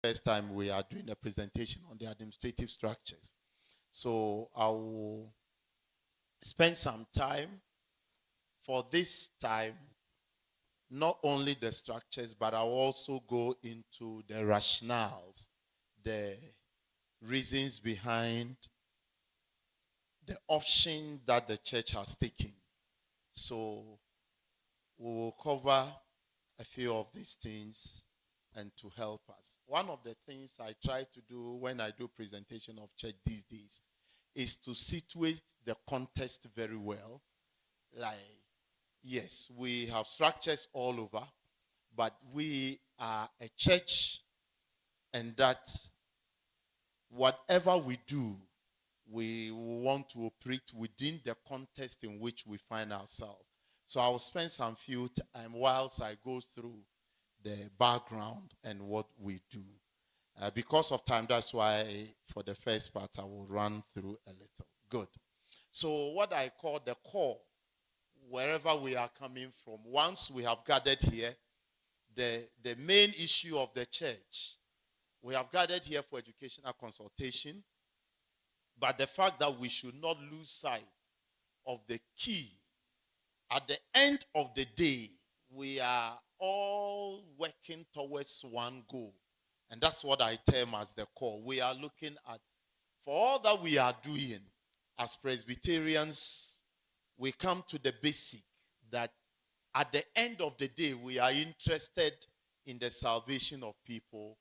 First time we are doing a presentation on the administrative structures. So I will spend some time for this time, not only the structures, but I'll also go into the rationales, the reasons behind the option that the church has taken. So we will cover a few of these things and to help us. One of the things I try to do when I do presentation of church these days is to situate the context very well. Like, yes, we have structures all over, but we are a church, and that whatever we do, we want to operate within the context in which we find ourselves. So I will spend some few time whilst I go through the background and what we do. Because of time, that's why for the first part, I will run through a little. Good. So what I call the core, wherever we are coming from, once we have gathered here, the main issue of the church, we have gathered here for educational consultation, but the fact that we should not lose sight of the key. At the end of the day, we are all working towards one goal. And that's what I term as the core. We are looking at, for all that we are doing as Presbyterians, we come to the basic that at the end of the day, we are interested in the salvation of people,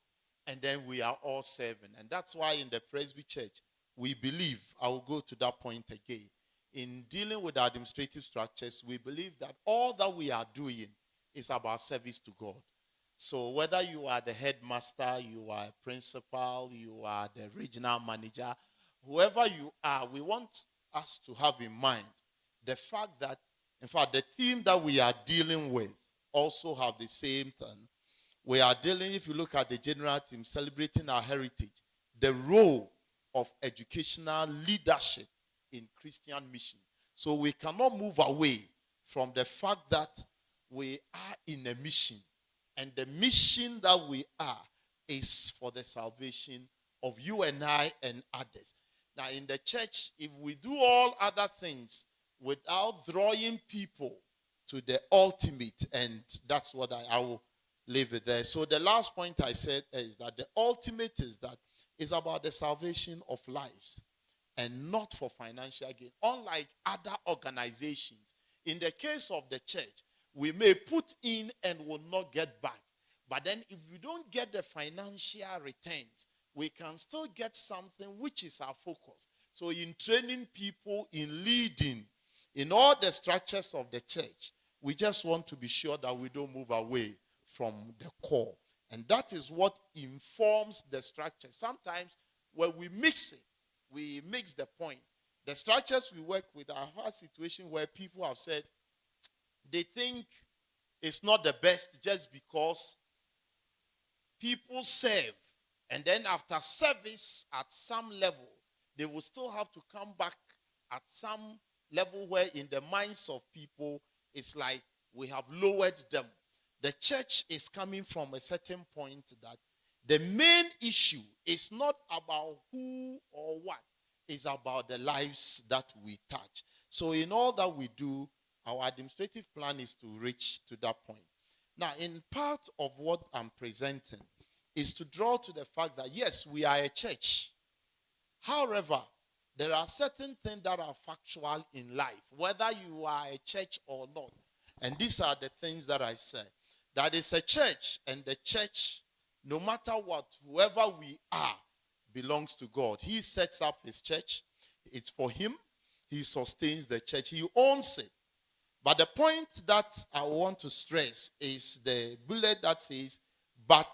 and then we are all serving. And that's why in the Presby Church, we believe, I will go to that point again, in dealing with administrative structures, we believe that all that we are doing is about service to God. So whether you are the headmaster, you are a principal, you are the regional manager, whoever you are, we want us to have in mind the fact that, in fact, the theme that we are dealing with also have the same thing. We are dealing, if you look at the general theme, celebrating our heritage, the role of educational leadership in Christian mission. So we cannot move away from the fact that we are in a mission, and the mission that we are is for the salvation of you and I and others. Now in the church, if we do all other things without drawing people to the ultimate, and that's what I will leave it there. So the last point I said is that the ultimate is about the salvation of lives and not for financial gain. Unlike other organizations, in the case of the church, we may put in and will not get back. But then if we don't get the financial returns, we can still get something which is our focus. So in training people, in leading, in all the structures of the church, we just want to be sure that we don't move away from the core. And that is what informs the structure. Sometimes when we mix it, we mix the point. The structures we work with are a situation where people have said they think it's not the best just because people serve. And then after service at some level, they will still have to come back at some level where in the minds of people, it's like we have lowered them. The church is coming from a certain point that the main issue is not about who or what, it's about the lives that we touch. So in all that we do, our administrative plan is to reach to that point. Now, in part of what I'm presenting is to draw to the fact that, yes, we are a church. However, there are certain things that are factual in life, whether you are a church or not. And these are the things that I say. That is a church, and the church, no matter what, whoever we are, belongs to God. He sets up his church. It's for him. He sustains the church. He owns it. But the point that I want to stress is the bullet that says, but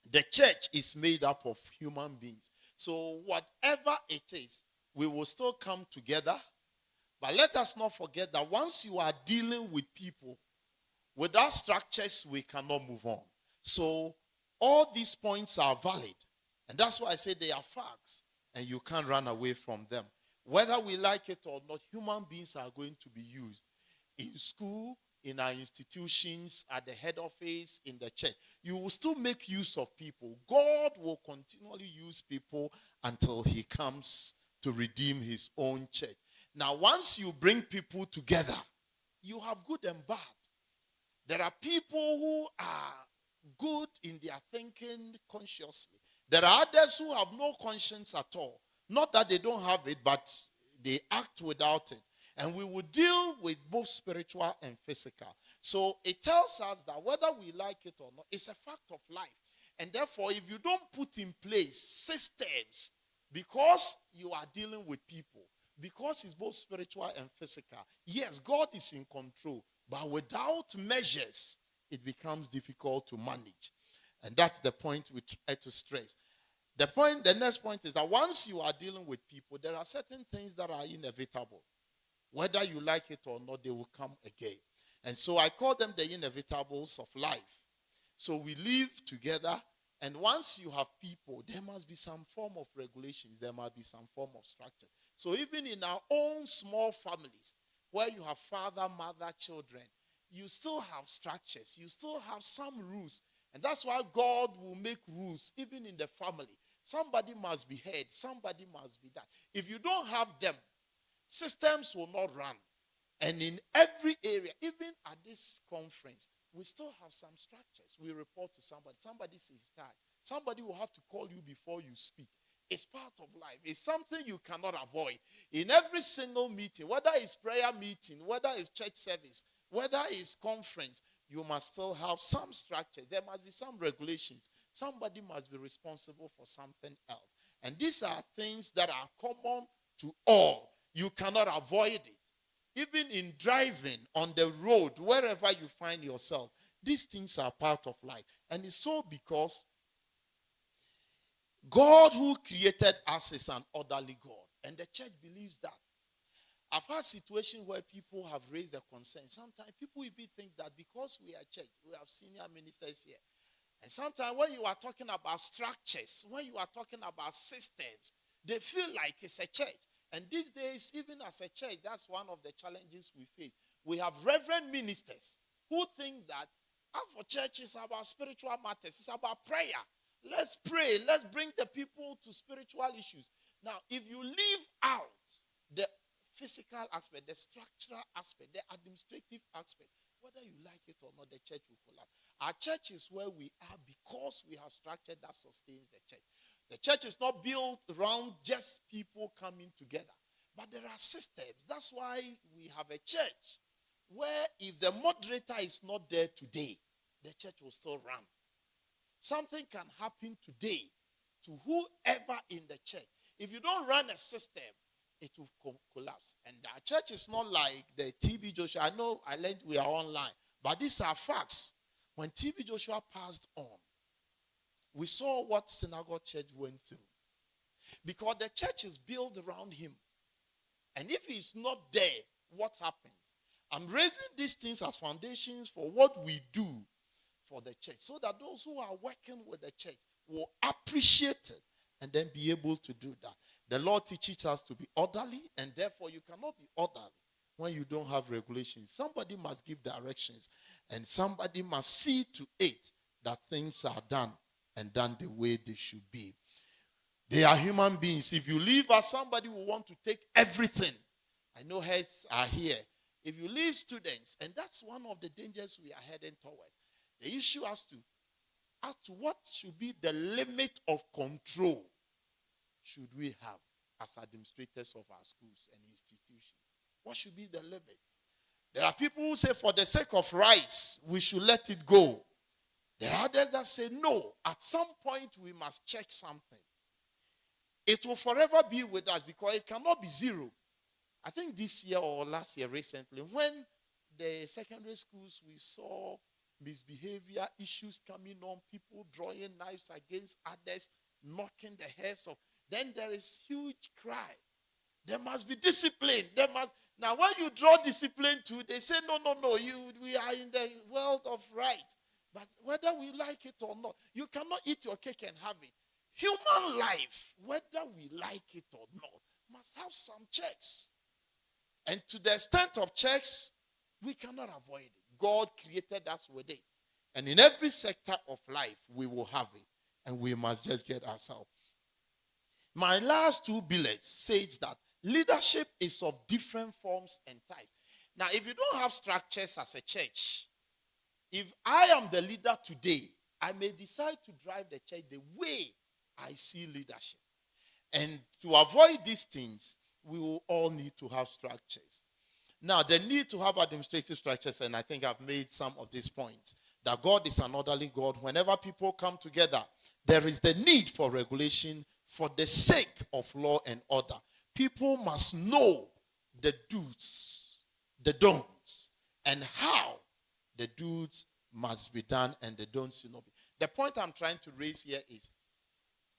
the church is made up of human beings. So whatever it is, we will still come together. But let us not forget that once you are dealing with people, without structures, we cannot move on. So all these points are valid. And that's why I say they are facts. And you can't run away from them. Whether we like it or not, human beings are going to be used in school, in our institutions, at the head office, in the church. You will still make use of people. God will continually use people until he comes to redeem his own church. Now, once you bring people together, you have good and bad. There are people who are good in their thinking consciously. There are others who have no conscience at all. Not that they don't have it, but they act without it. And we will deal with both spiritual and physical. So it tells us that whether we like it or not, it's a fact of life. And therefore, if you don't put in place systems, because you are dealing with people, because it's both spiritual and physical, yes, God is in control. But without measures, it becomes difficult to manage. And that's the point we try to stress. The next point is that once you are dealing with people, there are certain things that are inevitable. Whether you like it or not, they will come again. And so I call them the inevitables of life. So we live together, and once you have people, there must be some form of regulations. There must be some form of structure. So even in our own small families, where you have father, mother, children, you still have structures. You still have some rules. And that's why God will make rules even in the family. Somebody must be head. Somebody must be that. If you don't have them, systems will not run. And in every area, even at this conference, we still have some structures. We report to somebody. Somebody says that. Somebody will have to call you before you speak. It's part of life. It's something you cannot avoid. In every single meeting, whether it's prayer meeting, whether it's church service, whether it's conference, you must still have some structure. There must be some regulations. Somebody must be responsible for something else. And these are things that are common to all. You cannot avoid it. Even in driving on the road, wherever you find yourself, these things are part of life. And it's so because God who created us is an orderly God. And the church believes that. I've had situations where people have raised their concern. Sometimes people even think that because we are church, we have senior ministers here. And sometimes when you are talking about structures, when you are talking about systems, they feel like it's a church. And these days, even as a church, that's one of the challenges we face. We have reverend ministers who think that for church is about spiritual matters. It's about prayer. Let's pray. Let's bring the people to spiritual issues. Now, if you leave out the physical aspect, the structural aspect, the administrative aspect, whether you like it or not, the church will collapse. Our church is where we are because we have structure that sustains the church. The church is not built around just people coming together. But there are systems. That's why we have a church where if the moderator is not there today, the church will still run. Something can happen today to whoever in the church. If you don't run a system, it will collapse. And our church is not like the TB Joshua. I know I learned we are online, but these are facts. When TB Joshua passed on, we saw what synagogue church went through. Because the church is built around him. And if he's not there, what happens? I'm raising these things as foundations for what we do for the church, so that those who are working with the church will appreciate it and then be able to do that. The Lord teaches us to be orderly, and therefore you cannot be orderly when you don't have regulations. Somebody must give directions, and somebody must see to it that things are done and done the way they should be. They are human beings. If you leave us, somebody will want to take everything. I know heads are here. If you leave students, and that's one of the dangers we are heading towards. The issue as to what should be the limit of control should we have as administrators of our schools and institutions. What should be the limit? There are people who say for the sake of rights, we should let it go. There are others that say no, at some point we must check something. It will forever be with us because it cannot be zero. I think this year or last year recently, when the secondary schools, we saw misbehavior issues coming on, people drawing knives against others, knocking the heads off. Then there is huge cry. There must be discipline. Now when you draw discipline too, they say, no, we are in the world of rights. But whether we like it or not, you cannot eat your cake and have it. Human life, whether we like it or not, must have some checks. And to the extent of checks, we cannot avoid it. God created us with it. And in every sector of life, we will have it. And we must just get ourselves. My last two bullets says that leadership is of different forms and types. Now, if you don't have structures as a church, if I am the leader today, I may decide to drive the church the way I see leadership. And to avoid these things, we will all need to have structures. Now, the need to have administrative structures, and I think I've made some of these points, that God is an orderly God. Whenever people come together, there is the need for regulation for the sake of law and order. People must know the do's, the don'ts, and how the do's must be done and the don'ts should not be. The point I'm trying to raise here is,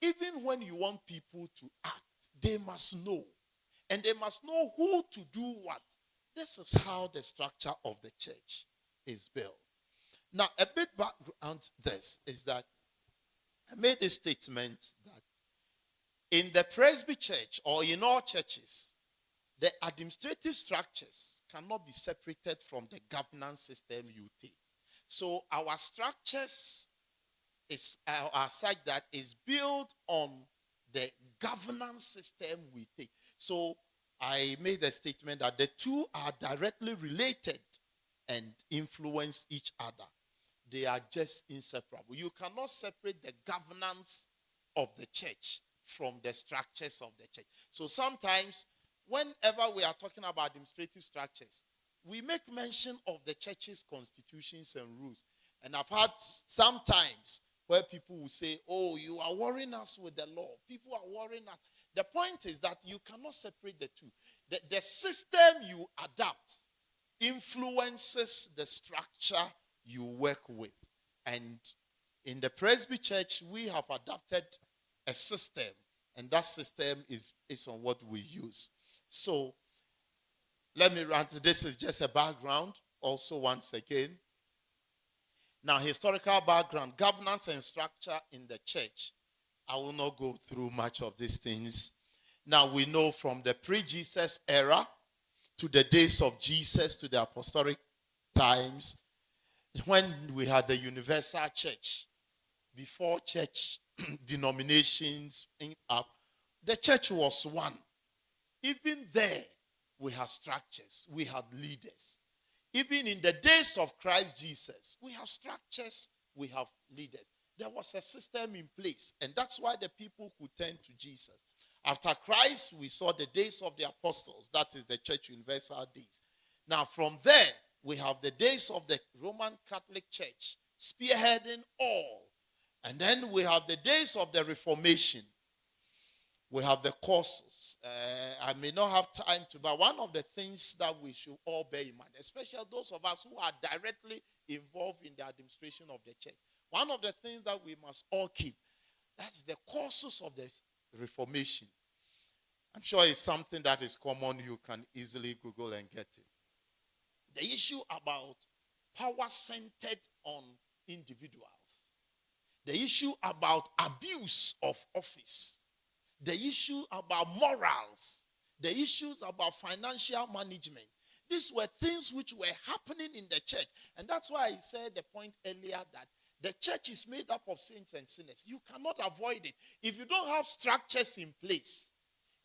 even when you want people to act, they must know. And they must know who to do what. This is how the structure of the church is built. Now, a bit background to this is that I made a statement that in the Presby church or in all churches, the administrative structures cannot be separated from the governance system you take. So our structures are such that is built on the governance system we take. So I made a statement that the two are directly related and influence each other. They are just inseparable. You cannot separate the governance of the church from the structures of the church. So sometimes, whenever we are talking about administrative structures, we make mention of the church's constitutions and rules. And I've had sometimes where people will say, oh, you are worrying us with the law. People are worrying us. The point is that you cannot separate the two. The system you adapt influences the structure you work with. And in the Presby Church, we have adopted a system, and that system is on what we use. So, let me run through. This is just a background, also once again. Now, historical background, governance and structure in the church. I will not go through much of these things. Now, we know from the pre-Jesus era to the days of Jesus to the apostolic times, when we had the universal church, before church denominations up, the church was one. Even there, we had structures, we had leaders. Even in the days of Christ Jesus, we have structures, we have leaders. There was a system in place, and that's why the people could turn to Jesus. After Christ, we saw the days of the apostles, that is the church universal days. Now, from there, we have the days of the Roman Catholic Church, spearheading all. And then we have the days of the Reformation. We have the courses. I may not have time to, but one of the things that we should all bear in mind, especially those of us who are directly involved in the administration of the church, one of the things that we must all keep, that's the courses of the Reformation. I'm sure it's something that is common. You can easily Google and get it. The issue about power centered on individuals. The issue about abuse of office. The issue about morals. The issues about financial management. These were things which were happening in the church. And that's why I said the point earlier that the church is made up of saints and sinners. You cannot avoid it. If you don't have structures in place,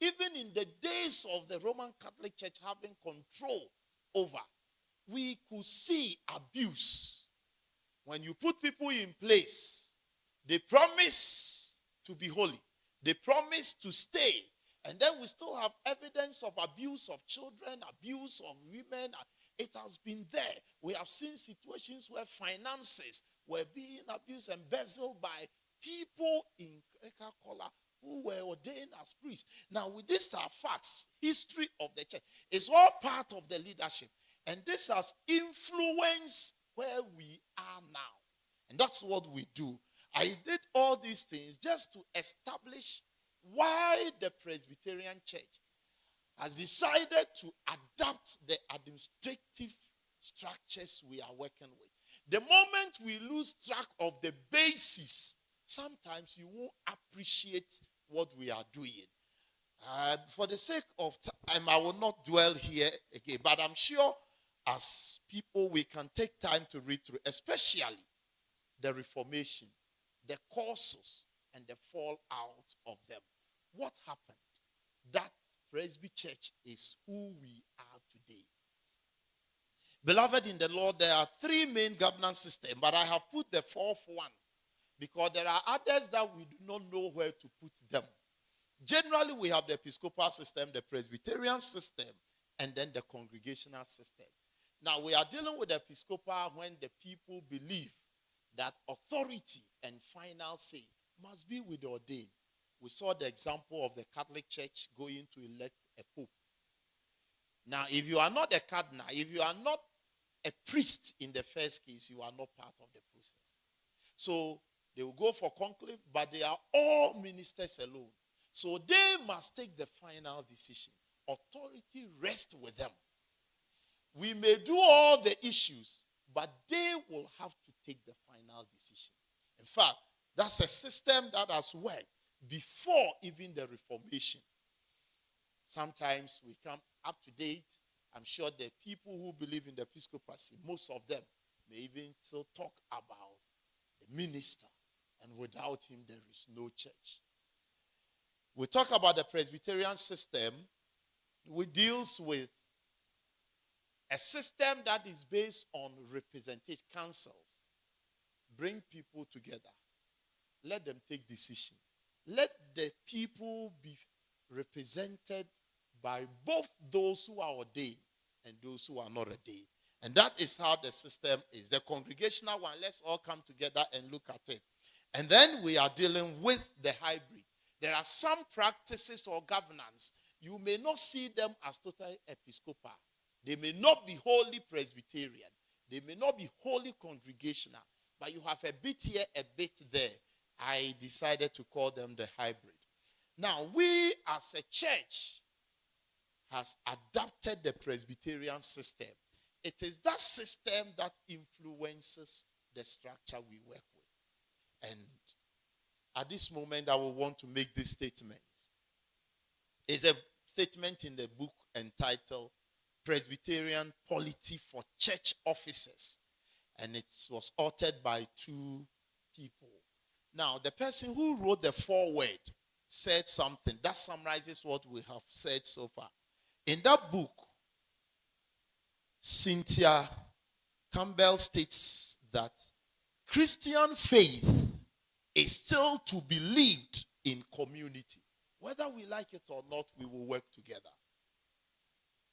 even in the days of the Roman Catholic Church having control over, we could see abuse. When you put people in place, they promise to be holy. They promise to stay. And then we still have evidence of abuse of children, abuse of women. It has been there. We have seen situations where finances were being abused and embezzled by people in Coca-Cola who were ordained as priests. Now, with these are facts, history of the church. It's all part of the leadership. And this has influenced where we are now. And that's what we do. I did all these things just to establish why the Presbyterian Church has decided to adapt the administrative structures we are working with. The moment we lose track of the basis, sometimes you won't appreciate what we are doing. For the sake of time, I will not dwell here again, but I'm sure as people we can take time to read through, especially the Reformation, the causes, and the fallout of them. What happened? That Presby Church is who we are today. Beloved in the Lord, there are three main governance systems, but I have put the fourth one because there are others that we do not know where to put them. Generally, we have the Episcopal system, the Presbyterian system, and then the Congregational system. Now, we are dealing with the Episcopal when the people believe that authority and final say must be with the ordained. We saw the example of the Catholic Church going to elect a pope. Now, if you are not a cardinal, if you are not a priest in the first case, you are not part of the process. So, they will go for conclave, but they are all ministers alone. So, they must take the final decision. Authority rests with them. We may do all the issues, but they will have to take the final decision. In fact, that's a system that has worked before even the Reformation. Sometimes we come up to date. I'm sure the people who believe in the episcopacy, most of them may even still talk about the minister, and without him there is no church. We talk about the Presbyterian system, which deals with a system that is based on representation, councils. Bring people together. Let them take decisions. Let the people be represented by both those who are ordained and those who are not ordained. And that is how the system is. The congregational one, let's all come together and look at it. And then we are dealing with the hybrid. There are some practices or governance. You may not see them as totally episcopal. They may not be wholly Presbyterian. They may not be wholly congregational. But you have a bit here, a bit there. I decided to call them the hybrid. Now, we as a church has adopted the Presbyterian system. It is that system that influences the structure we work with. And at this moment, I will want to make this statement. It's a statement in the book entitled Presbyterian Polity for Church Officers. And it was authored by two people. Now, the person who wrote the foreword said something that summarizes what we have said so far. In that book, Cynthia Campbell states that Christian faith is still to be lived in community. Whether we like it or not, we will work together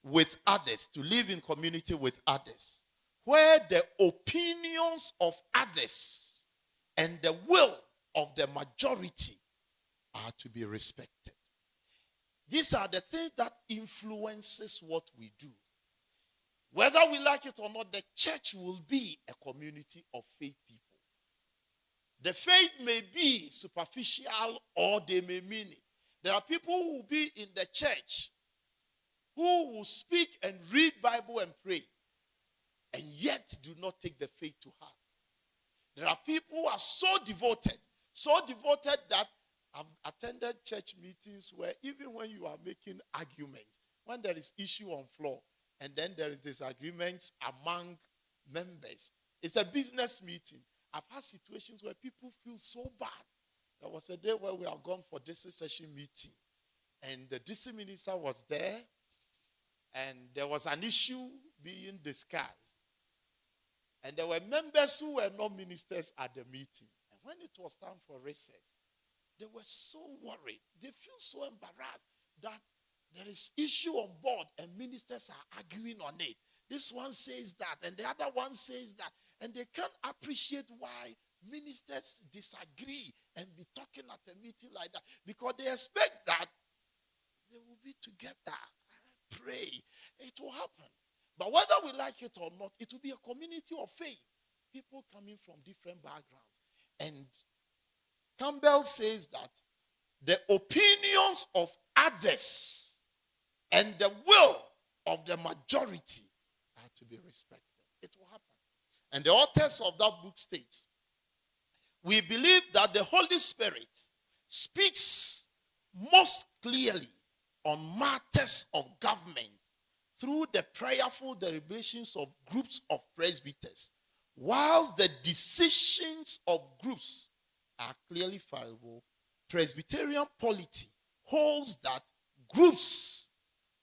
with others, to live in community with others. where the opinions of others and the will of the majority are to be respected. These are the things that influences what we do. Whether we like it or not, the church will be a community of faith people. The faith may be superficial or they may mean it. There are people who will be in the church who will speak and read Bible and pray and yet do not take the faith to heart. There are people who are so devoted that I've attended church meetings where even when you are making arguments, when there is issue on floor and then there is disagreements among members, it's a business meeting. I've had situations where people feel so bad. There was a day where we are gone for DC session meeting and the DC minister was there and there was an issue being discussed. And there were members who were not ministers at the meeting. And when it was time for recess, they were so worried. They feel so embarrassed that there is issue on board and ministers are arguing on it. This one says that and the other one says that. And they can't appreciate why ministers disagree and be talking at a meeting like that. Because they expect that they will be together, pray. It will happen. But whether we like it or not, it will be a community of faith. People coming from different backgrounds. And Campbell says that the opinions of others and the will of the majority are to be respected. It will happen. And the authors of that book states, we believe that the Holy Spirit speaks most clearly on matters of government through the prayerful deliberations of groups of presbyters, whilst the decisions of groups are clearly fallible. Presbyterian polity holds that groups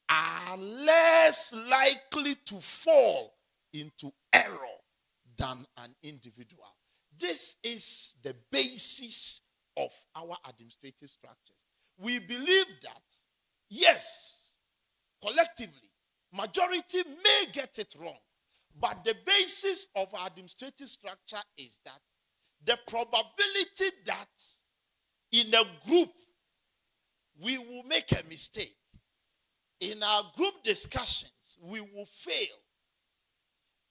are less likely to fall into error than an individual. This is the basis of our administrative structures. We believe that, yes, collectively, majority may get it wrong, but the basis of our administrative structure is that the probability that in a group we will make a mistake, in our group discussions we will fail,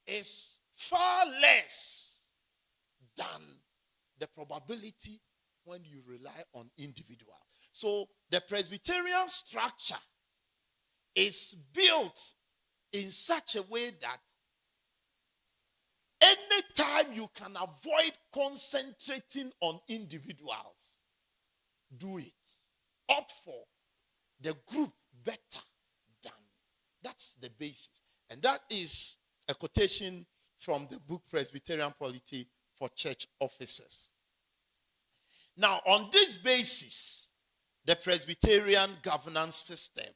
is far less than the probability when you rely on individuals. So the Presbyterian structure is built in such a way that anytime you can avoid concentrating on individuals, do it. Opt for the group better than. That's the basis. And that is a quotation from the book Presbyterian Polity for Church Officers. Now, on this basis, the Presbyterian governance system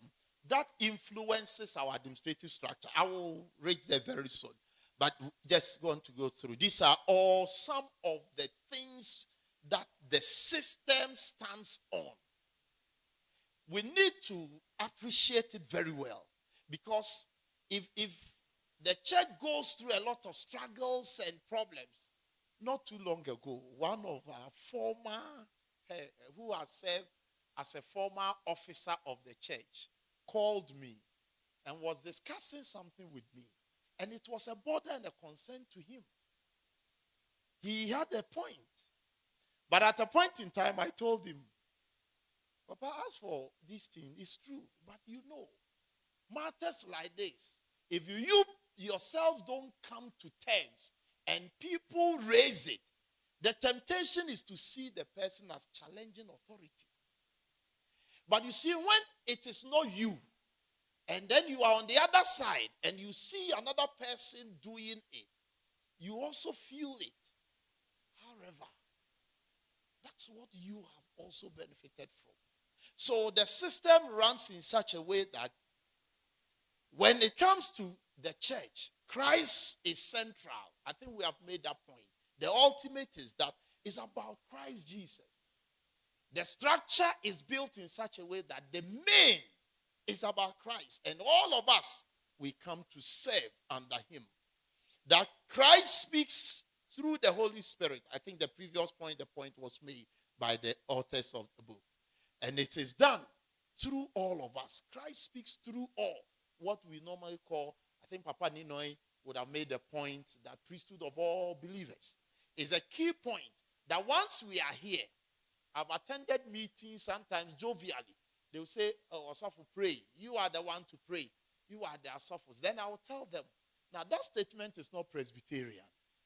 that influences our administrative structure. I will reach there very soon, but just going to go through. These are all some of the things that the system stands on. We need to appreciate it very well, because if the church goes through a lot of struggles and problems, not too long ago, one of our former, who has served as a former officer of the church, called me and was discussing something with me. And it was a bother and a concern to him. He had a point. But at a point in time, I told him, Papa, as for this thing, it's true. But you know, matters like this, if you yourself don't come to terms and people raise it, the temptation is to see the person as challenging authority. But you see, when it is not you, and then you are on the other side, and you see another person doing it, you also feel it. However, that's what you have also benefited from. So the system runs in such a way that when it comes to the church, Christ is central. I think we have made that point. The ultimate is that it's about Christ Jesus. The structure is built in such a way that the main is about Christ. And all of us, we come to serve under him. that Christ speaks through the Holy Spirit. I think the previous point, the point was made by the authors of the book. And it is done through all of us. Christ speaks through all. What we normally call, I think Papa Ninoi would have made the point that priesthood of all believers is a key point. That once we are here, I've attended meetings sometimes jovially. They will say, oh, Asafu, pray. You are the one to pray. You are the Asafus. Then I will tell them, now that statement is not Presbyterian.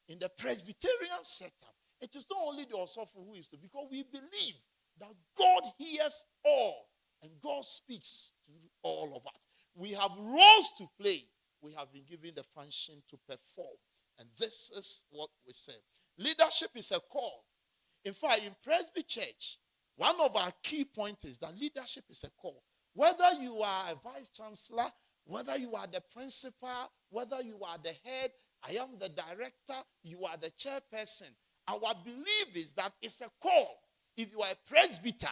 In the Presbyterian setup, it is not only the Asafu who is to, because we believe that God hears all and God speaks to all of us. We have roles to play. We have been given the function to perform. And this is what we say. Leadership is a call. In fact, in Presby Church, one of our key points is that leadership is a call. Whether you are a vice chancellor, whether you are the principal, whether you are the head, I am the director, you are the chairperson. Our belief is that it's a call. If you are a presbyter,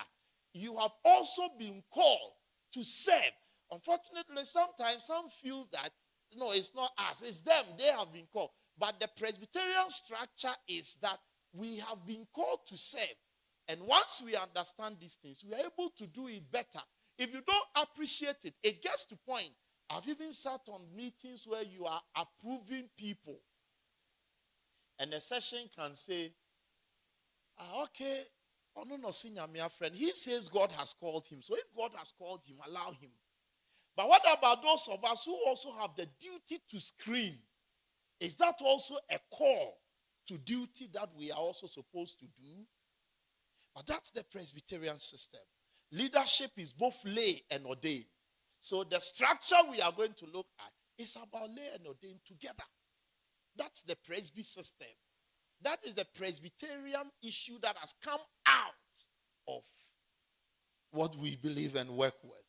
you have also been called to serve. Unfortunately, sometimes some feel that, no, it's not us, it's them, they have been called. But the Presbyterian structure is that we have been called to serve. And once we understand these things, we are able to do it better. If you don't appreciate it, it gets to point. I've even sat on meetings where you are approving people. And a session can say, okay, oh no, senior, my friend. He says God has called him. So if God has called him, allow him. But what about those of us who also have the duty to screen? Is that also a call to duty that we are also supposed to do? But that's the Presbyterian system. Leadership is both lay and ordained. So the structure we are going to look at is about lay and ordained together. That's the Presby system. That is the Presbyterian issue that has come out of what we believe and work with.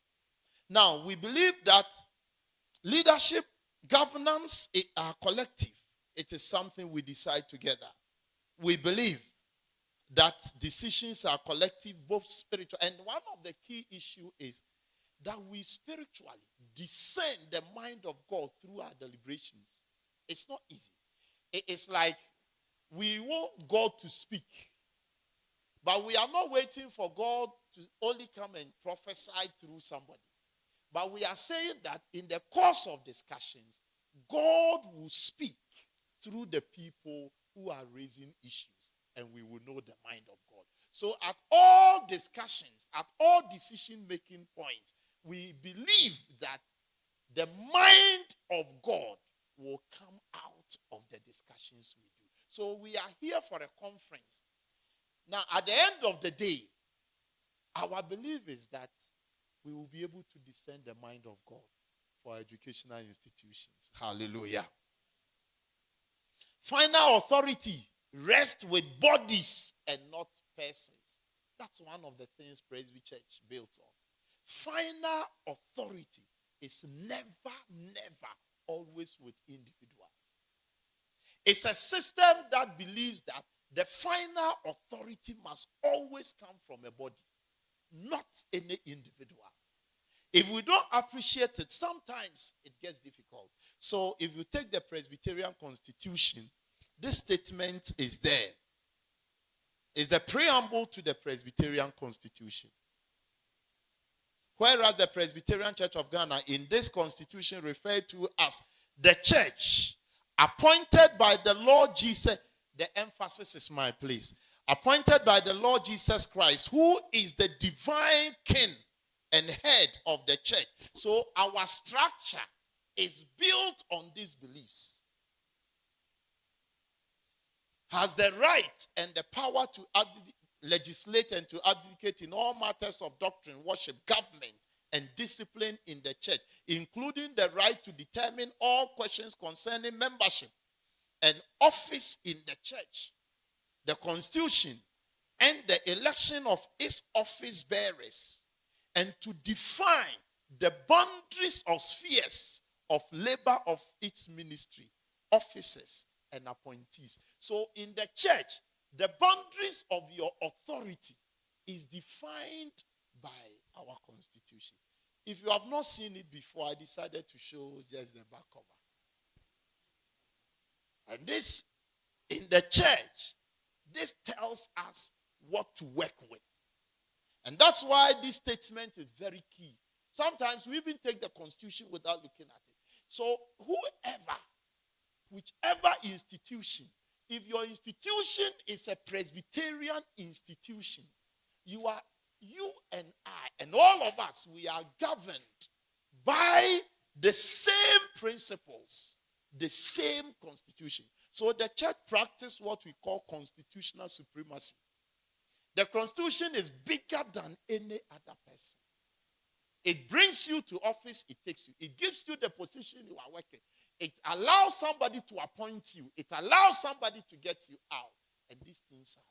Now, we believe that leadership, governance are collective. It is something we decide together. We believe that decisions are collective, both spiritual. And one of the key issues is that we spiritually discern the mind of God through our deliberations. It's not easy. It's like we want God to speak, but we are not waiting for God to only come and prophesy through somebody. But we are saying that in the course of discussions, God will speak through the people who are raising issues, and we will know the mind of God. So at all discussions, at all decision-making points, we believe that the mind of God will come out of the discussions we do. So we are here for a conference. Now, at the end of the day, our belief is that we will be able to discern the mind of God for educational institutions. Hallelujah. Final authority rests with bodies and not persons. That's one of the things Presby Church builds on. Final authority is never always with individuals. It's a system that believes that the final authority must always come from a body, not any individual. If we don't appreciate it, sometimes it gets difficult. So if you take the Presbyterian Constitution, this statement is there. It's the preamble to the Presbyterian Constitution. Whereas the Presbyterian Church of Ghana in this constitution referred to as the church appointed by the Lord Jesus. The emphasis is my place. Appointed by the Lord Jesus Christ, who is the divine king and head of the church. So our structure is built on these beliefs. Has the right and the power to legislate and to advocate in all matters of doctrine, worship, government, and discipline in the church, including the right to determine all questions concerning membership and office in the church, the constitution, and the election of its office bearers, and to define the boundaries of spheres of labor of its ministry, officers, and appointees. So in the church, the boundaries of your authority is defined by our constitution. If you have not seen it before, I decided to show just the back cover. And this, in the church, this tells us what to work with. And that's why this statement is very key. Sometimes we even take the Constitution without looking at it. So whichever institution, if your institution is a Presbyterian institution, you and I and all of us, we are governed by the same principles, the same constitution. So the church practices what we call constitutional supremacy. The constitution is bigger than any other person. It brings you to office, it takes you. It gives you the position you are working. It allows somebody to appoint you. It allows somebody to get you out. And these things are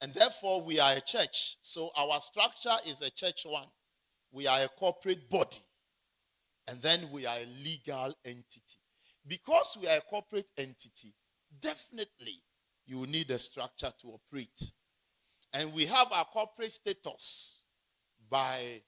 done. And therefore, we are a church. So our structure is a church one. We are a corporate body. And then we are a legal entity. Because we are a corporate entity, definitely you need a structure to operate. And we have our corporate status by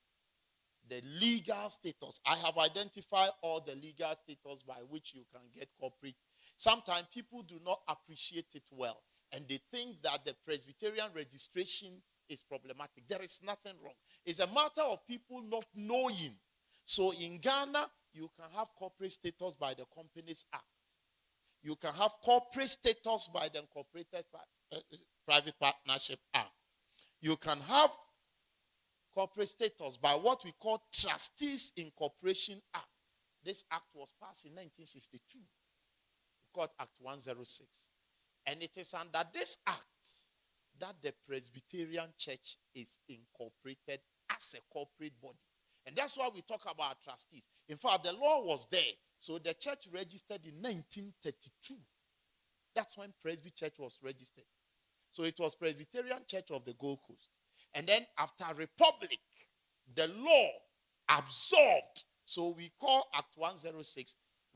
the legal status. I have identified all the legal status by which you can get corporate. Sometimes people do not appreciate it well, and they think that the Presbyterian registration is problematic. There is nothing wrong. It's a matter of people not knowing. So in Ghana, you can have corporate status by the Companies Act. You can have corporate status by the Incorporated Private Partnership Act. You can have corporate status by what we call Trustees Incorporation Act. This act was passed in 1962. We call it Act 106. And it is under this act that the Presbyterian Church is incorporated as a corporate body. And that's why we talk about trustees. In fact, the law was there. So the church registered in 1932. That's when Presby Church was registered. So it was Presbyterian Church of the Gold Coast. And then after Republic, the law absorbed. So we call Act 106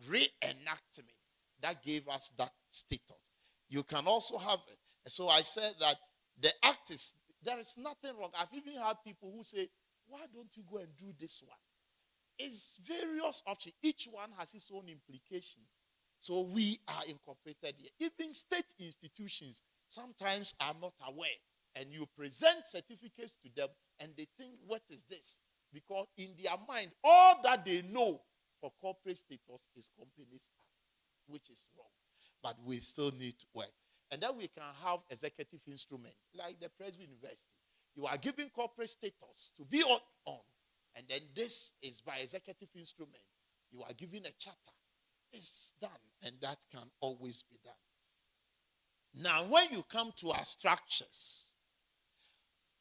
reenactment. That gave us that status. You can also have it. So I said that the act is, there is nothing wrong. I've even had people who say, why don't you go and do this one? It's various options. Each one has its own implications. So we are incorporated here. Even state institutions sometimes are not aware. And you present certificates to them and they think, what is this? Because in their mind, all that they know for corporate status is Companies Act, which is wrong. But we still need to work. And then we can have executive instrument, like the Presby University. You are given corporate status to be on. And then this is by executive instrument. You are given a charter. It's done. And that can always be done. Now, when you come to our structures,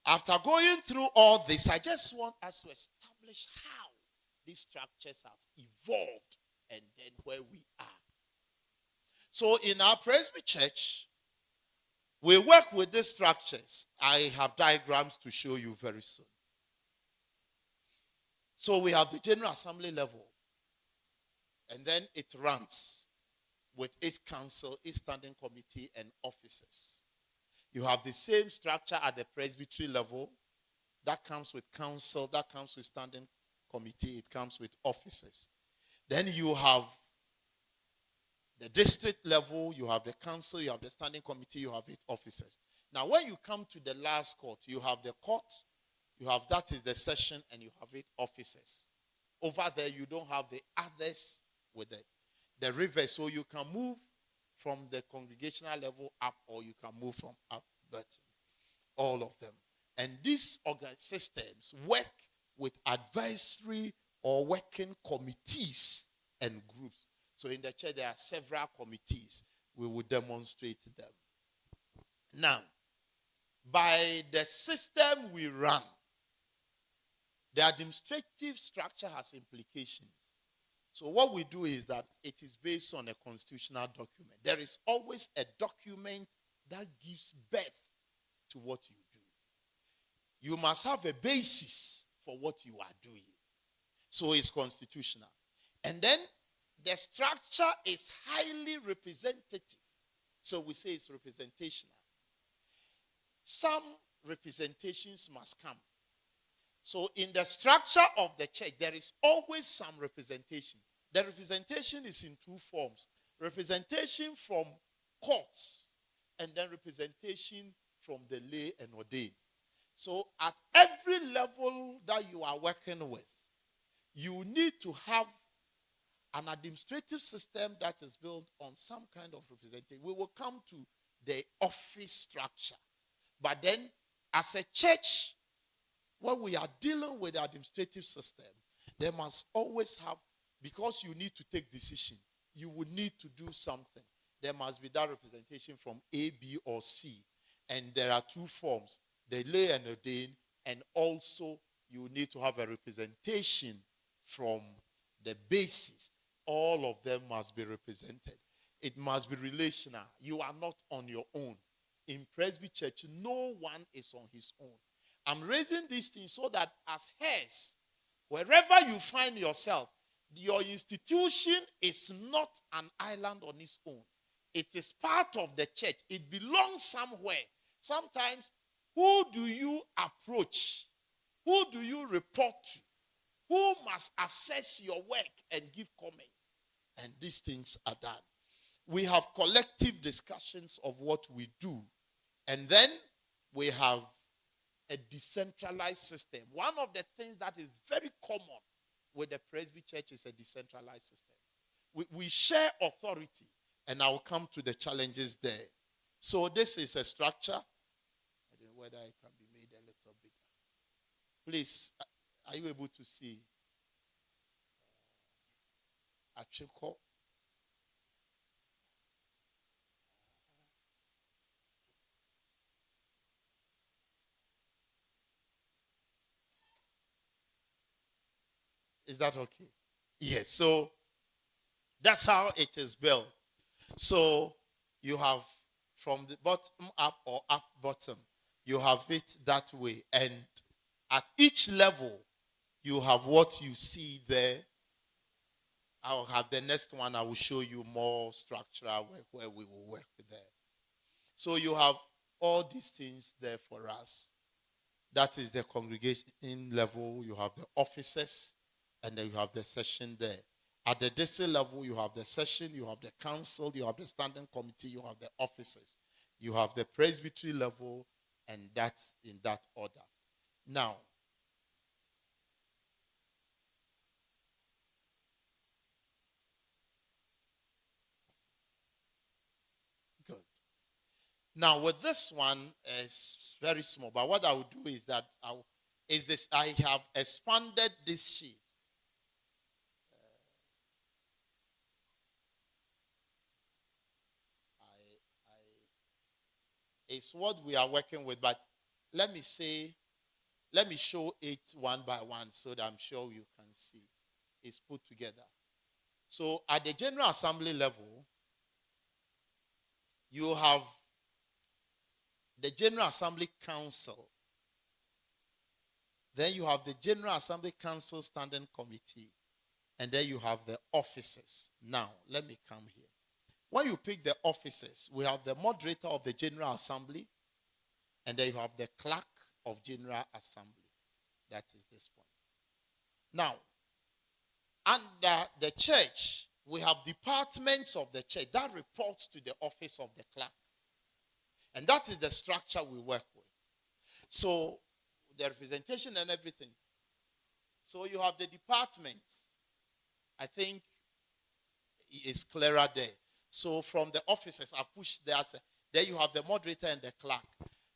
after going through all this, I just want us to establish how these structures have evolved and then where we are. So in our Presby Church, we work with these structures. I have diagrams to show you very soon. So we have the General Assembly level. And then it runs with its council, its standing committee, and officers. You have the same structure at the presbytery level. That comes with council, that comes with standing committee, it comes with officers. Then you have the district level, you have the council, you have the standing committee, you have 8 officers. Now, when you come to the last court, you have the court, you have that is the session, and you have 8 officers. Over there, you don't have the others with the river, so you can move from the congregational level up, or you can move from up, but all of them. And these systems work with advisory or working committees and groups. So in the church, there are several committees. We will demonstrate them. Now, by the system we run, the administrative structure has implications. So what we do is that it is based on a constitutional document. There is always a document that gives birth to what you do. You must have a basis for what you are doing. So it's constitutional. And then the structure is highly representative. So we say it's representational. Some representations must come. So in the structure of the church, there is always some representation. The representation is in two forms. Representation from courts and then representation from the lay and ordained. So at every level that you are working with, you need to have an administrative system that is built on some kind of representation. We will come to the office structure. But then, as a church, when we are dealing with the administrative system, there must always have, because you need to take decision, you would need to do something. There must be that representation from A, B, or C. And there are two forms, the lay and ordained, and also you need to have a representation from the basis. All of them must be represented. It must be relational. You are not on your own. In Presby Church, no one is on his own. I'm raising these things so that as heirs, wherever you find yourself, your institution is not an island on its own. It is part of the church. It belongs somewhere. Sometimes, who do you approach? Who do you report to? Who must assess your work and give comments? And these things are done. We have collective discussions of what we do. And then we have a decentralized system. One of the things that is very common with the Presby Church is a decentralized system. We share authority, and I will come to the challenges there. So this is a structure. I don't know whether it can be made a little bigger. Please, are you able to see? Achiko. Is that okay? Yes. So that's how it is built. So you have from the bottom up or up bottom, you have it that way. And at each level, you have what you see there. I'll have the next one. I will show you more structural work where we will work there. So you have all these things there for us. That is the congregation level. You have the offices, and then you have the session there. At the district level, you have the session, you have the council, you have the standing committee, you have the offices. You have the presbytery level, and that's in that order. Now, Now, with this one, it's very small. But what I will do is that I have expanded this sheet. It's what we are working with. But let me show it one by one so that I'm sure you can see. It's put together. So, at the General Assembly level, you have the General Assembly Council. Then you have the General Assembly Council Standing Committee. And then you have the officers. Now, let me come here. When you pick the officers, we have the moderator of the General Assembly. And then you have the clerk of General Assembly. That is this one. Now, under the church, we have departments of the church that reports to the office of the clerk. And that is the structure we work with. So, the representation and everything. So, you have the departments. I think it's clearer there. So, from the officers, I've pushed there. There you have the moderator and the clerk.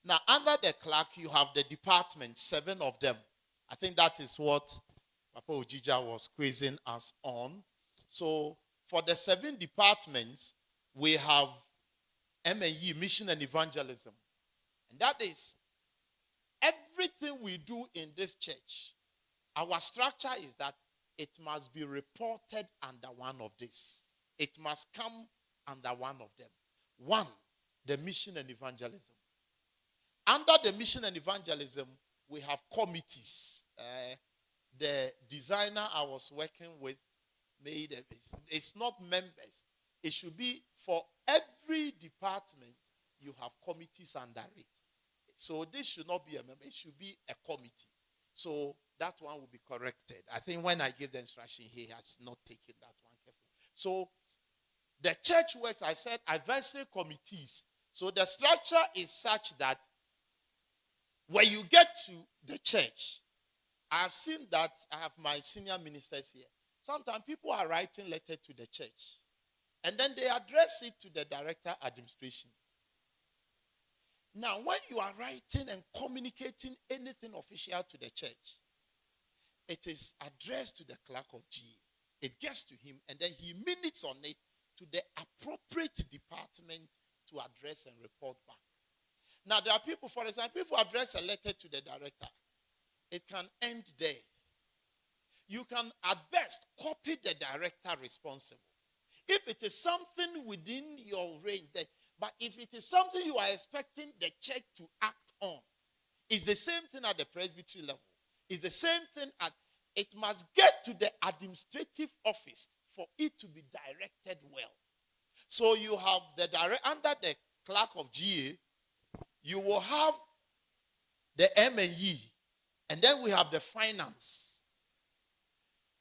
Now, under the clerk, you have the departments, 7 of them. I think that is what Papa Ojija was quizzing us on. So, for the 7 departments, we have M&E, Mission and Evangelism. And that is everything we do in this church. Our structure is that it must be reported under one of these. It must come under one of them. One, the Mission and Evangelism. Under the Mission and Evangelism, we have committees. The designer I was working with made it. It's not members. It should be for every department, you have committees under it. So this should not be a member. It should be a committee. So that one will be corrected. I think when I gave the instruction, he has not taken that one So the church works, I said, advisory committees. So the structure is such that when you get to the church, I have seen that I have my senior ministers here. Sometimes people are writing letters to the church, and then they address it to the director administration. Now, when you are writing and communicating anything official to the church, it is addressed to the clerk of GA. It gets to him, and then he minutes on it to the appropriate department to address and report back. Now, there are people, for example, if you address a letter to the director, it can end there. You can, at best, copy the director responsible. If it is something within your range, but if it is something you are expecting the church to act on, it's the same thing at the presbytery level. It's the same thing it must get to the administrative office for it to be directed well. So you have under the clerk of GA, you will have the M&E, and then we have the finance.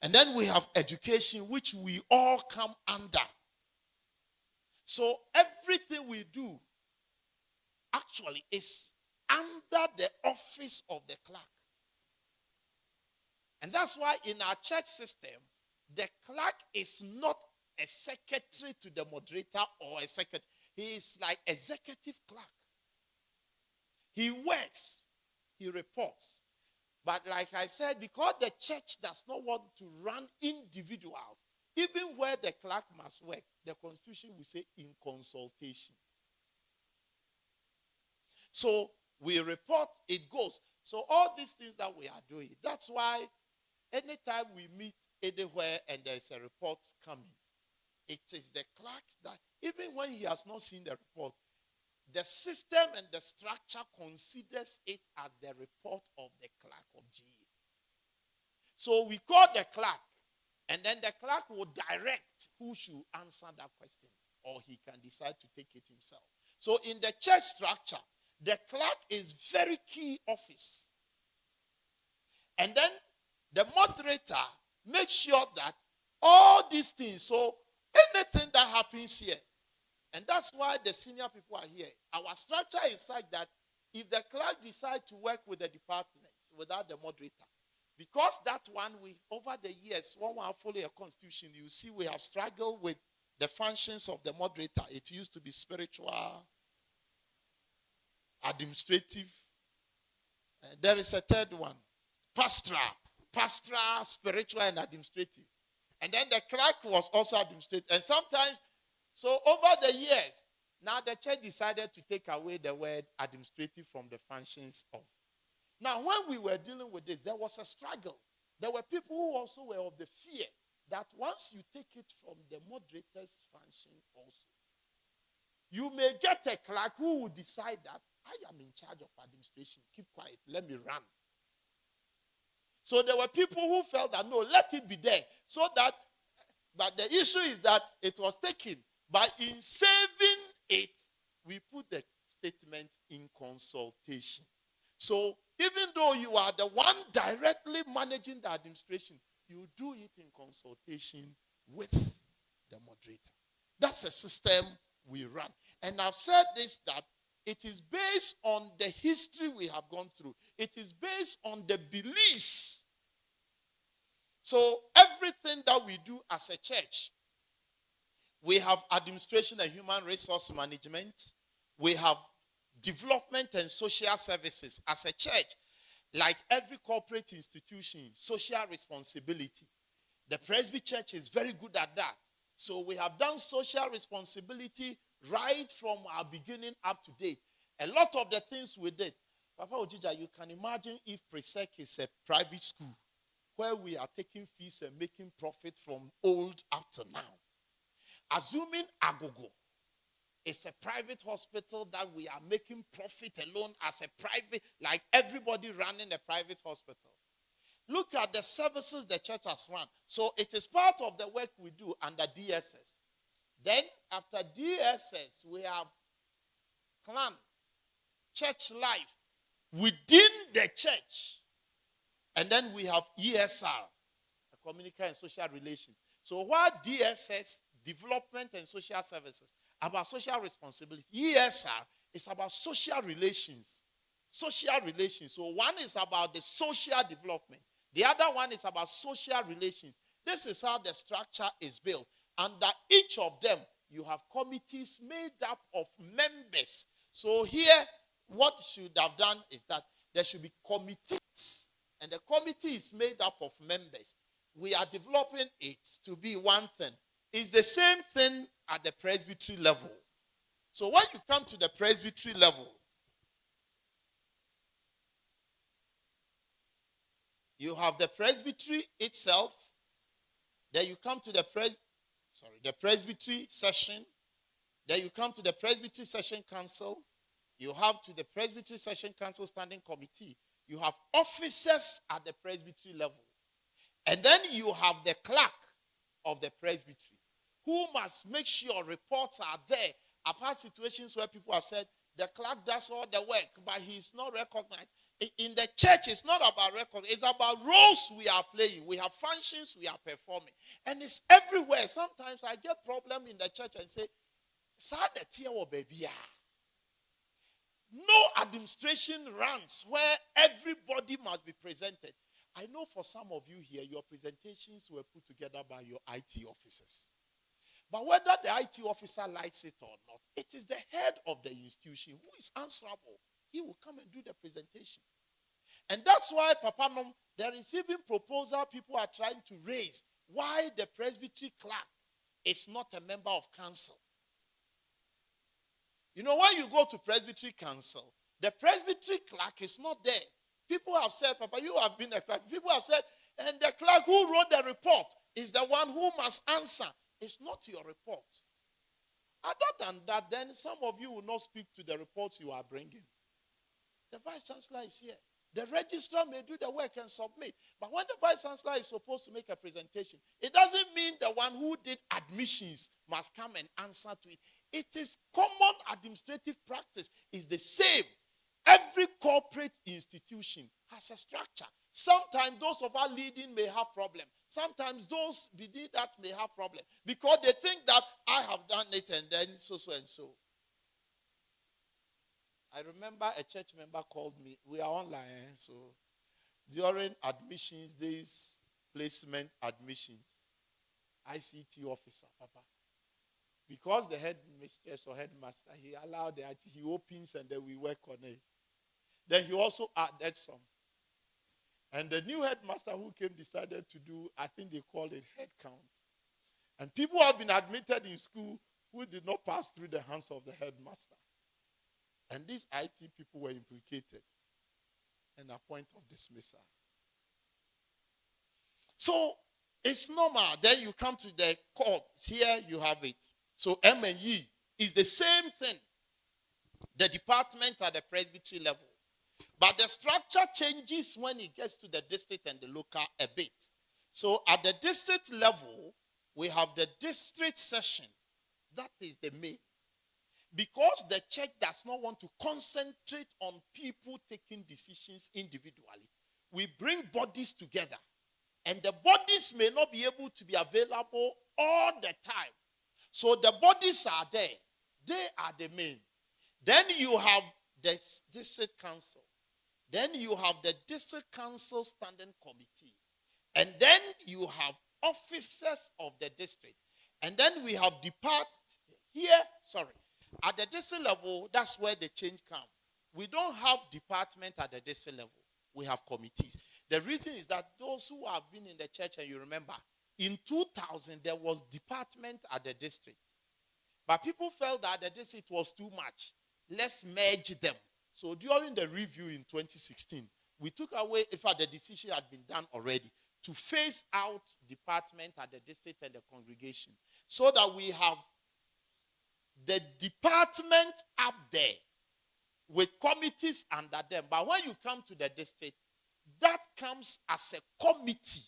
And then we have education, which we all come under. So everything we do actually is under the office of the clerk. And that's why in our church system, the clerk is not a secretary to the moderator or a secretary. He is like executive clerk. He works, he reports. But like I said, because the church does not want to run individuals, even where the clerk must work, the Constitution will say in consultation. So we report, it goes. So all these things that we are doing, that's why anytime we meet anywhere and there's a report coming, it is the clerk that, even when he has not seen the report, the system and the structure considers it as the report of the clerk of GA. So we call the clerk, and then the clerk will direct who should answer that question, or he can decide to take it himself. So in the church structure, the clerk is very key office. And then the moderator makes sure that all these things, so anything that happens here, and that's why the senior people are here. Our structure is such that if the clerk decides to work with the departments without the moderator, because that one, over the years, when we follow a constitution, you see we have struggled with the functions of the moderator. It used to be spiritual, administrative. There is a third one, pastoral, spiritual, and administrative. And then the clerk was also administrative. And sometimes, so over the years, now the church decided to take away the word administrative from the functions of. Now, when we were dealing with this, there was a struggle. There were people who also were of the fear that once you take it from the moderator's function also, you may get a clerk who will decide that I am in charge of administration. Keep quiet. Let me run. So there were people who felt that, no, let it be there. So that, but the issue is that it was taken. But in saving it, we put the statement in consultation. So even though you are the one directly managing the administration, you do it in consultation with the moderator. That's a system we run. And I've said this, that it is based on the history we have gone through. It is based on the beliefs. So everything that we do as a church, we have administration and human resource management. We have development and social services as a church. Like every corporate institution, social responsibility. The Presby Church is very good at that. So we have done social responsibility right from our beginning up to date. A lot of the things we did. Papa Ojija, you can imagine if Presec is a private school where we are taking fees and making profit from old up to now. Assuming Agogo is a private hospital that we are making profit alone as a private, like everybody running a private hospital. Look at the services the church has run. So it is part of the work we do under DSS. Then after DSS, we have clan, church life within the church. And then we have ESR, Communication and Social Relations. So while DSS, Development and Social Services, about social responsibility, ESR is about social relations. Social relations. So one is about the social development. The other one is about social relations. This is how the structure is built. Under each of them, you have committees made up of members. So here, what should have done is that there should be committees. And the committee is made up of members. We are developing it to be one thing. It's the same thing at the presbytery level. So when you come to the presbytery level, you have the presbytery itself. Then you come to the presbytery session. Then you come to the presbytery session council. You have to the presbytery session council standing committee. You have officers at the presbytery level. And then you have the clerk of the presbytery who must make sure reports are there. I've had situations where people have said, the clerk does all the work, but he's not recognized. In the church, it's not about recognition. It's about roles we are playing. We have functions we are performing. And it's everywhere. Sometimes I get problem in the church and say, no administration runs where everybody must be presented. I know for some of you here, your presentations were put together by your IT officers. But whether the IT officer likes it or not, it is the head of the institution who is answerable. He will come and do the presentation. And that's why, Papa Nom, there is even proposal people are trying to raise why the presbytery clerk is not a member of council. You know, when you go to presbytery council, the presbytery clerk is not there. People have said, Papa, you have been a clerk. People have said, and the clerk who wrote the report is the one who must answer. It's not your report. Other than that, then some of you will not speak to the reports you are bringing. The vice chancellor is here. The registrar may do the work and submit. But when the vice chancellor is supposed to make a presentation, it doesn't mean the one who did admissions must come and answer to it. It is common administrative practice. It's the same. Every corporate institution has a structure. Sometimes those of our leading may have problem. Sometimes those beneath that may have problem. Because they think that I have done it and then so and so. I remember a church member called me. We are online, so during admissions days, placement admissions, ICT officer, Papa. Because the headmistress or headmaster, he allowed the IT, he opens and then we work on it. Then he also added some. And the new headmaster who came decided to do, I think they called it head count. And people have been admitted in school who did not pass through the hands of the headmaster. And these IT people were implicated in a point of dismissal. So it's normal. Then you come to the court. Here you have it. So M&E is the same thing. The department at the presbytery level. But the structure changes when it gets to the district and the local a bit. So at the district level, we have the district session. That is the main. Because the church does not want to concentrate on people taking decisions individually, we bring bodies together. And the bodies may not be able to be available all the time. So the bodies are there. They are the main. Then you have the district council. Then you have the district council standing committee. And then you have officers of the district. And then we have at the district level, that's where the change comes. We don't have department at the district level. We have committees. The reason is that those who have been in the church, and you remember, in 2000, there was department at the district. But people felt that the district was too much. Let's merge them. So during the review in 2016, we took away, in fact, the decision had been done already, to phase out department at the district and the congregation, so that we have the department up there with committees under them. But when you come to the district, that comes as a committee.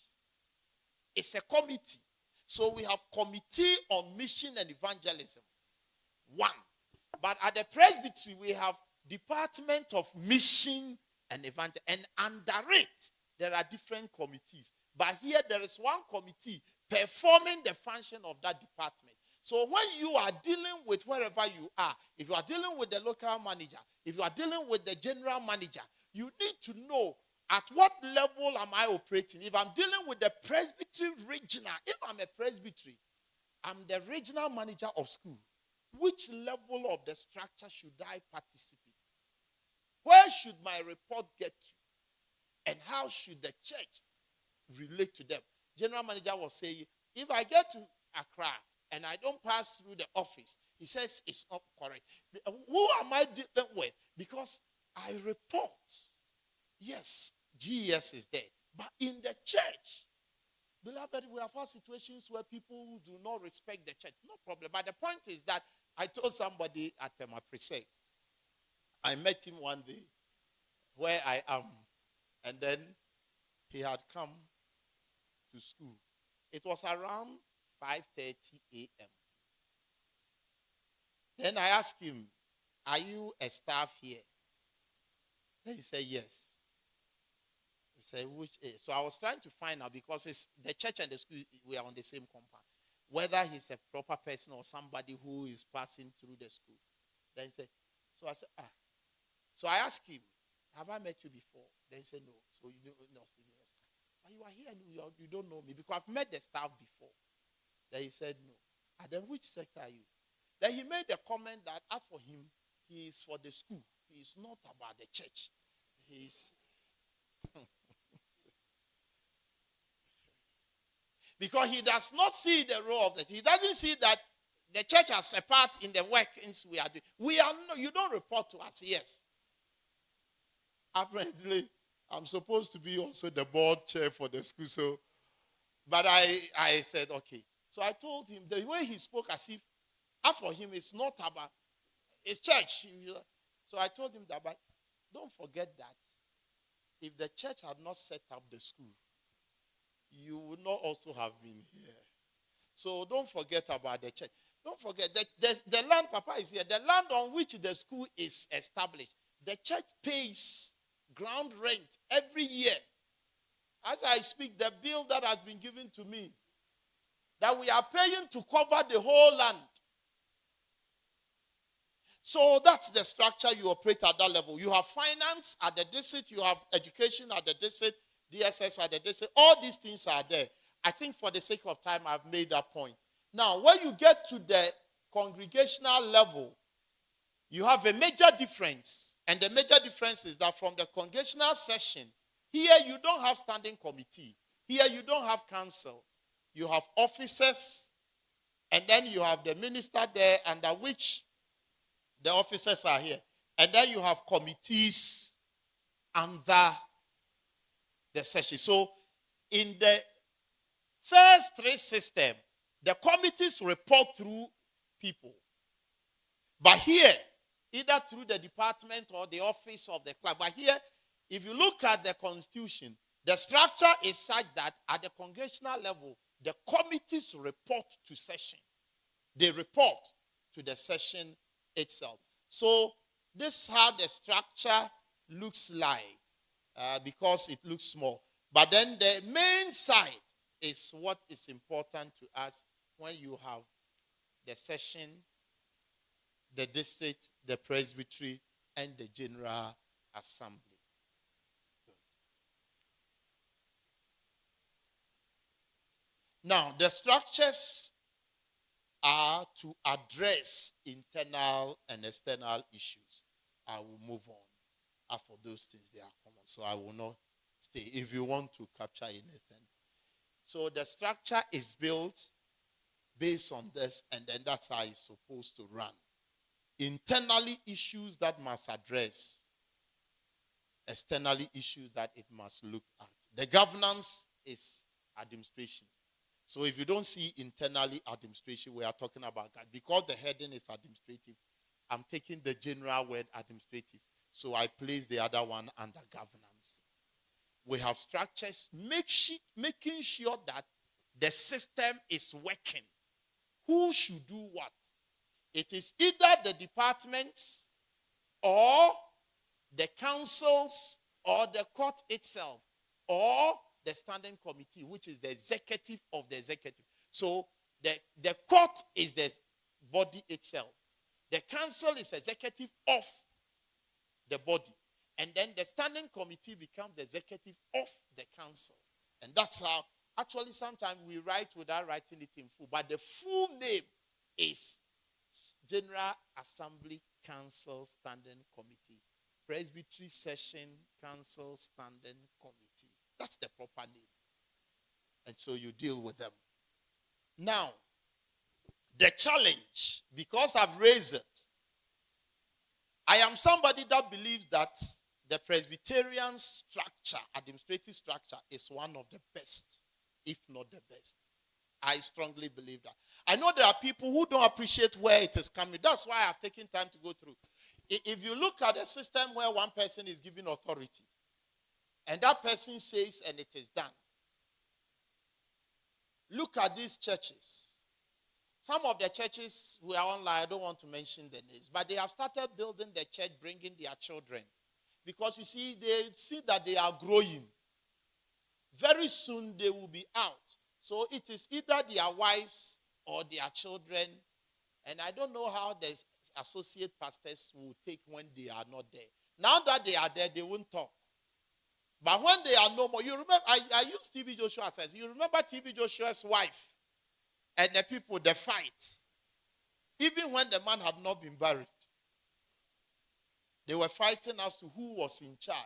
It's a committee. So we have committee on mission and evangelism. One. But at the presbytery, we have department of mission and evangelism. And under it, there are different committees. But here, there is one committee performing the function of that department. So when you are dealing with wherever you are, if you are dealing with the local manager, if you are dealing with the general manager, you need to know at what level am I operating. If I'm dealing with the Presbytery regional, if I'm a Presbytery, I'm the regional manager of school. Which level of the structure should I participate? Where should my report get to? And how should the church relate to them? General manager was saying, if I get to Accra and I don't pass through the office, he says it's not correct. Who am I dealing with? Because I report. Yes, GES is there. But in the church, beloved, we have had situations where people do not respect the church. No problem. But the point is that I told somebody at my precinct, I met him one day where I am. And then he had come to school. It was around 5:30 a.m. Then I asked him, are you a staff here? Then he said, yes. He said, which is? So I was trying to find out, because it's the church and the school, we are on the same compound, whether he's a proper person or somebody who is passing through the school. Then he said, so I said, So I asked him, have I met you before? Then he said, no. So you know, no. But you are here and you don't know me, because I've met the staff before. Then he said, no. And then which sector are you? Then he made the comment that as for him, he is for the school. He is not about the church. He is... Because he does not see the role of the church. He doesn't see that the church has a part in the workings we are doing. We are no, you don't report to us, yes. Apparently, I'm supposed to be also the board chair for the school. So, but I said, okay. So I told him the way he spoke as if, for him, it's not about, it's church. So I told him that, but don't forget that if the church had not set up the school, you would not also have been here. So don't forget about the church. Don't forget that the land, Papa is here, the land on which the school is established, the church pays ground rent every year. As I speak, the bill that has been given to me, that we are paying to cover the whole land. So that's the structure you operate at that level. You have finance at the district, you have education at the district, DSS at the district. All these things are there. I think for the sake of time, I've made that point. Now, when you get to the congregational level, you have a major difference. And the major difference is that from the congregational session, here you don't have standing committee. Here you don't have council. You have officers, and then you have the minister there under which the officers are here. And then you have committees under the session. So in the first three systems, the committees report through people. But here, either through the department or the office of the club. But here, if you look at the constitution, the structure is such that at the congregational level, the committees report to session. They report to the session itself. So this is how the structure looks like, because it looks small. But then the main side is what is important to us when you have the session, the district, the presbytery, and the general assembly. Now, the structures are to address internal and external issues. I will move on. For those things, they are common, so I will not stay if you want to capture anything. So the structure is built based on this, and then that's how it's supposed to run. Internally, issues that must address. Externally, issues that it must look at. The governance is administration. So if you don't see internally administration, we are talking about that. Because the heading is administrative, I'm taking the general word administrative. So I place the other one under governance. We have structures making sure that the system is working. Who should do what? It is either the departments or the councils or the court itself or the standing committee, which is the executive of the executive. So the court is the body itself. The council is executive of the body. And then the standing committee becomes the executive of the council. And that's how, actually, sometimes we write without writing it in full. But the full name is General Assembly Council Standing Committee. Presbytery Session Council Standing Committee. That's the proper name. And so you deal with them. Now, the challenge, because I've raised it, I am somebody that believes that the Presbyterian structure, administrative structure, is one of the best, if not the best. I strongly believe that. I know there are people who don't appreciate where it is coming. That's why I've taken time to go through. If you look at a system where one person is given authority, and that person says, and it is done. Look at these churches. Some of the churches who are online, I don't want to mention the names, but they have started building the church, bringing their children. Because you see, they see that they are growing. Very soon they will be out. So it is either their wives or their children. And I don't know how the associate pastors will take when they are not there. Now that they are there, they won't talk. But when they are no more, you remember, I use T.B. Joshua says, you remember T.B. Joshua's wife and the people, the fight. Even when the man had not been buried, they were fighting as to who was in charge.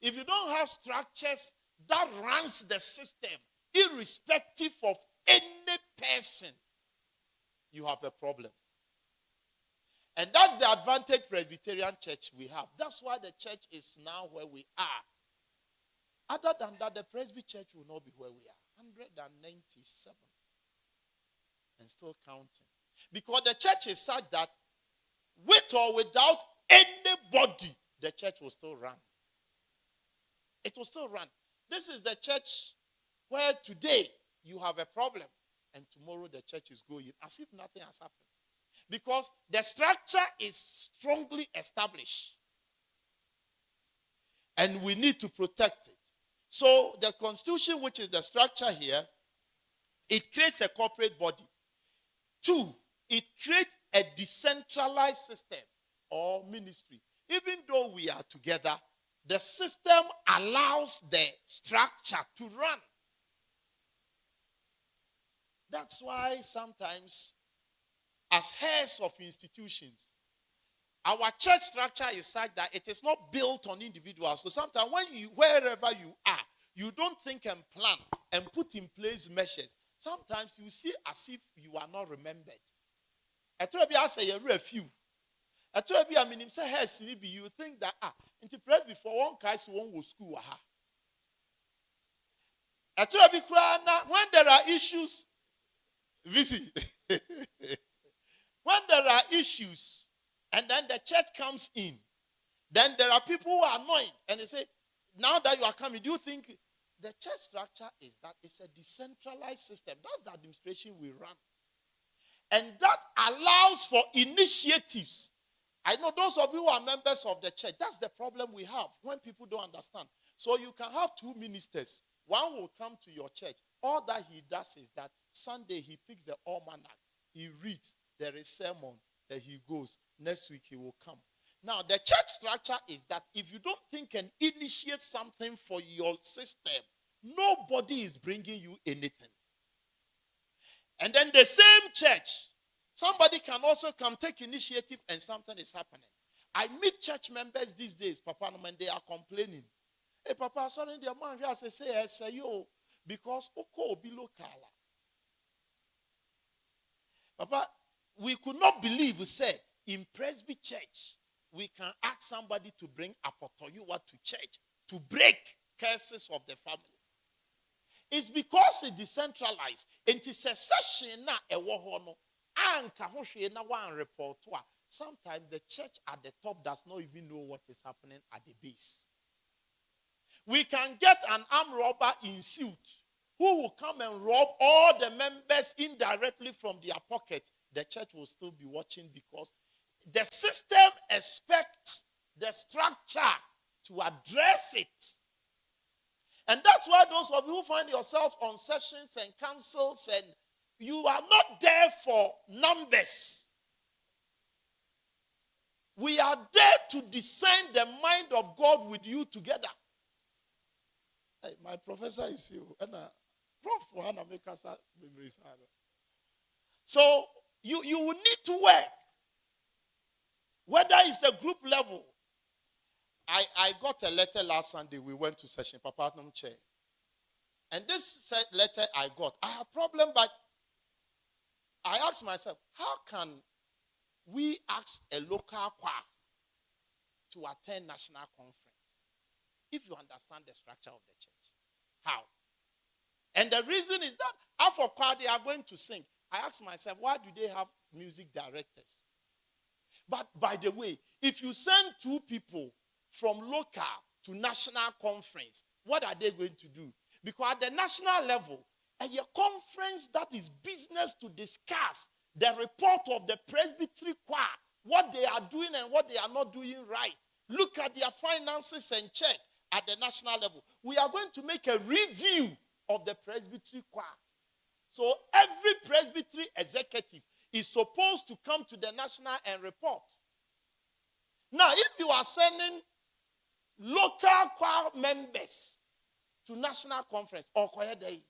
If you don't have structures that runs the system, irrespective of any person, you have a problem. And that's the advantage Presbyterian church we have. That's why the church is now where we are. Other than that, the Presby church will not be where we are. 197. And still counting. Because the church is such that with or without anybody, the church will still run. It will still run. This is the church where today you have a problem and tomorrow the church is going as if nothing has happened. Because the structure is strongly established. And we need to protect it. So the Constitution, which is the structure here, it creates a corporate body. 2, it creates a decentralized system or ministry. Even though we are together, the system allows the structure to run. That's why sometimes, as heads of institutions, our church structure is such that it is not built on individuals. So sometimes wherever you are, you don't think and plan and put in place measures. Sometimes you see as if you are not remembered. I tell you, I say a few. I tell you, I mean, you think that into press before one case one will school. I tell you, when there are issues, visit. When there are issues, and then the church comes in, then there are people who are annoyed, and they say, now that you are coming, do you think the church structure is that it's a decentralized system? That's the administration we run. And that allows for initiatives. I know those of you who are members of the church, that's the problem we have when people don't understand. So you can have 2 ministers. One will come to your church. All that he does is that Sunday he picks the almanac, he reads, there is sermon, then he goes. Next week he will come. Now, the church structure is that if you don't think and initiate something for your system, nobody is bringing you anything. And then the same church, somebody can also come take initiative and something is happening. I meet church members these days, Papa, when they are complaining. Hey, Papa, sorry, the man here say yo, because Oko below Kala. Papa, we could not believe, we said, in Presby Church, we can ask somebody to bring Apotoyuwa to church to break curses of the family. It's because it's decentralized. It is a session na ewohono. Anka hoshwe na one report. Sometimes the church at the top does not even know what is happening at the base. We can get an armed robber in suit who will come and rob all the members indirectly from their pocket. The church will still be watching because the system expects the structure to address it. And that's why those of you who find yourself on sessions and councils, and you are not there for numbers. We are there to discern the mind of God with you together. Hey, my professor is here. And Prof. Hannah make us memories. So you will need to work. Whether it's a group level. I got a letter last Sunday. We went to session, Papa Nom Chair. And this letter I got, I have a problem, but I asked myself, how can we ask a local choir to attend national conference if you understand the structure of the church? How? And the reason is that after choir they are going to sing. I asked myself, why do they have music directors? But by the way, if you send two people from local to national conference, what are they going to do? Because at the national level, a conference that is business to discuss the report of the Presbyterian choir, what they are doing and what they are not doing right. Look at their finances and check at the national level. We are going to make a review of the Presbyterian choir. So every Presbyterian executive is supposed to come to the national and report. Now, if you are sending local choir members to national conference or choir day,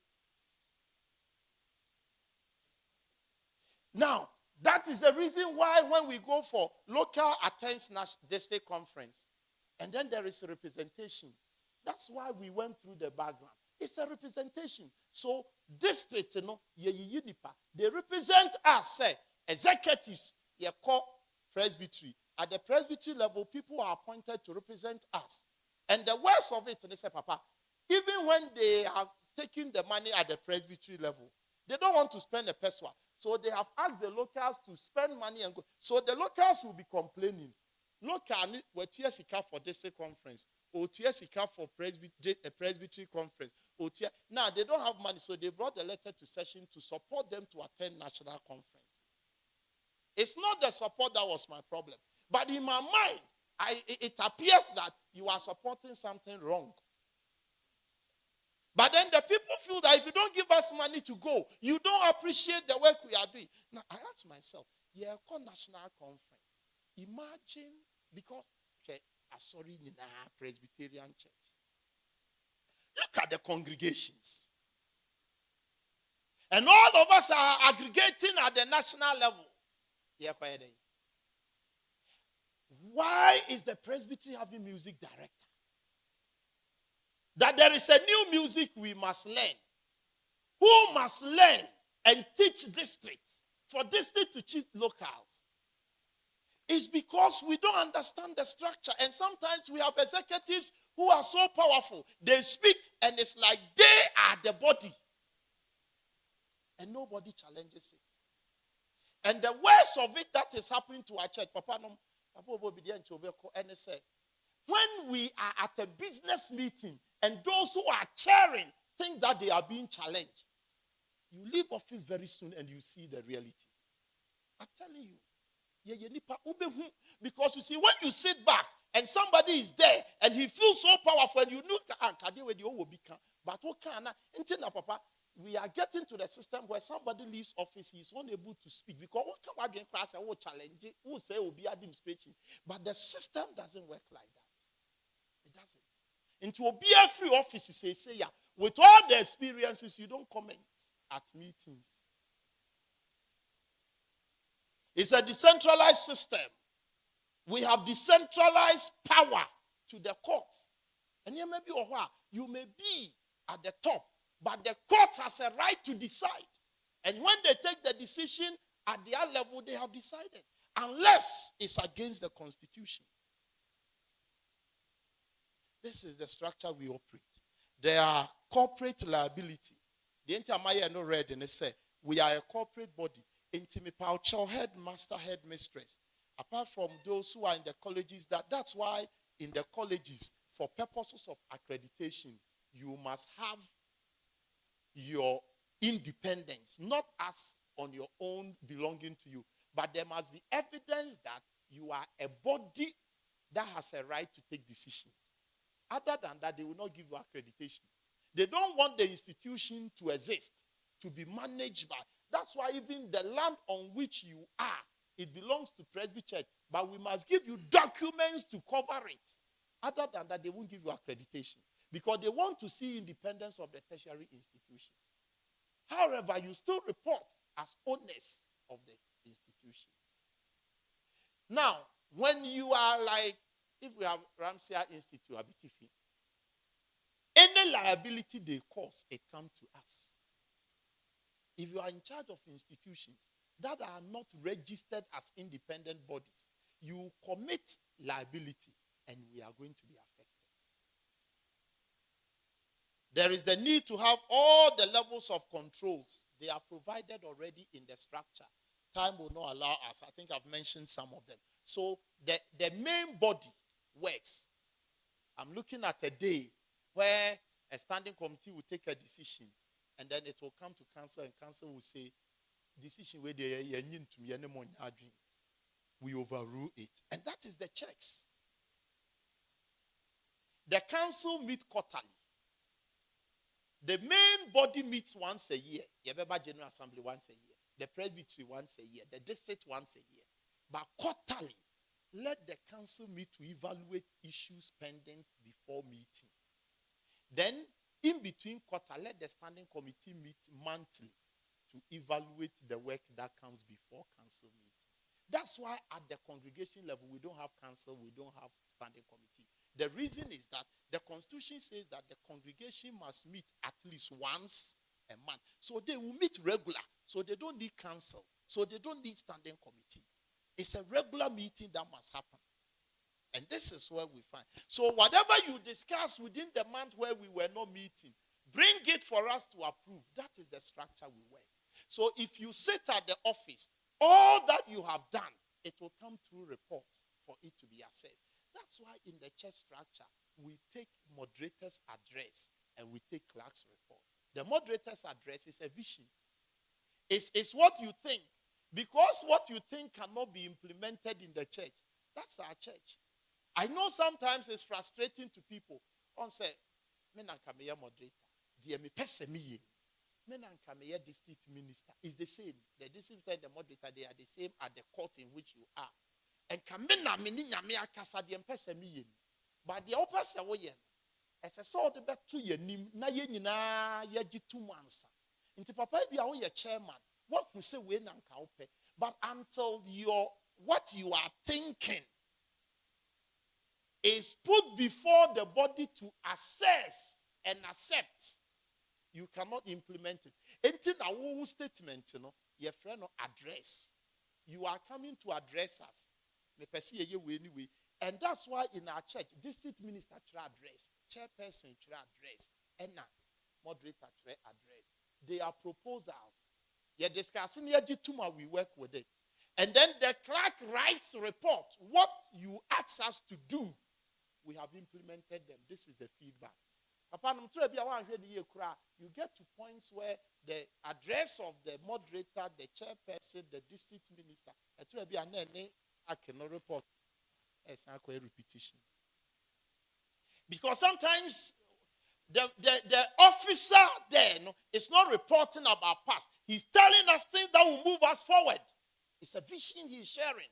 now that is the reason why when we go for local attends district conference, and then there is a representation. That's why we went through the background. It's a representation. So district, they represent us, say, executives, they call presbytery. At the presbytery level, people are appointed to represent us. And the worst of it, they say, Papa, even when they are taking the money at the presbytery level, they don't want to spend a peswa. So they have asked the locals to spend money and go. So the locals will be complaining. Local, we're TSICA for district conference, or TSICA for presbytery conference. Now, they don't have money, so they brought a letter to session to support them to attend national conference. It's not the support that was my problem. But in my mind, it appears that you are supporting something wrong. But then the people feel that if you don't give us money to go, you don't appreciate the work we are doing. Now, I ask myself, call national conference. Imagine, because, sorry, in a Presbyterian church. Look at the congregations. And all of us are aggregating at the national level. Why is the presbytery having music director? That there is a new music we must learn. Who must learn and teach districts? For district to teach locals. It's because we don't understand the structure. And sometimes we have executives who are so powerful. They speak and it's like they are the body. And nobody challenges it. And the worst of it that is happening to our church, and they say, when we are at a business meeting and those who are chairing think that they are being challenged, you leave office very soon and you see the reality. I'm telling you. Because you see, when you sit back and somebody is there and he feels so powerful and you know, but Papa, we are getting to the system where somebody leaves office, he is unable to speak because challenge, who say will be administration. But the system doesn't work like that. It doesn't. Into a BF free office, say, yeah, with all the experiences, you don't comment at meetings. It's a decentralized system. We have decentralized power to the courts. And you may be at the top, but the court has a right to decide. And when they take the decision at their level, they have decided. Unless it's against the Constitution. This is the structure we operate. There are corporate liability. The entire no read and they say, we are a corporate body. Intimate headmaster, headmistress. Apart from those who are in the colleges, that's why in the colleges, for purposes of accreditation, you must have your independence, not as on your own belonging to you, but there must be evidence that you are a body that has a right to take decision. Other than that, they will not give you accreditation. They don't want the institution to exist, to be managed by. That's why even the land on which you are, it belongs to Presby Church, but we must give you documents to cover it. Other than that, they won't give you accreditation because they want to see independence of the tertiary institution. However, you still report as owners of the institution. Now, when you are like, if we have Ramsey Institute, Abitifi, any liability they cause, it comes to us. If you are in charge of institutions that are not registered as independent bodies, you commit liability and we are going to be affected. There is the need to have all the levels of controls. They are provided already in the structure. Time will not allow us. I think I've mentioned some of them. So the main body works. I'm looking at a day where a standing committee will take a decision and then it will come to council and council will say, decision where we overrule it. And that is the checks. The council meets quarterly. The main body meets once a year. The General Assembly once a year. The Presbyterian once a year. The district once a year. But quarterly, let the council meet to evaluate issues pending before meeting. Then, in between quarter, let the standing committee meet monthly to evaluate the work that comes before council meeting. That's why at the congregation level, we don't have council, we don't have standing committee. The reason is that the Constitution says that the congregation must meet at least once a month. So they will meet regular. So they don't need council. So they don't need standing committee. It's a regular meeting that must happen. And this is where we find. So whatever you discuss within the month where we were not meeting, bring it for us to approve. That is the structure we work. So if you sit at the office, all that you have done, it will come through report for it to be assessed. That's why in the church structure, we take moderator's address and we take clerk's report. The moderator's address is a vision. It's what you think. Because what you think cannot be implemented in the church, that's our church. I know sometimes it's frustrating to people. On say, me nanka me moderator, dear me pese me me nanka me district minister. Is the same. The district and the moderator, they are the same at the court in which you are. And kamena me ni nyame akasa dear pese me. But the opposite way, as I saw the bet to ye nim na ye nyina ye jitu mansa. Inti papa bi a wo ye chairman. What we say we nanka ope. But until what you are thinking is put before the body to assess and accept, you cannot implement it. Anything our statement, your friend address. You are coming to address us. Anyway. And that's why in our church, district minister try address, chairperson try address, and moderator try address. They are proposals. You're discussing we work with it. And then the clerk writes a report. What you ask us to do, we have implemented them. This is the feedback. You get to points where the address of the moderator, the chairperson, the district minister, I cannot report. It's not a repetition. Because sometimes the officer there is not reporting about past. He's telling us things that will move us forward. It's a vision he's sharing.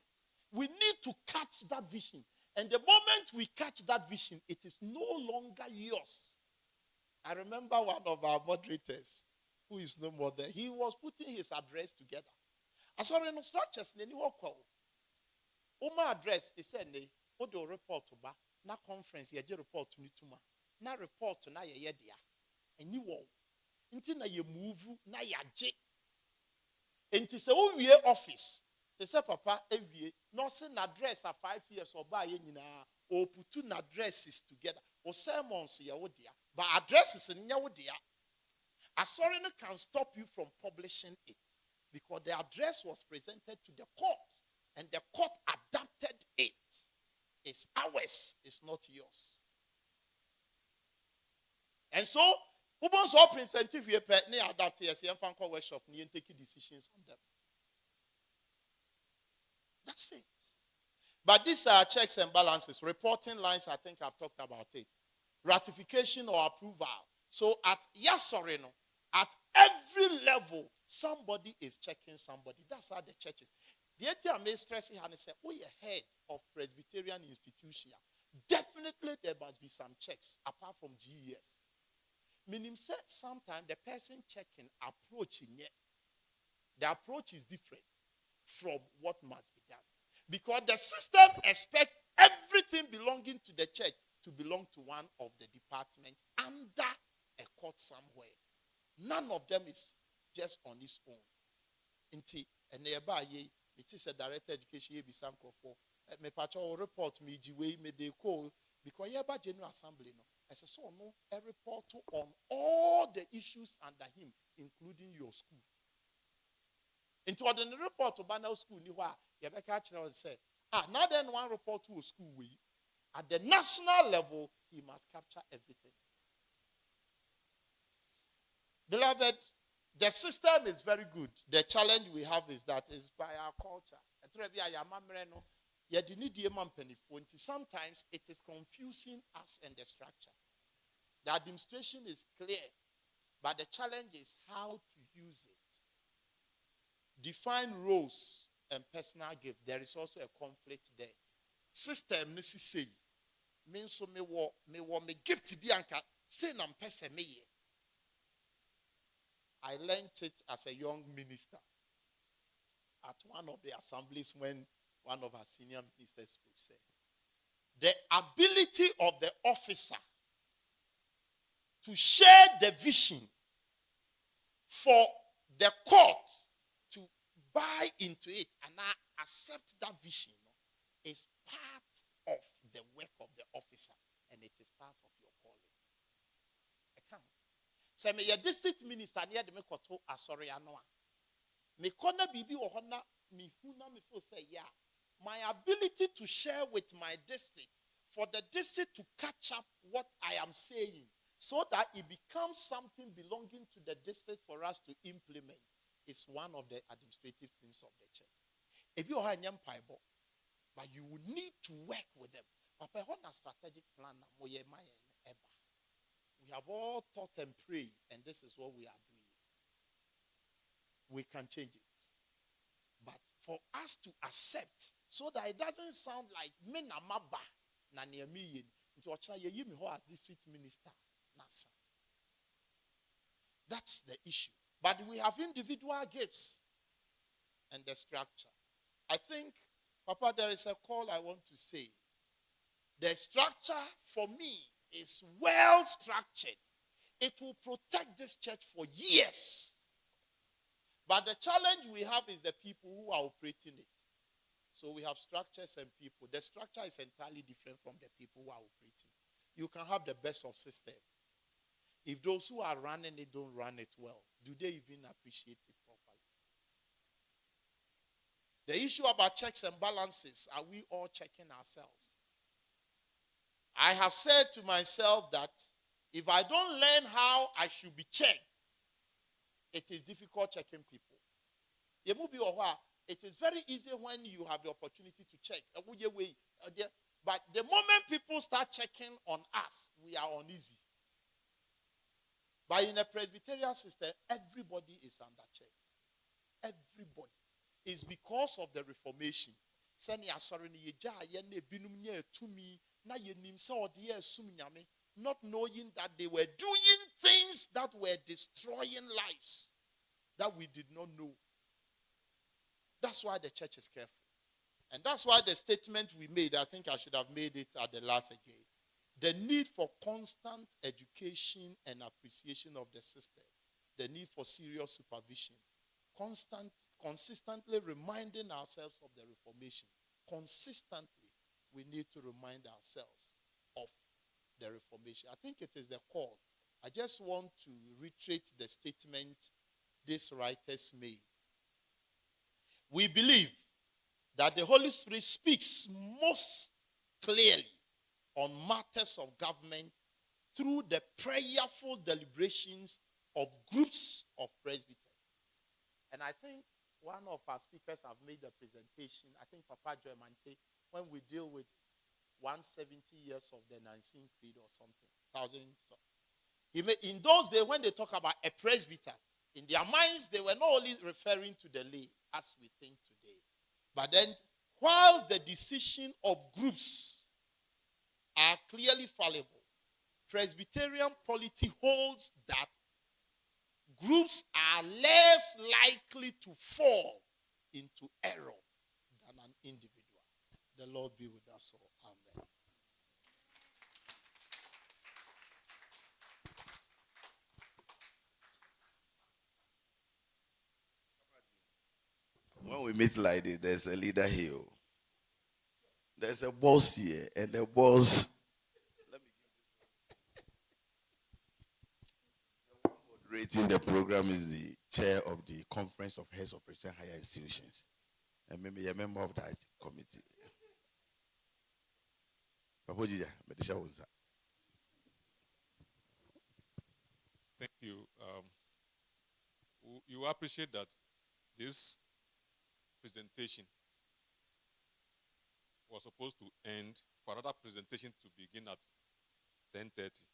We need to catch that vision. And the moment we catch that vision, it is no longer yours. I remember one of our moderators, who is no more there, he was putting his address together. I saw in the structures, Oma address, he said, Odo report to ba, na conference, ye report to me to ma, na report to na ye dia, and you will. Until na ye move, na ye Adjei. And to say, oh, we office. They say, Papa, every no send address at 5 years or buy or put two addresses together or sermons ya wodia, but addresses in ya wodia. A sorry can stop you from publishing it because the address was presented to the court and the court adapted it. It's ours, it's not yours. And so, who wants up incentive here? Near adapt yes, and workshop, and take decisions on them. That's it. But these are checks and balances. Reporting lines, I think I've talked about it. Ratification or approval. So at Yasorino, at every level, somebody is checking somebody. That's how the church is. The ATM is stressing and say, oh, you're head of Presbyterian institution. Definitely there must be some checks apart from GES. Meaning said sometimes the person checking approaching it. The approach is different from what must be done. Because the system expects everything belonging to the church to belong to one of the departments under a court somewhere. None of them is just on its own. Inti and nearby it is a direct education be some for me patrol report me jiwe me de call because yeba general assembly no as a so no a report on all the issues under him, including your school. Into the report to Banner School, you have catch and say, now then one report to a school we at the national level, he must capture everything. Beloved, the system is very good. The challenge we have is that is by our culture. Sometimes it is confusing us and the structure. The administration is clear, but the challenge is how to use it. Define roles and personal gift. There is also a conflict there. System necessary means so me gift to be anka say nam person me. I learned it as a young minister at one of the assemblies when one of our senior ministers spoke. Said the ability of the officer to share the vision for the court to buy into it and accept that vision is part of the work of the officer, and it is part of your calling. I can't. Say me your district minister near the mekoto asori anoa. Me kona bibi ohona mi huna me feel say yeah. My ability to share with my district for the district to catch up what I am saying so that it becomes something belonging to the district for us to implement is one of the administrative things of the church. If you are a Bible, but you will need to work with them. Papa, what a strategic plan we have all thought and prayed, and this is what we are doing. We can change it. But for us to accept, so that it doesn't sound like me na maba na near into a ye me as district minister. That's the issue. But we have individual gifts and the structure. I think, Papa, there is a call I want to say. The structure for me is well structured. It will protect this church for years. But the challenge we have is the people who are operating it. So we have structures and people. The structure is entirely different from the people who are operating. You can have the best of system. If those who are running it don't run it well, do they even appreciate it properly? The issue about checks and balances, are we all checking ourselves? I have said to myself that if I don't learn how I should be checked, it is difficult checking people. It is very easy when you have the opportunity to check. But the moment people start checking on us, we are uneasy. But in a Presbyterian system, everybody is under check. Everybody. It's because of the Reformation. Not knowing that they were doing things that were destroying lives that we did not know. That's why the church is careful. And that's why the statement we made, I think I should have made it at the last again. The need for constant education and appreciation of the system. The need for serious supervision. Consistently reminding ourselves of the Reformation. Consistently, we need to remind ourselves of the Reformation. I think it is the call. I just want to reiterate the statement these writers made. We believe that the Holy Spirit speaks most clearly on matters of government through the prayerful deliberations of groups of presbyters. And I think one of our speakers have made a presentation, I think Papa Adjei, when we deal with 170 years of the Nicene Creed or something, thousands. In those days, when they talk about a presbyter, in their minds, they were not only referring to the lay, as we think today. But then, while the decision of groups are clearly fallible, Presbyterian polity holds that groups are less likely to fall into error than an individual. The Lord be with us all. Amen. When we meet like this, there's a leader here. There's a boss here, and the boss. The one moderating the program is the chair of the Conference of Heads of Presbyterian Higher Institutions, and maybe a member of that committee. Thank you. You appreciate that this presentation was supposed to end for another presentation to begin at 10:30.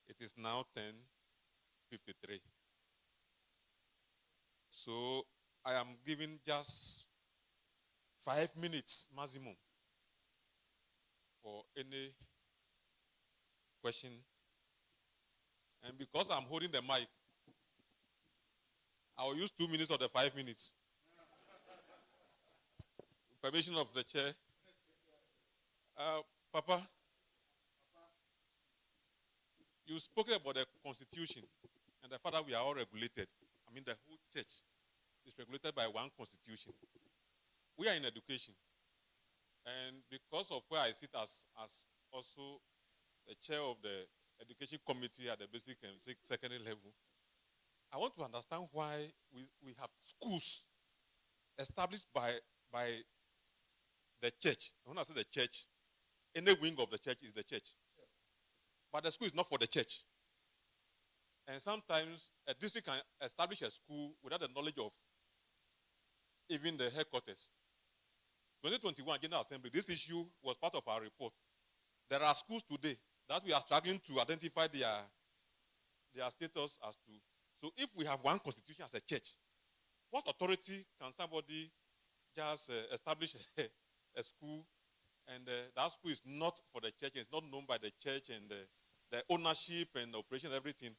It is now 10:53. So I am giving just 5 minutes maximum for any question. And because I'm holding the mic, I will use 2 minutes of the 5 minutes. Permission of the chair. Papa, you spoke about the Constitution and the fact that we are all regulated. I mean, the whole church is regulated by one Constitution. We are in education. And because of where I sit as also the chair of the education committee at the basic and secondary level, I want to understand why we have schools established by the church. When I say the church, any wing of the church is the church. But the school is not for the church. And sometimes a district can establish a school without the knowledge of even the headquarters. 2021 General Assembly, this issue was part of our report. There are schools today that we are struggling to identify their status as to. So if we have one constitution as a church, what authority can somebody just establish a school and that school is not for the church, it's not known by the church, and the ownership and the operation, everything?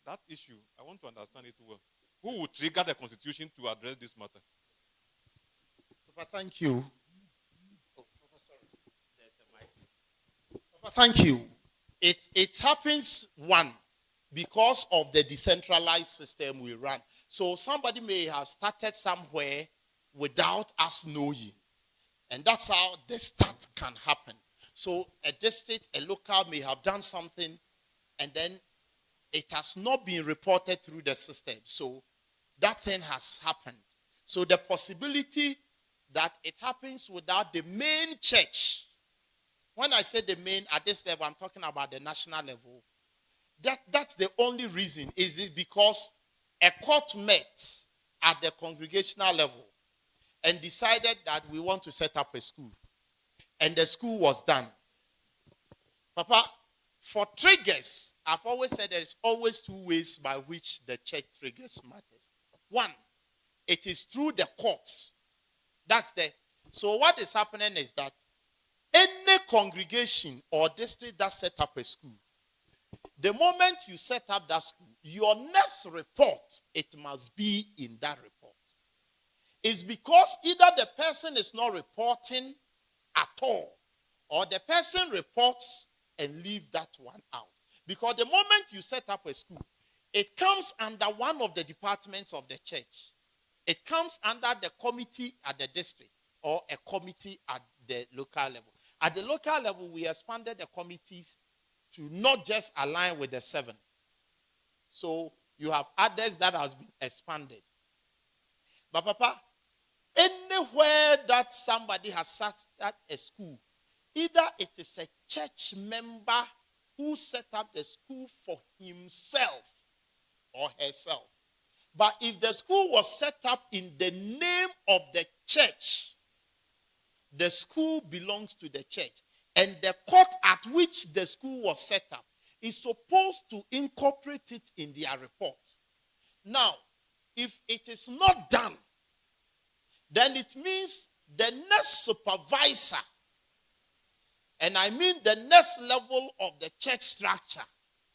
That issue, I want to understand it well. Who would trigger the constitution to address this matter? Papa, thank you. Oh, Papa, sorry. There's a mic. Papa, thank you. It happens, one, because of the decentralized system we run. So somebody may have started somewhere without us knowing. And that's how the start can happen. So a district, a local may have done something, and then it has not been reported through the system. So that thing has happened. So the possibility that it happens without the main church. When I say the main, at this level, I'm talking about the national level. That's the only reason. Is it because a court met at the congregational level and decided that we want to set up a school. And the school was done. Papa, for triggers, I've always said there is always two ways by which the church triggers matters. One, it is through the courts. So what is happening is that any congregation or district that set up a school, the moment you set up that school, your next report, it must be in that report. It's because either the person is not reporting at all, or the person reports and leave that one out. Because the moment you set up a school, it comes under one of the departments of the church. It comes under the committee at the district or a committee at the local level. At the local level, we expanded the committees to not just align with the 7. So you have others that has been expanded. But Papa, anywhere that somebody has started a school, either it is a church member who set up the school for himself or herself. But if the school was set up in the name of the church, the school belongs to the church. And the court at which the school was set up is supposed to incorporate it in their report. Now, if it is not done, then it means the next supervisor, and I mean the next level of the church structure,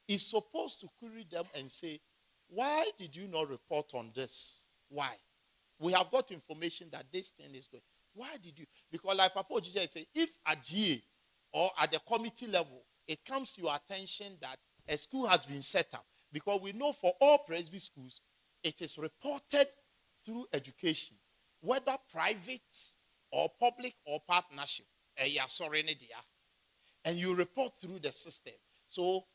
is supposed to query them and say, why did you not report on this? Why? We have got information that this thing is going. Why did you? Because like Papa Adjei said, if Adjei or at the committee level, it comes to your attention that a school has been set up, because we know for all Presby schools, it is reported through education, whether private or public or partnership. And you report through the system. So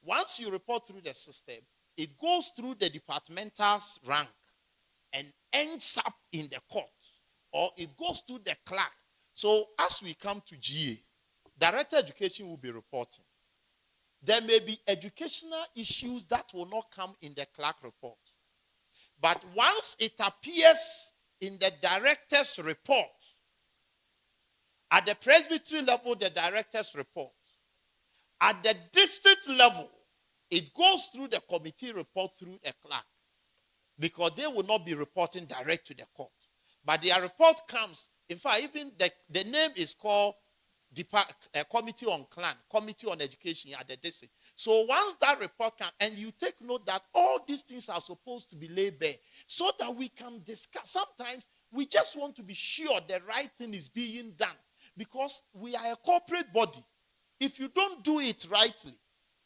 once you report through the system, it goes through the departmental's rank and ends up in the court, or it goes to the clerk. So as we come to GA, Director Education will be reporting. There may be educational issues that will not come in the clerk report. But once it appears in the director's report, at the Presbyterian level, the director's report, at the district level, it goes through the committee report through a clerk, because they will not be reporting direct to the court. But their report comes, in fact, even the name is called Committee on Clan, Committee on Education at the district. So once that report comes, and you take note that all these things are supposed to be laid bare, so that we can discuss. Sometimes we just want to be sure the right thing is being done, because we are a corporate body. If you don't do it rightly,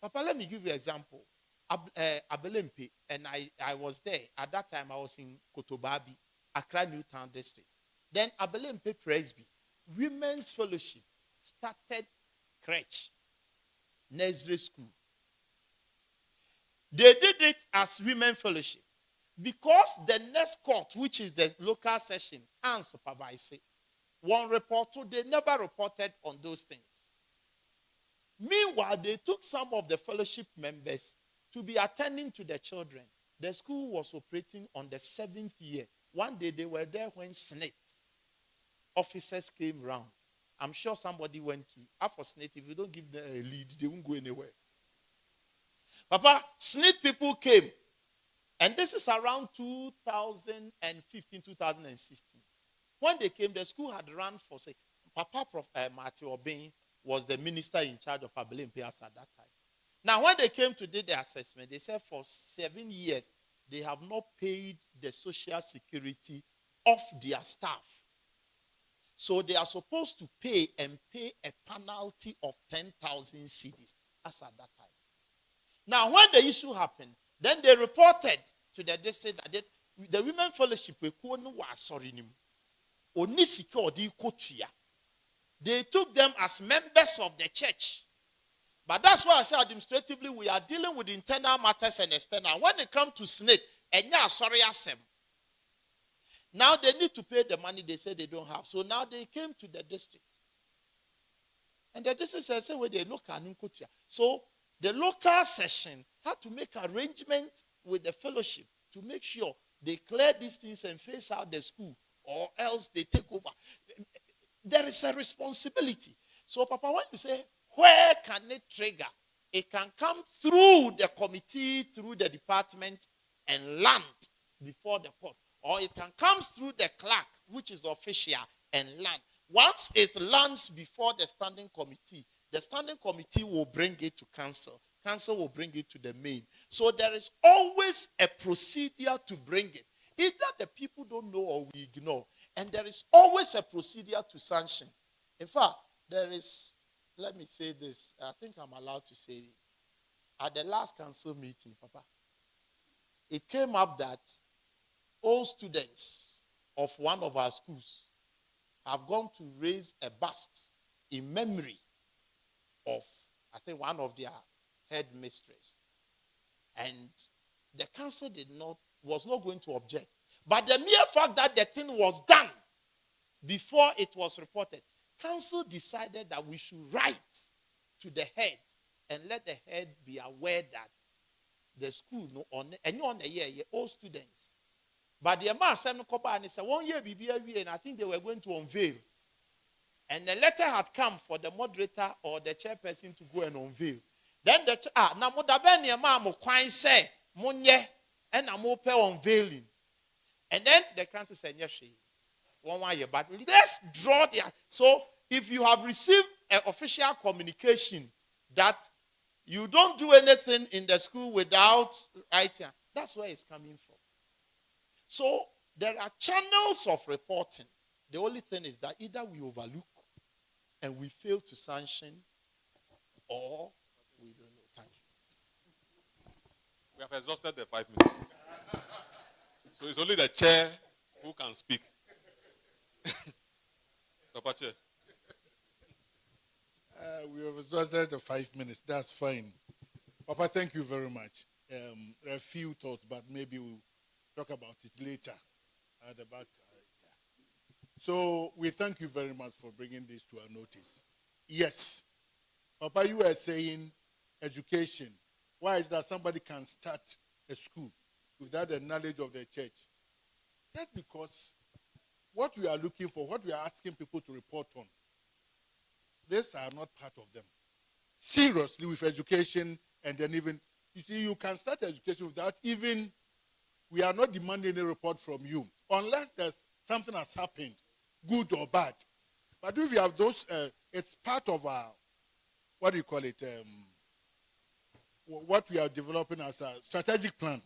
Papa, let me give you an example. Abelempe, and I was there. At that time, I was in Kotobabi, Accra New Town District. Then Abelempe Presby, Women's Fellowship, started crèche, nursery school. They did it as Women's Fellowship, because the next court, which is the local session, and supervise it. One report, they never reported on those things. Meanwhile, they took some of the fellowship members to be attending to the children. The school was operating on the 7th year. One day they were there when SNIT officers came round. I'm sure somebody went to. After SNIT, if you don't give them a lead, they won't go anywhere. Papa, SNIT people came. And this is around 2015, 2016. When they came, the school had run for, say, Papa Prof. Martin Obeng was the minister in charge of Abilene Pias at that time. Now, when they came to do the assessment, they said for 7 years, they have not paid the social security of their staff. So they are supposed to pay a penalty of 10,000 cedis as at that time. Now, when the issue happened, then they reported to the district that the women fellowship were sorry. They took them as members of the church. But that's why I say administratively we are dealing with internal matters and external. When it comes to snake, now they need to pay the money they say they don't have. So now they came to the district. And the district said, well, they look at Nkotia. So the local session had to make arrangement with the fellowship to make sure they clear these things and phase out the school, or else they take over. There is a responsibility. So, Papa, when you say, where can it trigger? It can come through the committee, through the department, and land before the court. Or it can come through the clerk, which is official, and land. Once it lands before the standing committee will bring it to council. Council will bring it to the main. So there is always a procedure to bring it. Either the people don't know or we ignore. And there is always a procedure to sanction. In fact, there is, let me say this. I think I'm allowed to say it. At the last council meeting, Papa, it came up that all students of one of our schools have gone to raise a bust in memory of, I think, one of their headmistress. And the council was not going to object. But the mere fact that the thing was done before it was reported, council decided that we should write to the head and let the head be aware that the school, all students. But the man said, 1 year, and I think they were going to unveil. And the letter had come for the moderator or the chairperson to go and unveil. Then the na mo da be niema mo kwan say monye and na mo pe unveiling. And then the council said yes. But let's draw there. So if you have received an official communication that you don't do anything in the school without writing, that's where it's coming from. So there are channels of reporting. The only thing is that either we overlook and we fail to sanction, or we don't know. Thank you. We have exhausted the 5 minutes. So it's only the chair who can speak. Papa Chair. We have exhausted the 5 minutes. That's fine. Papa, thank you very much. There are a few thoughts, but maybe we'll talk about it later at the back. So we thank you very much for bringing this to our notice. Yes. Papa, you were saying education. Why is that somebody can start a school without the knowledge of the church? That's because what we are looking for, what we are asking people to report on, these are not part of them. Seriously, with education, and then even, you see, you can start education without even, we are not demanding a report from you, unless there's something has happened, good or bad. But if you have those, it's part of our, what do you call it, what we are developing as a strategic plan,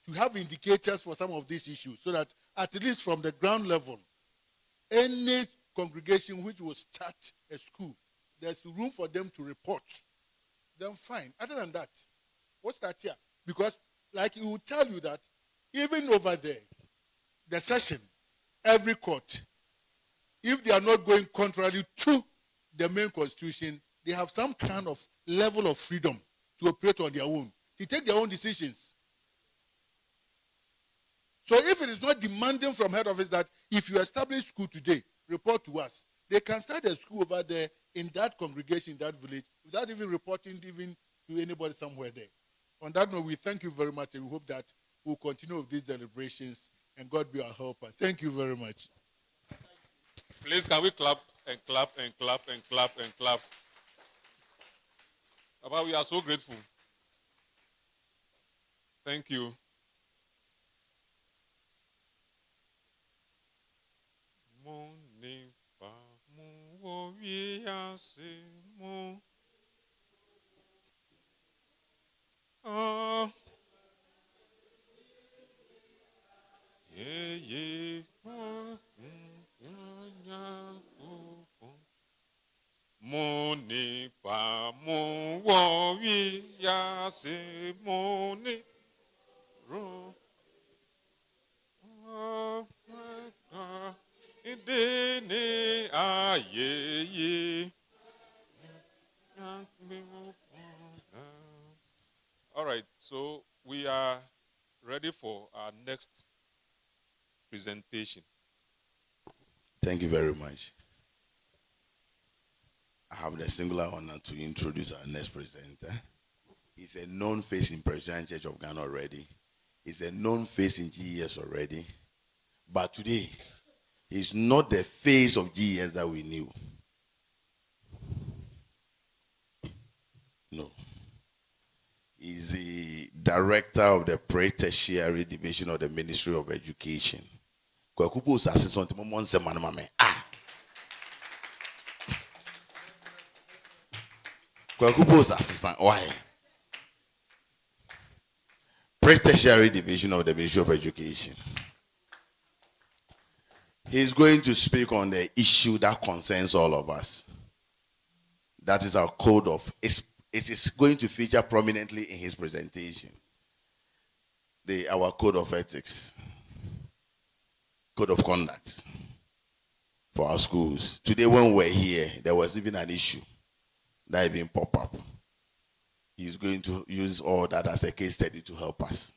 to have indicators for some of these issues, so that at least from the ground level, any congregation which will start a school, there's room for them to report. Then fine. Other than that, what's that here? Because like he will tell you that even over there, the session, every court, if they are not going contrary to the main constitution, they have some kind of level of freedom to operate on their own, to take their own decisions. So if it is not demanding from head office that if you establish school today, report to us, they can start a school over there in that congregation, in that village, without even reporting even to anybody somewhere there. On that note, we thank you very much, and we hope that we'll continue with these deliberations, and God be our helper. Thank you very much. Please, can we clap and clap and clap and clap and clap? Papa, we are so grateful. Thank you. Moni pa mu wo wi ya se moni ro idene aye. All right, so we are ready for our next presentation. Thank you very much. I have the singular honor to introduce our next presenter. He's a known face in Presbyterian Church of Ghana already. He's a known face in GES already. But today, he's not the face of GES that we knew. No. He's the director of the pre-tertiary division of the Ministry of Education. Kwaku is assistant to Kwaku's assistant. Why? Pre-tertiary division of the Ministry of Education. He's going to speak on the issue that concerns all of us. That is our code of. It is going to feature prominently in his presentation. Our code of ethics, code of conduct for our schools. Today, when we're here, there was even an issue that even pop up. He's going to use all that as a case study to help us.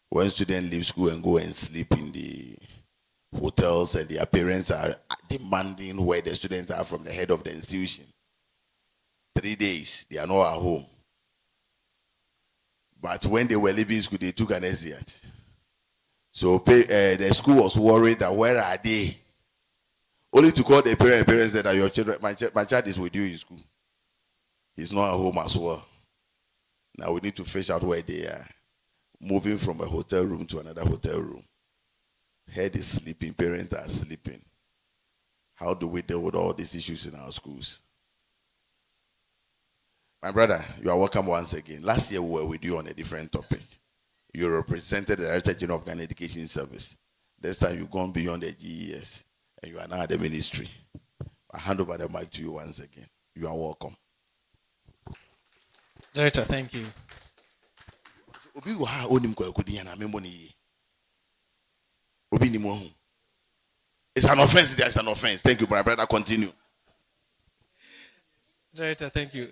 When students leave school and go and sleep in the hotels and their parents are demanding where the students are from the head of the institution. 3 days, they are not at home. But when they were leaving school, they took an exit. So the school was worried that where are they? Only to call the parents said that your children, my child is with you in school. He's not at home as well. Now we need to fish out where they are. Moving from a hotel room to another hotel room. Head is sleeping, parents are sleeping. How do we deal with all these issues in our schools? My brother, you are welcome once again. Last year we were with you on a different topic. You represented the Director General of Ghana Education Service. This time you've gone beyond the GES and you are now at the ministry. I hand over the mic to you once again. You are welcome. Director, thank you. It's an offense. There is an offense. Thank you, my brother. Continue. Director, thank you.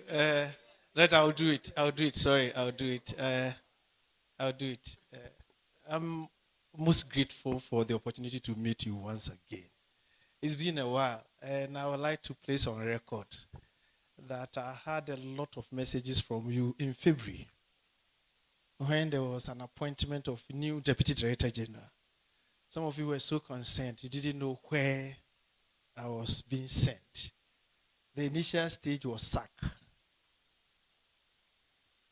Director, I'll do it. Sorry, I'll do it. I'm most grateful for the opportunity to meet you once again. It's been a while, and I would like to place on record that I had a lot of messages from you in February when there was an appointment of new Deputy Director General. Some of you were so concerned, you didn't know where I was being sent. The initial stage was sack.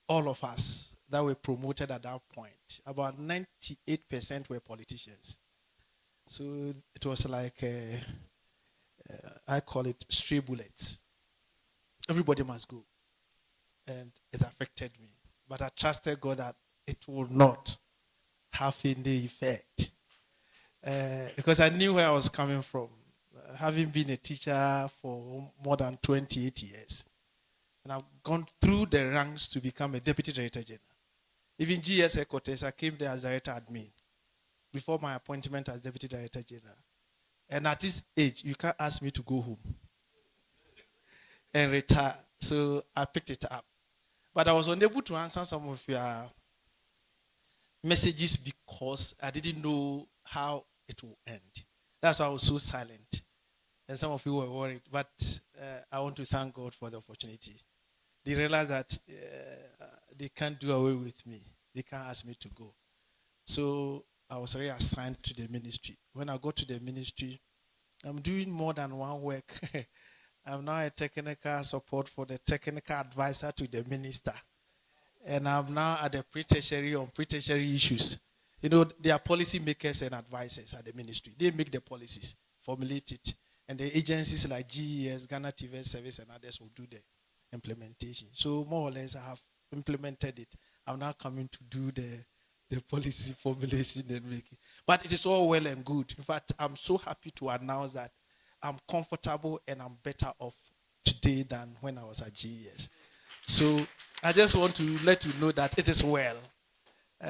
All of us that were promoted at that point, about 98% were politicians. So it was like, I call it stray bullets. Everybody must go. And it affected me. But I trusted God that it will not have any effect. Because I knew where I was coming from. Having been a teacher for more than 28 years. And I've gone through the ranks to become a Deputy Director General. Even GS headquarters, I came there as Director Admin before my appointment as Deputy Director General. And at this age, you can't ask me to go home and retire. So I picked it up. But I was unable to answer some of your messages because I didn't know how it will end. That's why I was so silent. And some of you were worried. But I want to thank God for the opportunity. They realized that they can't do away with me. They can't ask me to go. So I was reassigned to the ministry. When I go to the ministry, I'm doing more than one work. I'm now a technical support for the technical advisor to the minister. And I'm now at the pre-tertiary on pre-tertiary issues. You know, they are policy makers and advisors at the ministry. They make the policies, formulate it. And the agencies like GES, Ghana TV Service, and others will do the implementation. So more or less, I have implemented it. I'm now coming to do the policy formulation and making. But it is all well and good. In fact, I'm so happy to announce that I'm comfortable and I'm better off today than when I was at GES. So I just want to let you know that it is well.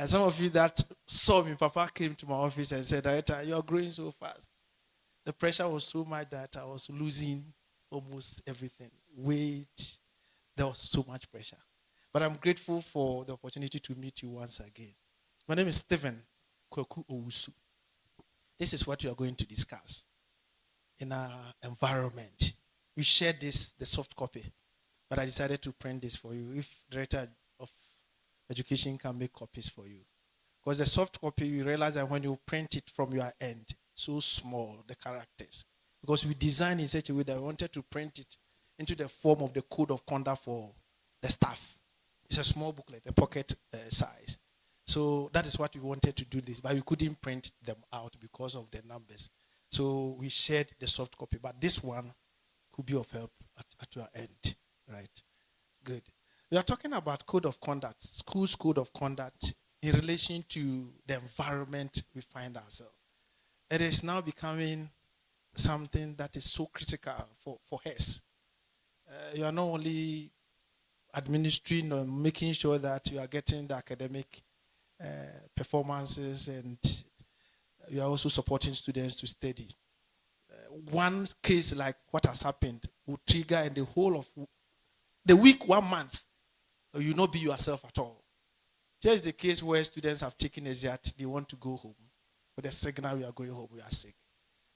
Some of you that saw me, Papa came to my office and said, Director, you are growing so fast. The pressure was so much that I was losing almost everything. Weight, there was so much pressure. But I'm grateful for the opportunity to meet you once again. My name is Stephen Kwaku Owusu. This is what we are going to discuss in our environment. We shared the soft copy, but I decided to print this for you. If Director of Education can make copies for you. Because the soft copy, you realize that when you print it from your end, so small, the characters. Because we designed in such a way that we wanted to print it into the form of the code of conduct for the staff. It's a small booklet, a pocket size. So that is what we wanted to do this, but we couldn't print them out because of the numbers. So we shared the soft copy, but this one could be of help at your end, right? Good. We are talking about code of conduct, school's code of conduct in relation to the environment we find ourselves. It is now becoming something that is so critical for us. You are not only administering or making sure that you are getting the academic performances, and you are also supporting students to study. One case like what has happened will trigger in the whole of the week, 1 month, you will not be yourself at all. Here's the case where students have taken a Ziat, they want to go home. With the signal, we are going home, we are sick.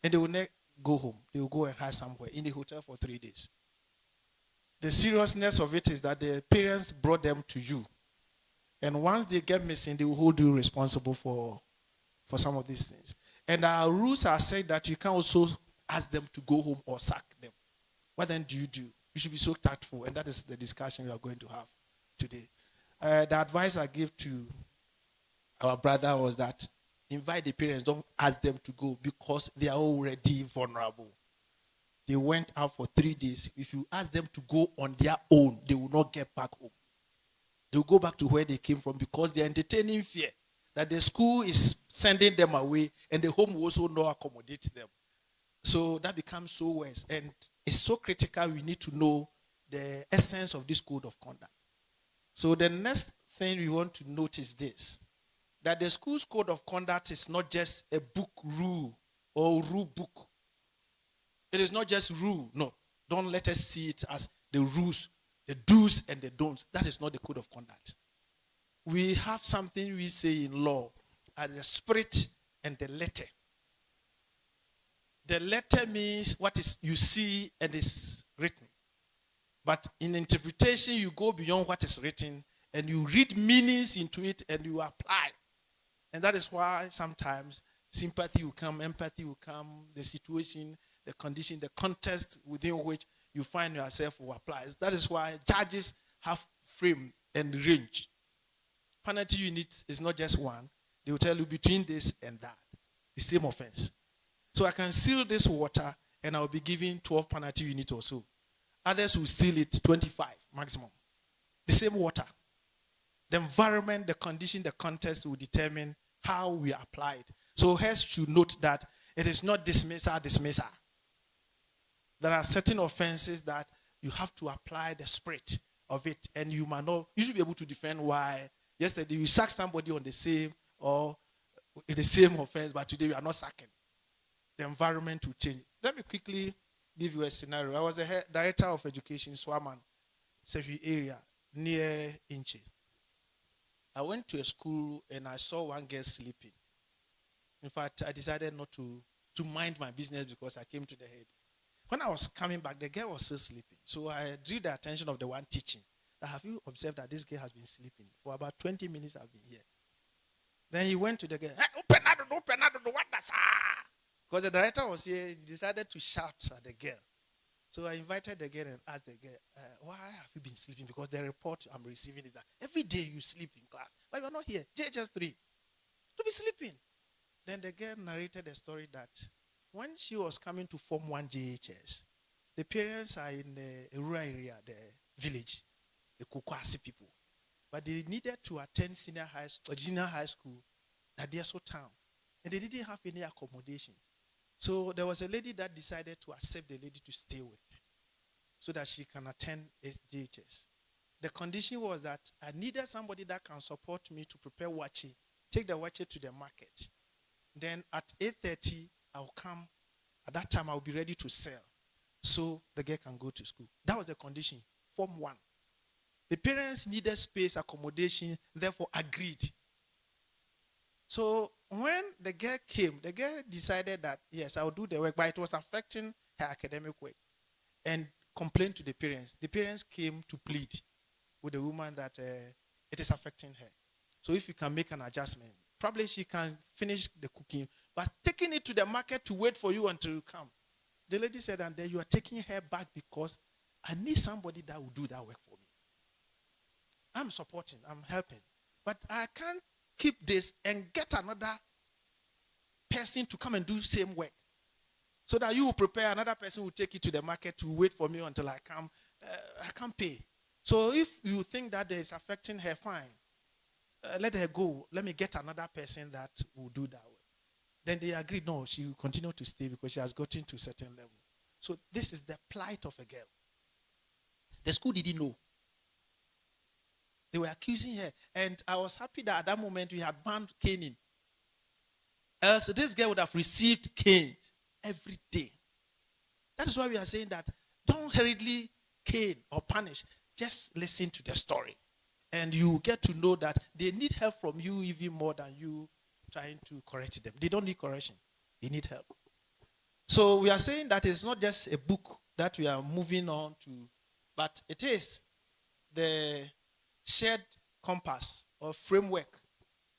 And they will not go home. They will go and hide somewhere in the hotel for 3 days. The seriousness of it is that the parents brought them to you. And once they get missing, they will hold you responsible for some of these things. And our rules are said that you can also ask them to go home or sack them. What then do you do? You should be so tactful, and that is the discussion we are going to have today. The advice I give to our brother was that invite the parents, don't ask them to go because they are already vulnerable. They went out for 3 days. If you ask them to go on their own, they will not get back home. They will go back to where they came from because they are entertaining fear that the school is sending them away and the home will also not accommodate them. So that becomes so worse. And it's so critical, we need to know the essence of this code of conduct. So the next thing we want to notice this, that the school's code of conduct is not just a book rule or rule book. It is not just rule. No, don't let us see it as the rules, the do's and the don'ts. That is not the code of conduct. We have something we say in law as the spirit and the letter. The letter means what is you see and is written. But in interpretation, you go beyond what is written and you read meanings into it and you apply. And that is why sometimes sympathy will come, empathy will come, the situation, the condition, the context within which you find yourself will apply. That is why judges have frame and range. Penalty unit is not just one. They will tell you between this and that, the same offense. So I can seal this water and I'll be giving 12 penalty units or so. Others will steal it, 25 maximum. The same water. The environment, the condition, the context will determine how we apply it. So heads should note that it is not dismissal. There are certain offenses that you have to apply the spirit of it, and you should be able to defend why yesterday you sacked somebody on the same or in the same offense, but today you are not sacking. The environment will change. Let me quickly give you a scenario. I was a director of education in Swaman, Sefi area, near Inche. I went to a school and I saw one girl sleeping. In fact, I decided not to mind my business because I came to the head. When I was coming back, the girl was still sleeping. So I drew the attention of the one teaching. Have you observed that this girl has been sleeping? For about 20 minutes I've been here. Then he went to the girl, hey, open, I don't know, what does because the director was here, he decided to shout at the girl. So I invited the girl and asked the girl, why have you been sleeping? Because the report I'm receiving is that every day you sleep in class. But you're not here. JHS 3. To be sleeping. Then the girl narrated a story that when she was coming to Form 1 JHS, the parents are in the rural area, the village, the Kukwasi people. But they needed to attend junior high school at their town. And they didn't have any accommodation. So there was a lady that decided to accept the lady to stay with so that she can attend JHS. The condition was that I needed somebody that can support me to prepare wache, take the wache to the market. Then at 8:30, I'll come. At that time, I'll be ready to sell so the girl can go to school. That was the condition, Form 1. The parents needed space, accommodation, therefore agreed. So when the girl came, the girl decided that, yes, I'll do the work, but it was affecting her academic work and complained to the parents. The parents came to plead with the woman that it is affecting her. So if you can make an adjustment, probably she can finish the cooking, but taking it to the market to wait for you until you come. The lady said, and then you are taking her back because I need somebody that will do that work for me. I'm supporting, I'm helping, but I can't keep this and get another person to come and do the same work. So that you will prepare, another person will take it to the market to wait for me until I come. I can't pay. So if you think that is affecting her, fine. Let her go. Let me get another person that will do that work. Then they agreed, no, she will continue to stay because she has gotten to a certain level. So this is the plight of a girl. The school didn't know. They were accusing her. And I was happy that at that moment we had banned caning. Else this girl would have received canes every day. That is why we are saying that don't hurriedly cane or punish. Just listen to the story. And you get to know that they need help from you even more than you trying to correct them. They don't need correction. They need help. So we are saying that it's not just a book that we are moving on to, but it is the shared compass or framework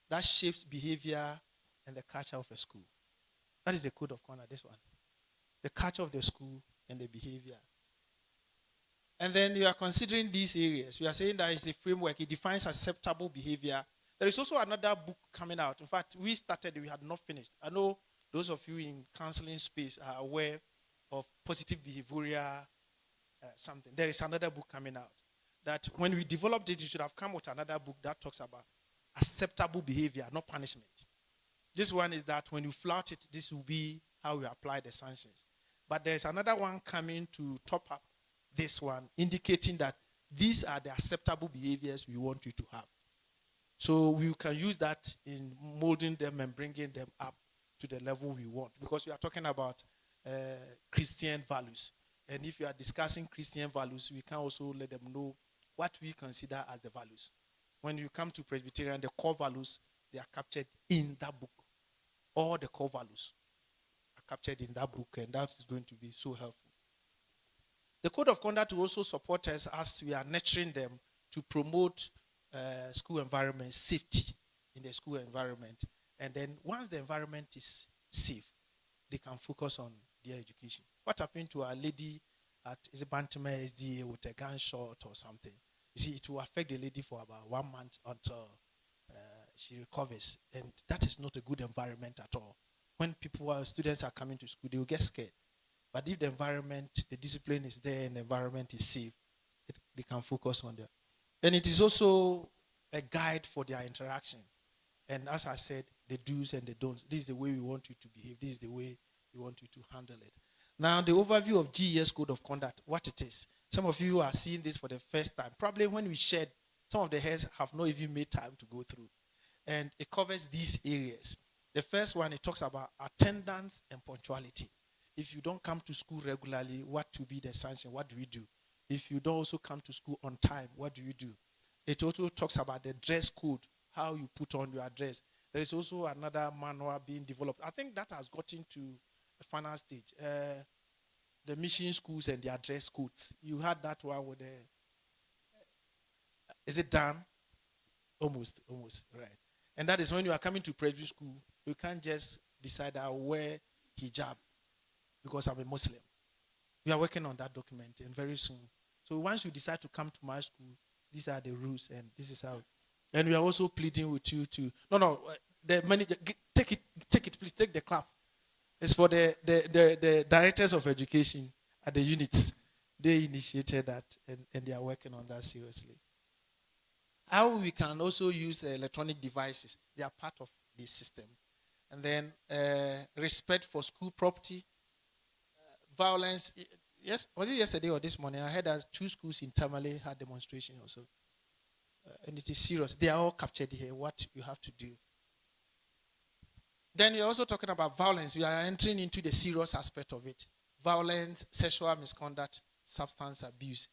that shapes behavior and the culture of a school. That is the code of conduct, this one. The culture of the school and the behavior. And then you are considering these areas. We are saying that it's a framework. It defines acceptable behavior. There is also another book coming out. In fact, we had not finished. I know those of you in counseling space are aware of positive behavioral something. There is another book coming out that when we developed it, you should have come with another book that talks about acceptable behavior, not punishment. This one is that when you flout it, this will be how we apply the sanctions. But there is another one coming to top up this one, indicating that these are the acceptable behaviors we want you to have. So we can use that in molding them and bringing them up to the level we want, because we are talking about Christian values. And if you are discussing Christian values, we can also let them know what we consider as the values. When you come to Presbyterian, the core values, they are captured in that book. All the core values are captured in that book, and that is going to be so helpful. The code of conduct will also support us as we are nurturing them to promote school environment safety in the school environment. And then once the environment is safe, they can focus on their education. What happened to our lady at Bantama SDA with a gunshot or something? You see, it will affect the lady for about 1 month until she recovers. And that is not a good environment at all. When students are coming to school, they will get scared. But if the environment, the discipline is there and the environment is safe, they can focus on that. And it is also a guide for their interaction. And as I said, the do's and the don'ts. This is the way we want you to behave. This is the way we want you to handle it. Now, the overview of GES Code of Conduct, what it is. Some of you are seeing this for the first time. Probably when we shared, some of the heads have not even made time to go through. And it covers these areas. The first one, it talks about attendance and punctuality. If you don't come to school regularly, what will be the sanction? What do we do? If you don't also come to school on time, what do you do? It also talks about the dress code, how you put on your dress. There is also another manual being developed. I think that has gotten to the final stage. The mission schools and their dress codes. You had that one with the... Is it done? Almost, right. And that is when you are coming to private school, you can't just decide I will wear hijab because I'm a Muslim. We are working on that document, and very soon. So once you decide to come to my school, these are the rules, and this is how. And we are also pleading with you to... the manager, take it, please, take the clap. It's for the directors of education at the units. They initiated that, and they are working on that seriously. How we can also use electronic devices. They are part of this system. And then respect for school property, violence. Yes, was it yesterday or this morning? I heard that 2 schools in Tamale had demonstration also. And it is serious. They are all captured here, what you have to do. Then you're also talking about violence. We are entering into the serious aspect of it. Violence, sexual misconduct, substance abuse.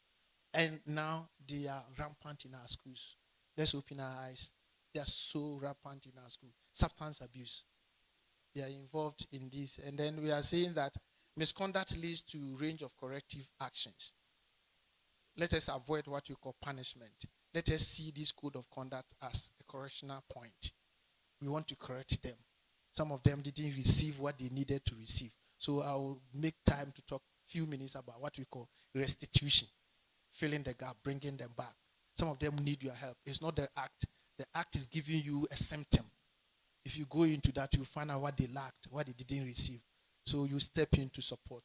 And now they are rampant in our schools. Let's open our eyes. They are so rampant in our school. Substance abuse. They are involved in this. And then we are saying that misconduct leads to range of corrective actions. Let us avoid what we call punishment. Let us see this code of conduct as a correctional point. We want to correct them. Some of them didn't receive what they needed to receive. So I will make time to talk a few minutes about what we call restitution. Filling the gap, bringing them back. Some of them need your help. It's not the act. The act is giving you a symptom. If you go into that, you find out what they lacked, what they didn't receive. So you step in to support.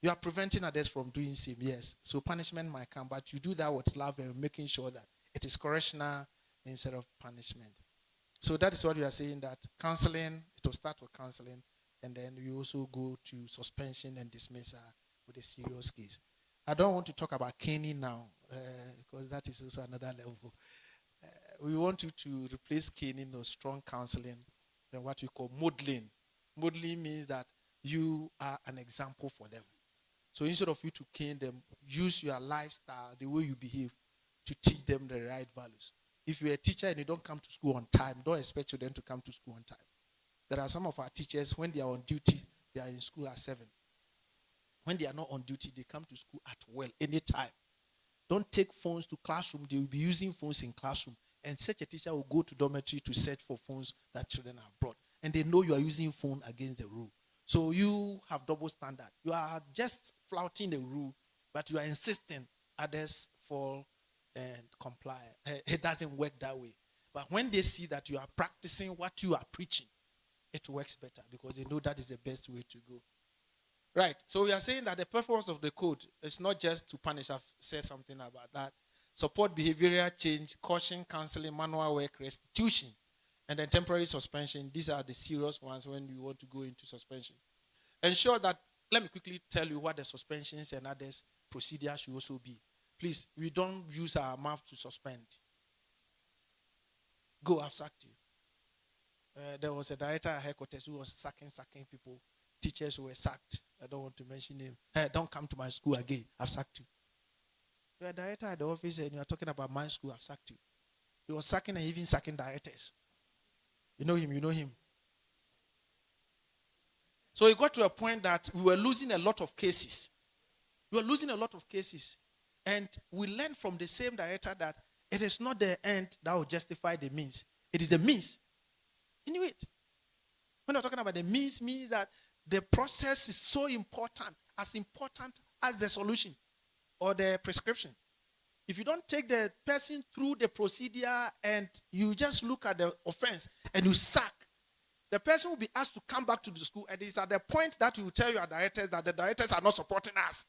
You are preventing others from doing same, yes. So punishment might come, but you do that with love and making sure that it is correctional instead of punishment. So that is what we are saying, that counseling, it will start with counseling, and then we also go to suspension and dismissal with a serious case. I don't want to talk about caning now, because that is also another level. We want you to replace caning or strong counseling and what we call modeling. Modeling means that you are an example for them. So instead of you to cane them, use your lifestyle, the way you behave, to teach them the right values. If you're a teacher and you don't come to school on time, don't expect children to come to school on time. There are some of our teachers, when they are on duty, they are in school at 7. When they are not on duty, they come to school at anytime. Don't take phones to classroom. They will be using phones in classroom. And such a teacher will go to dormitory to search for phones that children have brought. And they know you are using phone against the rule. So you have double standard. You are just flouting the rule, but you are insisting others fall and comply. It doesn't work that way. But when they see that you are practicing what you are preaching, it works better because they know that is the best way to go. Right. So we are saying that the purpose of the code is not just to punish. I've said something about that. Support behavioral change, caution, counseling, manual work, restitution, and then temporary suspension. These are the serious ones when you want to go into suspension. Ensure that, let me quickly tell you what the suspensions and others procedures should also be. Please, we don't use our mouth to suspend. Go, I've sacked you. There was a director at headquarters who was sacking people. Teachers who were sacked. I don't want to mention him. Hey, don't come to my school again. I've sacked you. You're a director at the office and you're talking about my school. I've sacked you. He was sacking and even sacking directors. You know him. So it got to a point that we were losing a lot of cases. And we learned from the same director that it is not the end that will justify the means. It is the means. Anyway, when we're talking about the means that the process is so important as the solution or the prescription. If you don't take the person through the procedure and you just look at the offense and you sack, the person will be asked to come back to the school, and it's at the point that you tell your directors that the directors are not supporting us.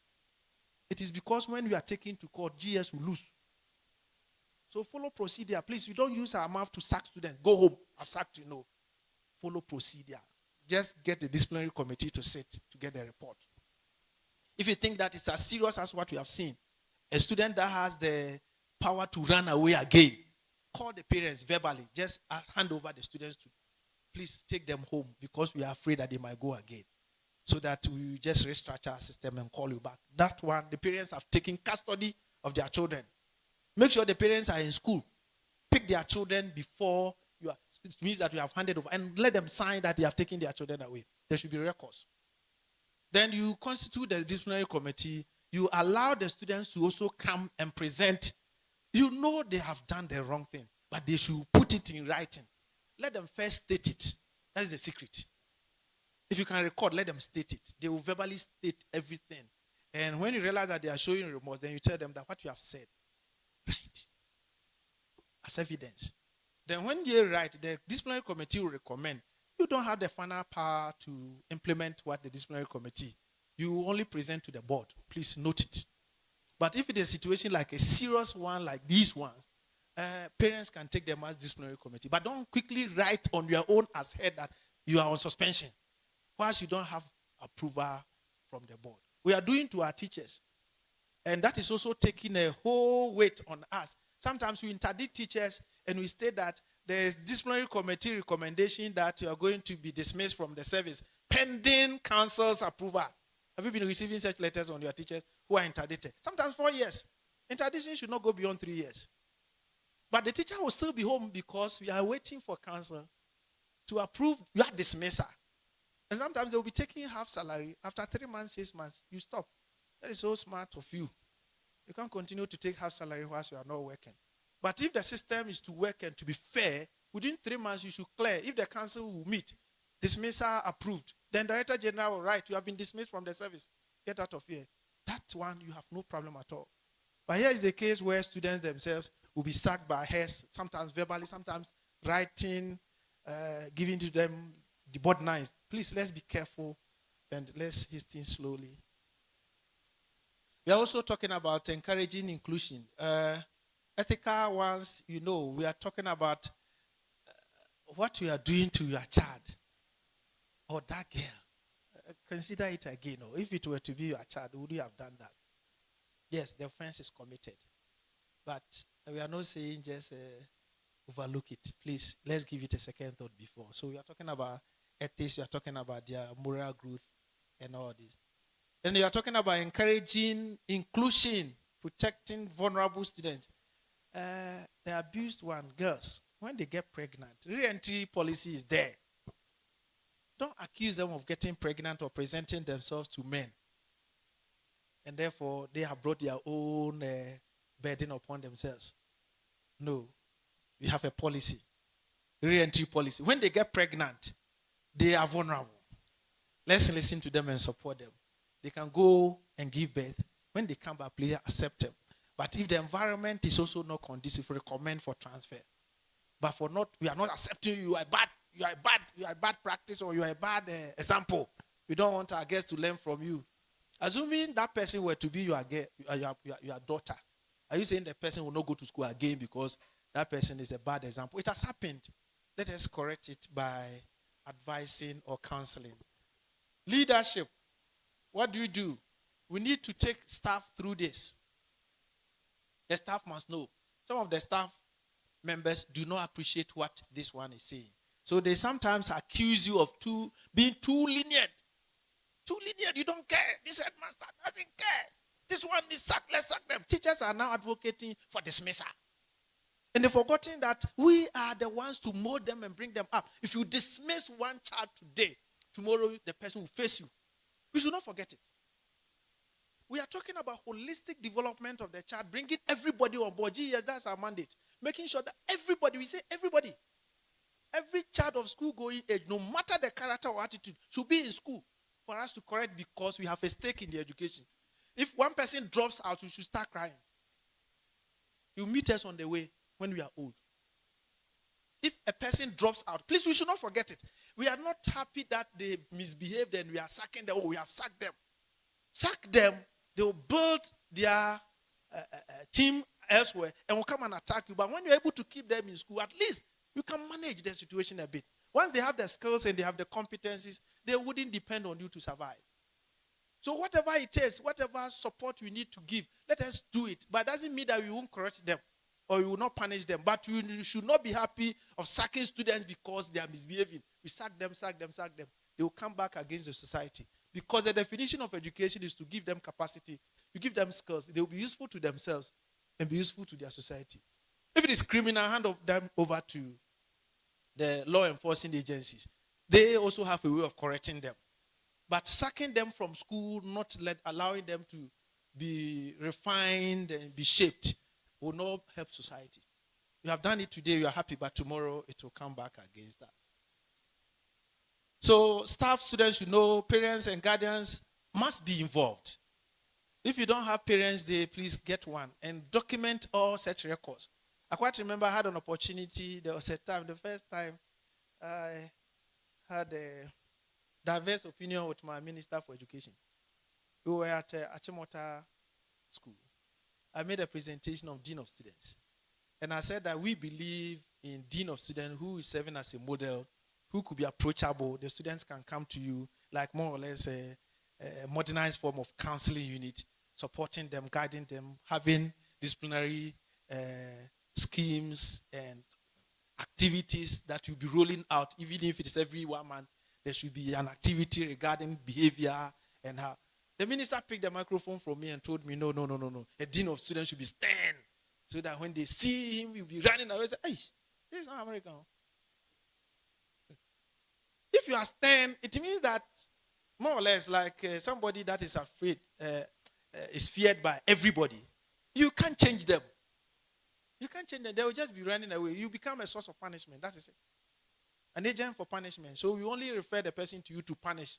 It is because when we are taken to court, GS will lose. So follow procedure. Please, you don't use our mouth to sack students. Go home. I've sacked you. No. Follow procedure. Just get the disciplinary committee to sit to get the report. If you think that it's as serious as what we have seen, a student that has the power to run away again, call the parents verbally. Just hand over the students to, please take them home because we are afraid that they might go again. So that we just restructure our system and call you back. That one, the parents have taken custody of their children. Make sure the parents are in school. Pick their children before you are. It means that you have handed over. And let them sign that they have taken their children away. There should be records. Then you constitute the disciplinary committee. You allow the students to also come and present. You know they have done the wrong thing. But they should put it in writing. Let them first state it. That is the secret. If you can record, let them state it. They will verbally state everything. And when you realize that they are showing remorse, then you tell them that what you have said, right, as evidence. Then when they write, the disciplinary committee will recommend. You don't have the final power to implement what the disciplinary committee. You only present to the board. Please note it. But if it is a situation like a serious one like these ones, parents can take them as disciplinary committee. But don't quickly write on your own as head that you are on suspension, whilst you don't have approval from the board. We are doing to our teachers. And that is also taking a whole weight on us. Sometimes we interdict teachers and we state that there is disciplinary committee recommendation that you are going to be dismissed from the service pending council's approval. Have you been receiving such letters on your teachers who are interdicted? Sometimes 4 years. Interdiction should not go beyond 3 years. But the teacher will still be home because we are waiting for council to approve your dismissal. And sometimes they will be taking half salary. After 3 months, 6 months, you stop. That is so smart of you. You can't continue to take half salary whilst you are not working. But if the system is to work and to be fair, within 3 months you should clear. If the council will meet, dismissal approved, then Director General will write, you have been dismissed from the service. Get out of here. That one, you have no problem at all. But here is the case where students themselves will be sacked by heads, sometimes verbally, sometimes writing, giving to them the board nice. Please, let's be careful and let's hasten slowly. We are also talking about encouraging inclusion. Ethical ones, we are talking about what you are doing to your child or that girl. Consider it again. If it were to be your child, would you have done that? Yes, the offense is committed. But we are not saying just overlook it. Please, let's give it a second thought before. So we are talking about ethics, we are talking about their moral growth and all this. Then you are talking about encouraging inclusion, protecting vulnerable students. The abused one, girls, when they get pregnant, re-entry policy is there. Don't accuse them of getting pregnant or presenting themselves to men. And therefore, they have brought their own burden upon themselves. No. We have a policy. Re-entry policy. When they get pregnant, they are vulnerable. Let's listen to them and support them. They can go and give birth. When they come back, please accept them. But if the environment is also not conducive, recommend for transfer. But for not, we are not accepting you are a bad practice, or you are a bad example. We don't want our guests to learn from you. Assuming that person were to be your daughter, are you saying the person will not go to school again because that person is a bad example? It has happened. Let us correct it by advising or counseling. Leadership. What do? We need to take staff through this. The staff must know. Some of the staff members do not appreciate what this one is saying. So they sometimes accuse you of being too lenient. Too lenient. You don't care. This headmaster doesn't care. This one is sacked. Let's sack them. Teachers are now advocating for dismissal. And they've forgotten that we are the ones to mold them and bring them up. If you dismiss one child today, tomorrow the person will face you. We should not forget it. We are talking about holistic development of the child, bringing everybody on board. Yes, that's our mandate. Making sure that everybody, we say everybody, every child of school-going age, no matter the character or attitude, should be in school for us to correct, because we have a stake in the education. If one person drops out, we should start crying. You meet us on the way when we are old. If a person drops out, please, we should not forget it. We are not happy that they misbehaved and we are sacking them. Oh, we have sacked them. Sack them. They will build their team elsewhere and will come and attack you. But when you're able to keep them in school, at least you can manage the situation a bit. Once they have the skills and they have the competencies, they wouldn't depend on you to survive. So whatever it is, whatever support we need to give, let us do it. But it doesn't mean that we won't correct them or we will not punish them. But you should not be happy of sacking students because they are misbehaving. We sack them. They will come back against the society. Because the definition of education is to give them capacity. You give them skills. They will be useful to themselves and be useful to their society. If it is criminal, hand them over to the law enforcing agencies. They also have a way of correcting them. But sacking them from school, not allowing them to be refined and be shaped, will not help society. You have done it today, you are happy, but tomorrow it will come back against that. So staff, students, parents and guardians must be involved. If you don't have parents there, please get one and document all such records. I quite remember I had an opportunity. There was a time, the first time I had a diverse opinion with my Minister for Education. We were at Achimota School. I made a presentation of Dean of Students. And I said that we believe in Dean of Students who is serving as a model, who could be approachable. The students can come to you like more or less a modernized form of counseling unit, supporting them, guiding them, having disciplinary schemes and activities that you'll be rolling out. Even if it is every 1 month, there should be an activity regarding behavior and how. The minister picked the microphone from me and told me, no. A dean of students should be stern, so that when they see him, you'll be running away and say, hey, this is not American. If you are stern, it means that more or less like somebody that is afraid, is feared by everybody. You can't change them. You can't change them. They will just be running away. You become a source of punishment. That is it. An agent for punishment. So we only refer the person to you to punish.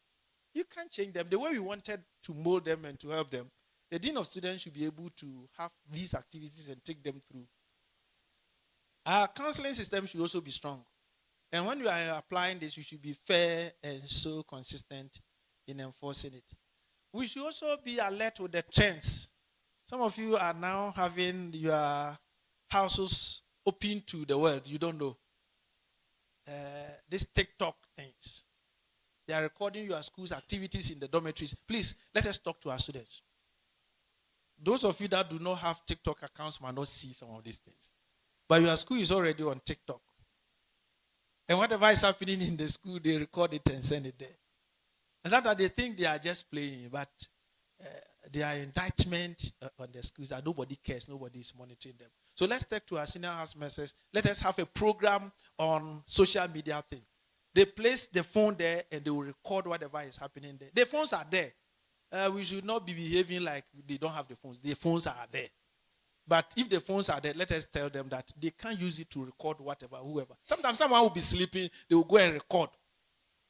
You can't change them. The way we wanted to mold them and to help them, the dean of students should be able to have these activities and take them through. Our counseling system should also be strong. And when you are applying this, you should be fair and so consistent in enforcing it. We should also be alert with the trends. Some of you are now having your houses open to the world. You don't know. These TikTok things. They are recording your school's activities in the dormitories. Please, let us talk to our students. Those of you that do not have TikTok accounts might not see some of these things. But your school is already on TikTok. And whatever is happening in the school, they record it and send it there. And sometimes they think they are just playing, but there are indictments on the schools that nobody cares, nobody is monitoring them. So let's take to our senior housemasters. Let us have a program on social media thing. They place the phone there and they will record whatever is happening there. The phones are there. We should not be behaving like they don't have the phones. The phones are there. But if the phones are there, let us tell them that they can't use it to record whatever, whoever. Sometimes someone will be sleeping, they will go and record.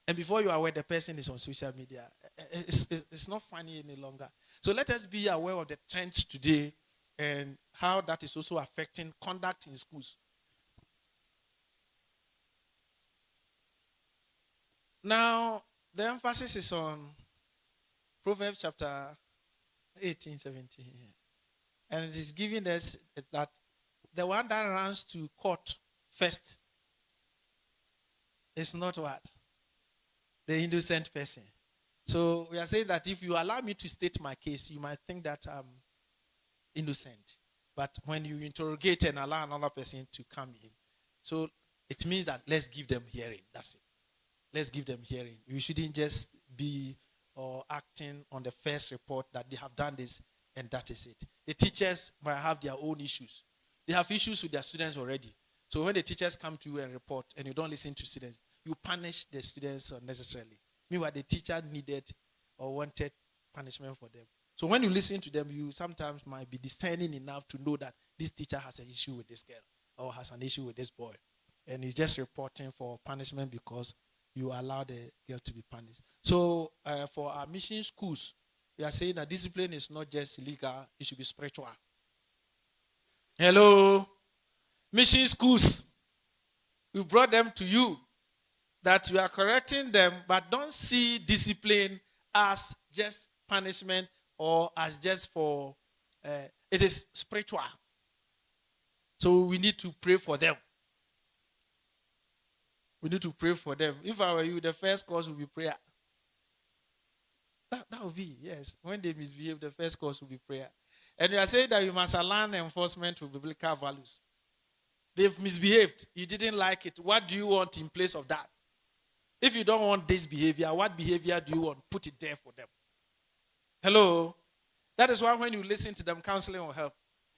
And before you are aware, the person is on social media. It's not funny any longer. So let us be aware of the trends today and how that is also affecting conduct in schools. Now, the emphasis is on Proverbs chapter 18, 17. And it is giving us that the one that runs to court first is not what? The innocent person. So we are saying that if you allow me to state my case, you might think that I'm innocent. But when you interrogate and allow another person to come in, so it means that let's give them hearing. That's it. Let's give them hearing. You shouldn't just be acting on the first report that they have done this and that is it. The teachers might have their own issues. They have issues with their students already. So when the teachers come to you and report and you don't listen to students, you punish the students unnecessarily. Meanwhile, the teacher needed or wanted punishment for them. So when you listen to them, you sometimes might be discerning enough to know that this teacher has an issue with this girl or has an issue with this boy. And he's just reporting for punishment because you allow the girl to be punished. So for our mission schools, we are saying that discipline is not just legal, it should be spiritual. Hello? Mission schools, we brought them to you that we are correcting them, but don't see discipline as just punishment or as just for, it is spiritual. So we need to pray for them. We need to pray for them. If I were you, the first course would be prayer. That would be, yes. When they misbehave, the first course will be prayer. And you are saying that you must align enforcement with biblical values. They've misbehaved. You didn't like it. What do you want in place of that? If you don't want this behavior, what behavior do you want? Put it there for them. Hello? That is why when you listen to them, counseling will help.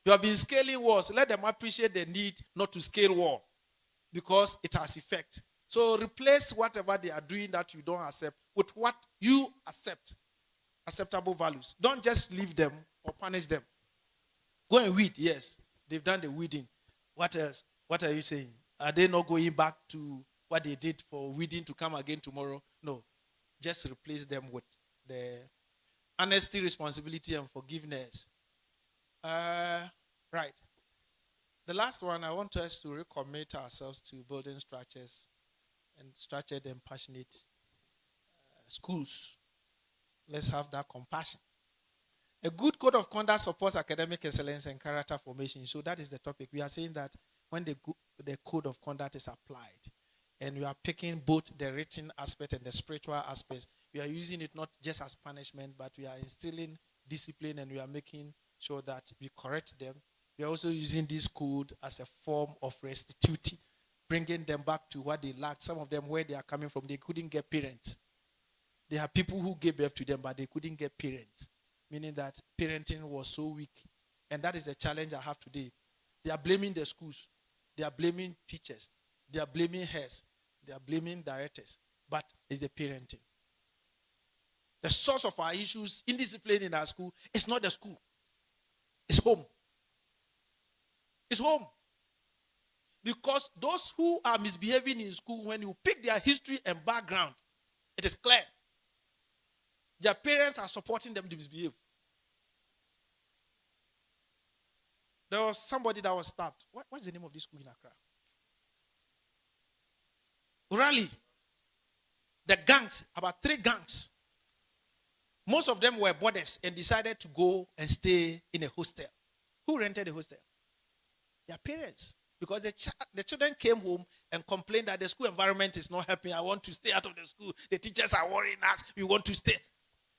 You have been scaling walls. Let them appreciate the need not to scale wall because it has effect. So replace whatever they are doing that you don't accept with what you accept. Acceptable values. Don't just leave them or punish them. Go and weed. Yes, they've done the weeding. What else? What are you saying? Are they not going back to what they did for weeding to come again tomorrow? No. Just replace them with the honesty, responsibility, and forgiveness. Right. The last one, I want us to recommit ourselves to building structures and structured and passionate schools. Let's have that compassion. A good code of conduct supports academic excellence and character formation. So that is the topic. We are saying that when the code of conduct is applied, and we are picking both the written aspect and the spiritual aspects, we are using it not just as punishment, but we are instilling discipline and we are making sure that we correct them. We are also using this code as a form of restituting, bringing them back to what they lacked. Some of them, where they are coming from, they couldn't get parents. There are people who gave birth to them, but they couldn't get parents, meaning that parenting was so weak. And that is the challenge I have today. They are blaming the schools. They are blaming teachers. They are blaming heads. They are blaming directors. But it's the parenting. The source of our issues, indiscipline in our school, is not the school. It's home. It's home. Because those who are misbehaving in school, when you pick their history and background, it is clear. Their parents are supporting them to misbehave. There was somebody that was stabbed. What's the name of this school in Accra? Raleigh. The gangs, about 3 gangs. Most of them were boarders and decided to go and stay in a hostel. Who rented the hostel? Their parents. Because the children came home and complained that the school environment is not helping. I want to stay out of the school. The teachers are worrying us. We want to stay.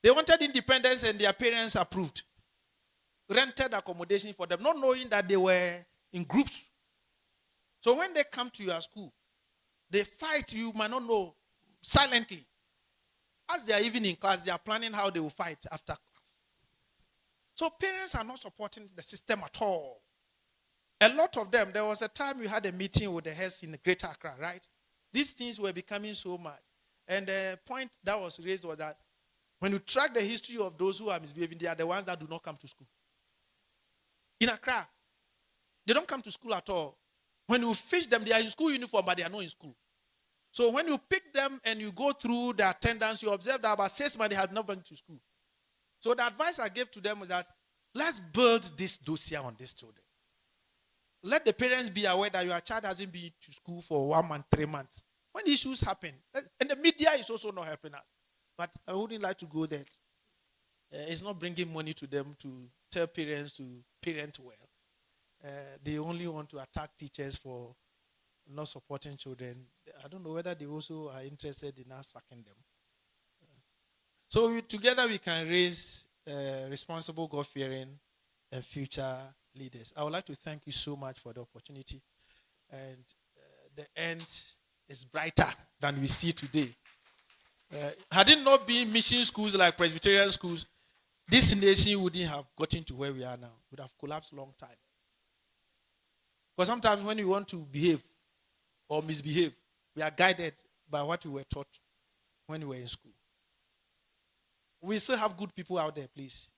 They wanted independence and their parents approved. Rented accommodation for them, not knowing that they were in groups. So when they come to your school, they fight, you might not know, silently. As they are even in class, they are planning how they will fight after class. So parents are not supporting the system at all. A lot of them, there was a time we had a meeting with the heads in Greater Accra, right? These things were becoming so much. And the point that was raised was that when you track the history of those who are misbehaving, they are the ones that do not come to school. In Accra, they don't come to school at all. When you fish them, they are in school uniform, but they are not in school. So when you pick them and you go through the attendance, you observe that about 6 months they had not been to school. So the advice I gave to them was that Let's build this dossier on these children. Let the parents be aware that your child hasn't been to school for 1 month, 3 months. When issues happen, and the media is also not helping us. But I wouldn't like to go there. It's not bringing money to them to tell parents to parent well. They only want to attack teachers for not supporting children. I don't know whether they also are interested in us sacking them. So together we can raise responsible, God-fearing, and future leaders. I would like to thank you so much for the opportunity. And the end is brighter than we see today. Had it not been mission schools like Presbyterian schools, this nation wouldn't have gotten to where we are now. It would have collapsed a long time. Because sometimes when we want to behave or misbehave, we are guided by what we were taught when we were in school. We still have good people out there, please.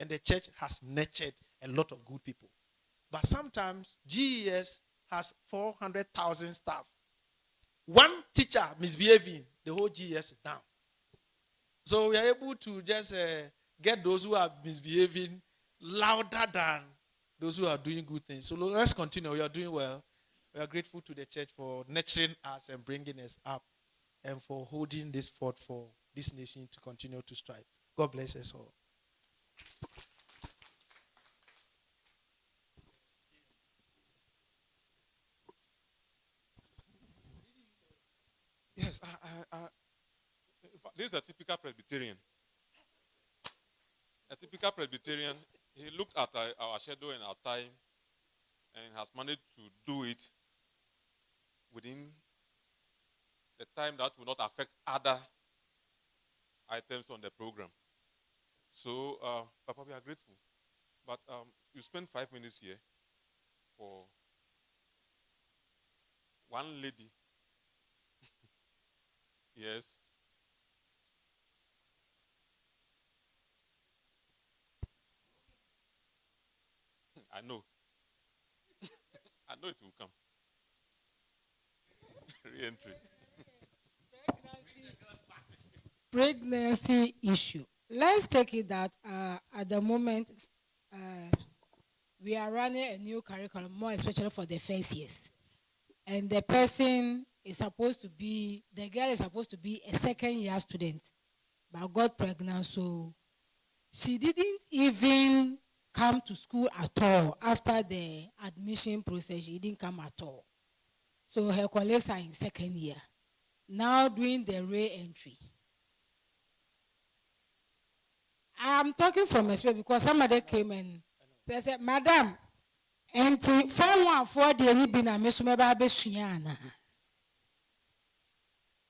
And the church has nurtured a lot of good people. But sometimes GES has 400,000 staff. One teacher misbehaving, the whole GES is down. So we are able to just get those who are misbehaving louder than those who are doing good things. So let's continue. We are doing well. We are grateful to the church for nurturing us and bringing us up and for holding this fort for this nation to continue to strive. God bless us all. Yes, this is a typical Presbyterian. A typical Presbyterian, he looked at our schedule and our time and has managed to do it within the time that will not affect other items on the program. So, Papa, we are grateful. But you spent 5 minutes here for one lady. Yes. I know. I know it will come. Re-entry. Pregnancy issue. Let's take it that at the moment we are running a new curriculum, more especially for the first years. And the person is supposed to be, the girl is supposed to be a second year student, but got pregnant, so she didn't even come to school at all. After the admission process, she didn't come at all. So her colleagues are in second year, now doing the re-entry. I'm talking from experience because somebody came and they said, Madam, and form 1 for the any been a miss.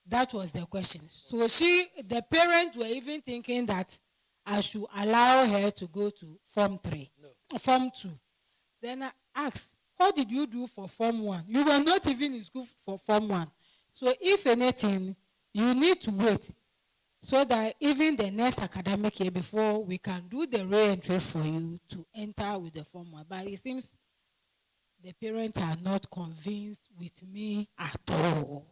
That was the question. So the parents were even thinking that I should allow her to go to Form 3, no. Form 2. Then I asked, what did you do for Form 1? You were not even in school for Form 1. So if anything, you need to wait so that even the next academic year before we can do the re-entry for you to enter with the Form 1. But it seems the parents are not convinced with me at all.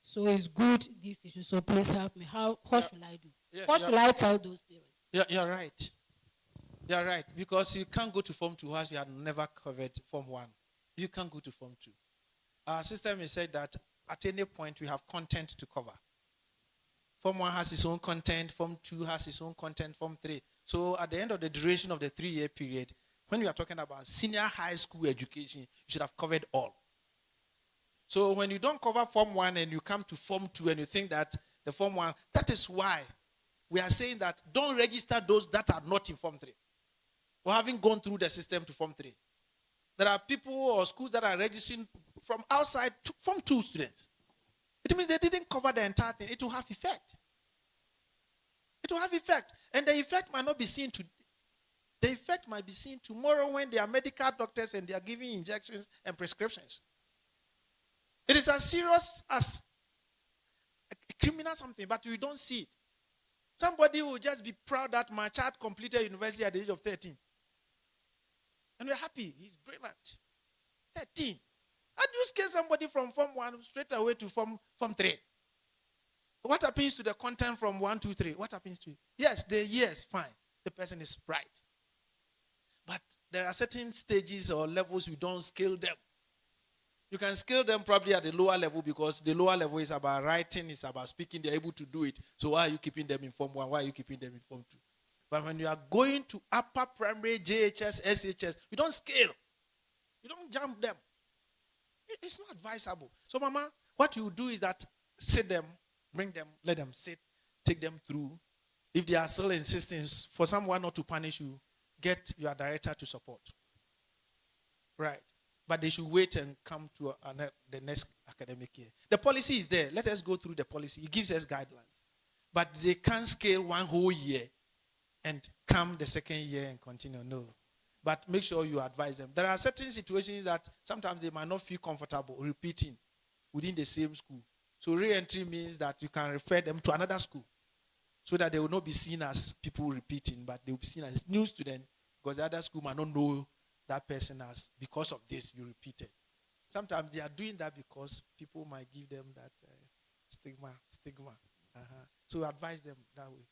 So it's good, this issue. So please help me. What should I do? Yes, what should I tell those parents? You're right. You're right. Because you can't go to Form 2 as you have never covered Form 1. You can't go to Form 2. Our system is said that at any point we have content to cover. Form 1 has its own content, Form 2 has its own content, Form 3. So at the end of the duration of the 3-year period, when we are talking about senior high school education, you should have covered all. So when you don't cover Form 1 and you come to Form 2 and you think that the Form 1, that is why we are saying that don't register those that are not in Form 3 or haven't gone through the system to Form 3. There are people or schools that are registering from outside to Form 2 students. It means they didn't cover the entire thing. It will have effect. It will have effect. And the effect might not be seen today. The effect might be seen tomorrow when they are medical doctors and they are giving injections and prescriptions. It is as serious as a criminal something, but we don't see it. Somebody will just be proud that my child completed university at the age of 13. And we're happy. He's brilliant. 13. How do you scale somebody from Form 1 straight away to Form 3? What happens to the content from 1, 2, 3? What happens to it? Yes, the years, fine. The person is bright. But there are certain stages or levels you don't scale them. You can scale them probably at the lower level because the lower level is about writing, it's about speaking, they're able to do it. So why are you keeping them in Form 1? Why are you keeping them in Form 2? But when you are going to upper primary, JHS, SHS, you don't scale. You don't jump them. It's not advisable. So Mama, what you do is that sit them, bring them, let them sit, take them through. If they are still insisting for someone not to punish you, get your director to support. Right. But they should wait and come to the next academic year. The policy is there. Let us go through the policy. It gives us guidelines. But they can't scale one whole year and come the second year and continue. No. But make sure you advise them. There are certain situations that sometimes they might not feel comfortable repeating within the same school. So re-entry means that you can refer them to another school so that they will not be seen as people repeating, but they will be seen as new students because the other school might not know that person as, because of this, you repeated. Sometimes they are doing that because people might give them that stigma. So advise them that way.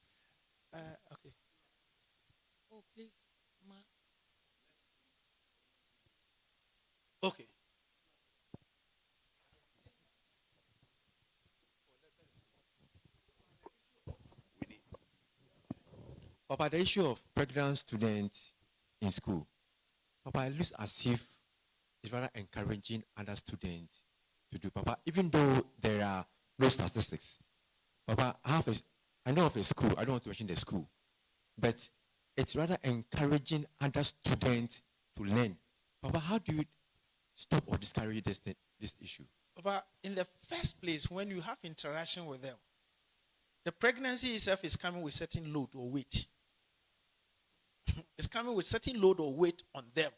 Okay. Oh, please, Ma. Okay. Papa, the issue of pregnant students in school, Papa, it looks as if it's rather encouraging other students to do. Papa, even though there are no statistics, Papa, I know of a school, I don't want to mention the school, but it's rather encouraging other students to learn. Papa, how do you stop or discourage this issue? Papa, in the first place, when you have interaction with them, the pregnancy itself is coming with certain load or weight. It's coming with certain load or weight on them.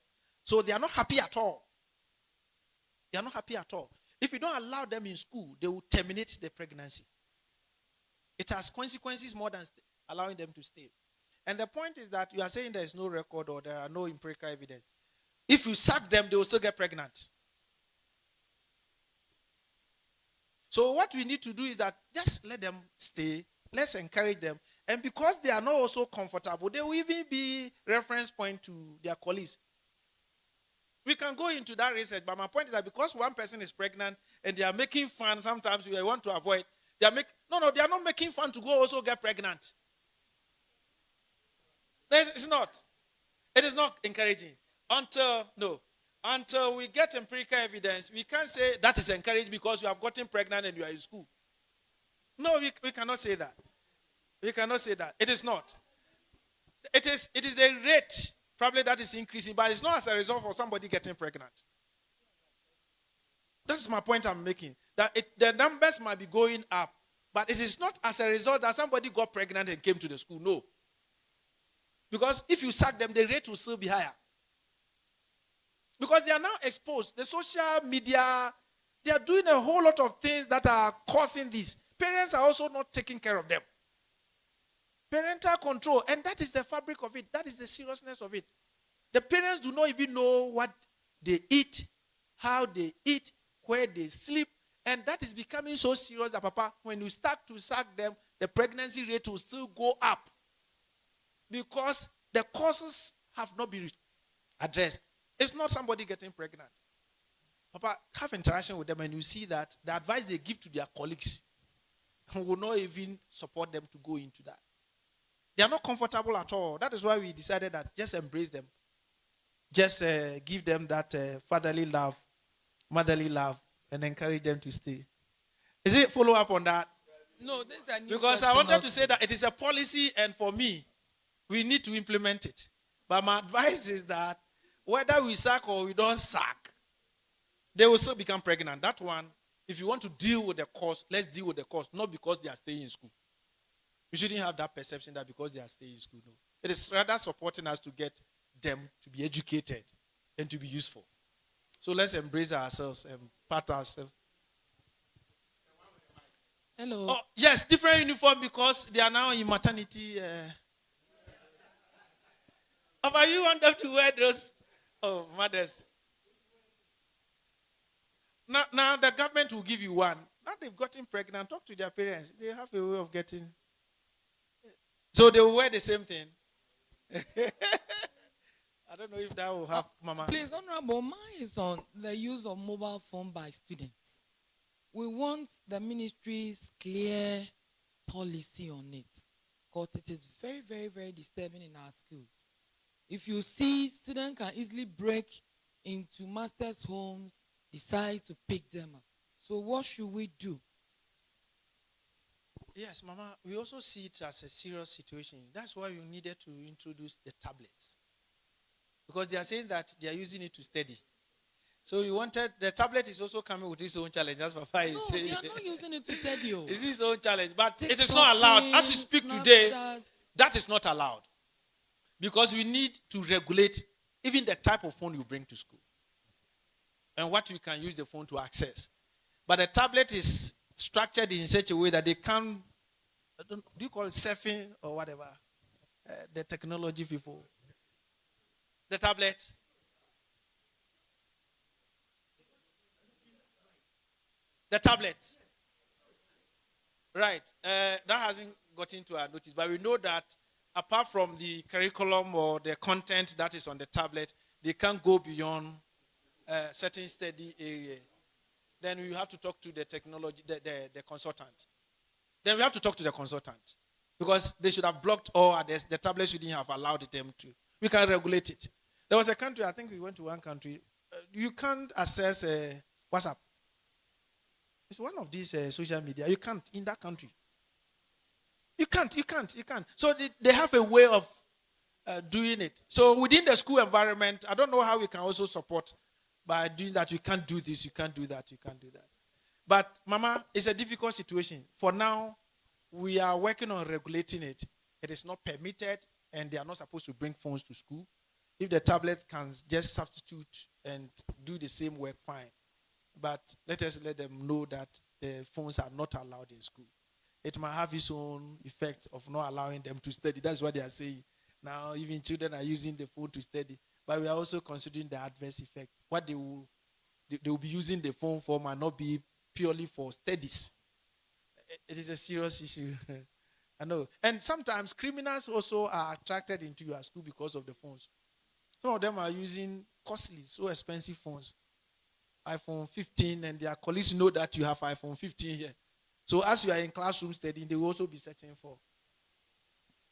So they are not happy at all. They are not happy at all. If you don't allow them in school, they will terminate the pregnancy. It has consequences more than allowing them to stay. And the point is that you are saying there is no record or there are no empirical evidence. If you sack them, they will still get pregnant. So what we need to do is that just let them stay. Let's encourage them. And because they are not also comfortable, they will even be reference point to their colleagues. We can go into that research, but my point is that because one person is pregnant and they are making fun, sometimes we want to avoid. They are not making fun to go also get pregnant. It's not. It is not encouraging. Until we get empirical evidence, we can't say that is encouraged because you have gotten pregnant and you are in school. No, we cannot say that. We cannot say that. It is not. It is a rate probably that is increasing, but it's not as a result of somebody getting pregnant. That's my point I'm making. That the numbers might be going up, but it is not as a result that somebody got pregnant and came to the school. No. Because if you sack them, the rate will still be higher. Because they are now exposed. The social media, they are doing a whole lot of things that are causing this. Parents are also not taking care of them. Parental control, and that is the fabric of it. That is the seriousness of it. The parents do not even know what they eat, how they eat, where they sleep, and that is becoming so serious that, Papa, when you start to sack them, the pregnancy rate will still go up because the causes have not been addressed. It's not somebody getting pregnant. Papa, have interaction with them and you see that the advice they give to their colleagues will not even support them to go into that. They are not comfortable at all. That is why we decided that just embrace them. Just give them that fatherly love, motherly love, and encourage them to stay. Is it follow up on that? No, this is a new Because I wanted to say that it is a policy, and for me, we need to implement it. But my advice is that whether we sack or we don't sack, they will still become pregnant. That one, if you want to deal with the cost, let's deal with the cost, not because they are staying in school. We shouldn't have that perception that because they are staying in school. No. It is rather supporting us to get them to be educated and to be useful. So let's embrace ourselves and part ourselves. Hello. Oh, yes, different uniform because they are now in maternity. But you want them to wear those? Oh, mothers. Now the government will give you one. Now they've gotten pregnant. Talk to their parents. They have a way of getting. So they will wear the same thing. I don't know if that will have Mama. Please, Honorable, mine is on the use of mobile phone by students. We want the ministry's clear policy on it, because it is very, very, very disturbing in our schools. If you see, students can easily break into masters' homes, decide to pick them up. So what should we do? Yes, Mama, we also see it as a serious situation. That's why we needed to introduce the tablets. Because they are saying that they are using it to study. So we wanted, the tablet is also coming with its own challenge. That's Papa is saying. No, they are not using it to study. It's his own challenge, but TikTok, it is not allowed. As we speak today, Snapchat. that is not allowed. Because we need to regulate even the type of phone you bring to school and what you can use the phone to access. But the tablet is structured in such a way that they can, do you call it surfing or whatever? The technology people. The tablet. The tablet. Right. That hasn't got into our notice, but we know that apart from the curriculum or the content that is on the tablet, they can't go beyond certain study areas. Then we have to talk to the technology, the consultant. Then we have to talk to the consultant because they should have blocked all others. The tablet shouldn't have allowed them to. We can regulate it. There was a country, I think we went to one country. You can't access WhatsApp. It's one of these social media. You can't in that country. You can't. So they have a way of doing it. So within the school environment, I don't know how we can also support by doing that. You can't do this, you can't do that, you can't do that. But Mama, it's a difficult situation. For now, we are working on regulating it. It is not permitted and they are not supposed to bring phones to school. If the tablet can just substitute and do the same work, fine. But let us let them know that the phones are not allowed in school. It might have its own effect of not allowing them to study. That's what they are saying. Now, even children are using the phone to study. But we are also considering the adverse effect. What they will be using the phone for might not be purely for studies. It is a serious issue. I know. And sometimes criminals also are attracted into your school because of the phones. Some of them are using costly, so expensive phones. iPhone 15, and their colleagues know that you have iPhone 15 here. So as you are in classroom studying, they will also be searching for.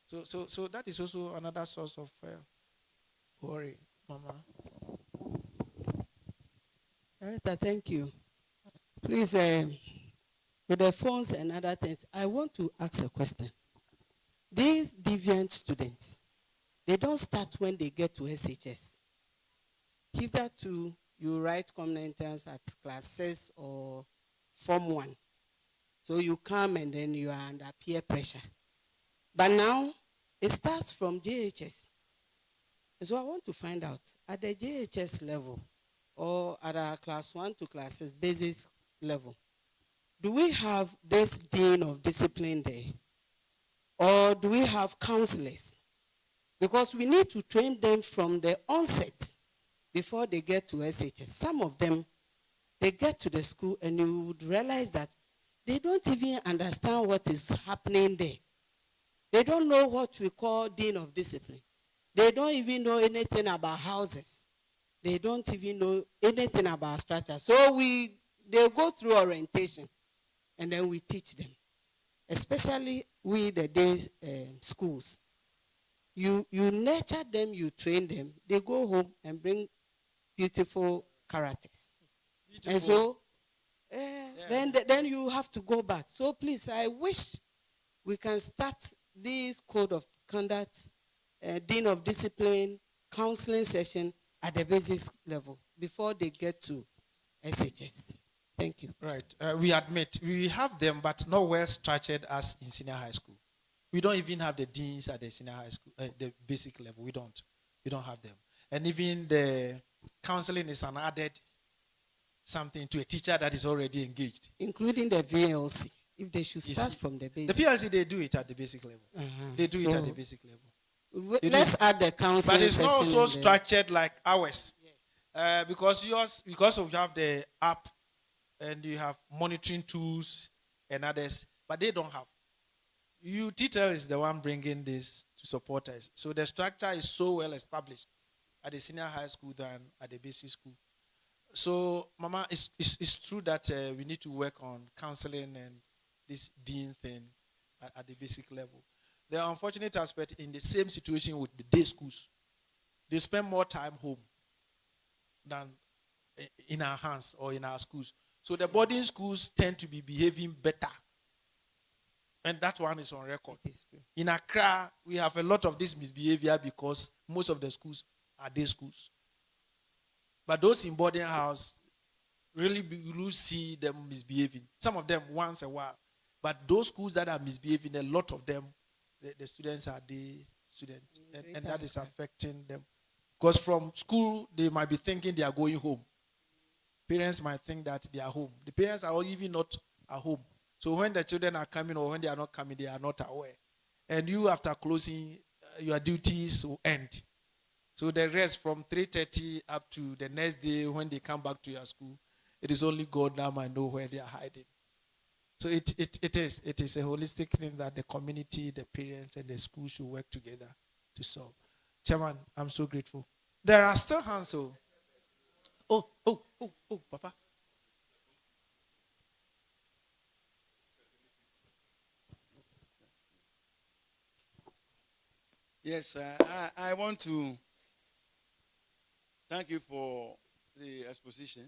So that is also another source of worry, Mama. Director, thank you. Please, with the phones and other things, I want to ask a question. These deviant students, they don't start when they get to SHS. Hitherto, you write common entrance at class 6 or Form 1. So you come and then you are under peer pressure. But now, it starts from JHS. So I want to find out, at the JHS level, or at our class 1 to class 6 basic level, do we have this dean of discipline there? Or do we have counselors? Because we need to train them from the onset before they get to SHS. Some of them, they get to the school and you would realize that they don't even understand what is happening there. They don't know what we call dean of discipline. They don't even know anything about houses. They don't even know anything about structure. So they go through orientation and then we teach them. Especially we the day schools. You nurture them, you train them. They go home and bring beautiful characters. Beautiful. And so then you have to go back. So please, I wish we can start this code of conduct, dean of discipline, counseling session at the basic level before they get to SHS. Thank you. Right. We admit we have them, but not well structured as in senior high school. We don't even have the deans at the senior high school, the basic level. We don't have them. And even the counseling is an added something to a teacher that is already engaged. Including the VLC, if they should start from the basic. The PLC, they do it at the basic level. They do it at the basic level. Let's add the counseling. But it's not so structured like ours. Yes. Because you have the app and you have monitoring tools and others, but they don't have. TTL is the one bringing this to support us. So the structure is so well established. at the senior high school than at the basic school. So, Mama, it's true that we need to work on counseling and this dean thing at the basic level. The unfortunate aspect in the same situation with the day schools, they spend more time home than in our hands or in our schools. So the boarding schools tend to be behaving better. And that one is on record. In Accra, we have a lot of this misbehavior because most of the schools are day schools. But those in boarding house, really you see them misbehaving. Some of them once a while. But those schools that are misbehaving, a lot of them, the students are day students. And that is affecting them. Because from school, they might be thinking they are going home. Parents might think that they are home. The parents are even not at home. So when the children are coming or when they are not coming, they are not aware. And you, after closing, your duties will end. So the rest from 3:30 up to the next day when they come back to your school, it is only God that might know where they are hiding. So it is a holistic thing that the community, the parents, and the school should work together to solve. Chairman, I'm so grateful. There are still hands. Oh, Papa. Yes, I want to thank you for the exposition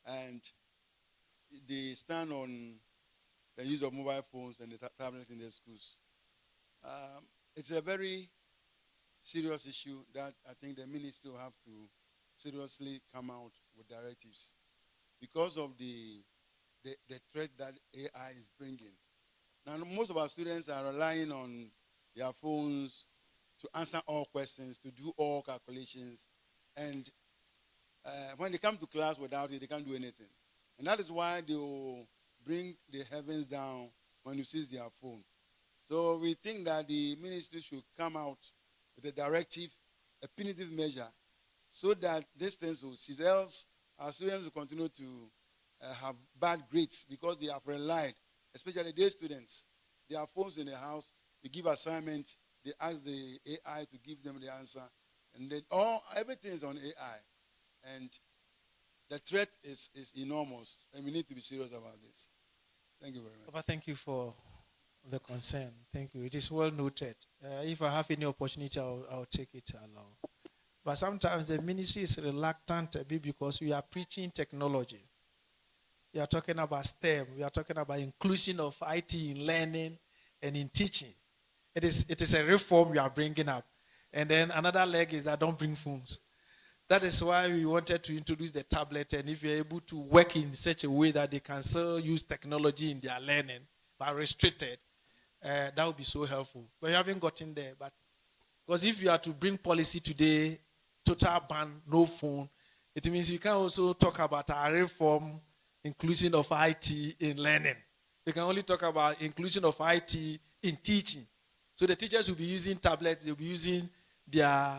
and the stand on the use of mobile phones and the tablets in the schools. It's a very serious issue that I think the ministry will have to seriously come out with directives because of the threat that AI is bringing. Now, most of our students are relying on their phones to answer all questions, to do all calculations, and when they come to class without it, they can't do anything. And that is why they will bring the heavens down when you seize their phone. So we think that the ministry should come out with a directive, a punitive measure, so that these things will cease. Else, our students will continue to have bad grades because they have relied, especially day students. They have phones in the house. They give assignments. They ask the AI to give them the answer. And then everything is on AI. And the threat is enormous. And we need to be serious about this. Thank you very much. Papa, thank you for the concern. Thank you. It is well noted. If I have any opportunity, I'll take it along. But sometimes the ministry is reluctant a bit because we are preaching technology. We are talking about STEM. We are talking about inclusion of IT in learning and in teaching. It is a reform we are bringing up. And then another leg is that don't bring phones. That is why we wanted to introduce the tablet. And if you're able to work in such a way that they can still use technology in their learning, but restricted, that would be so helpful. But you haven't gotten there. But because if you are to bring policy today, total ban, no phone, it means you can also talk about a reform, inclusion of IT in learning. You can only talk about inclusion of IT in teaching. So the teachers will be using tablets, they'll be using their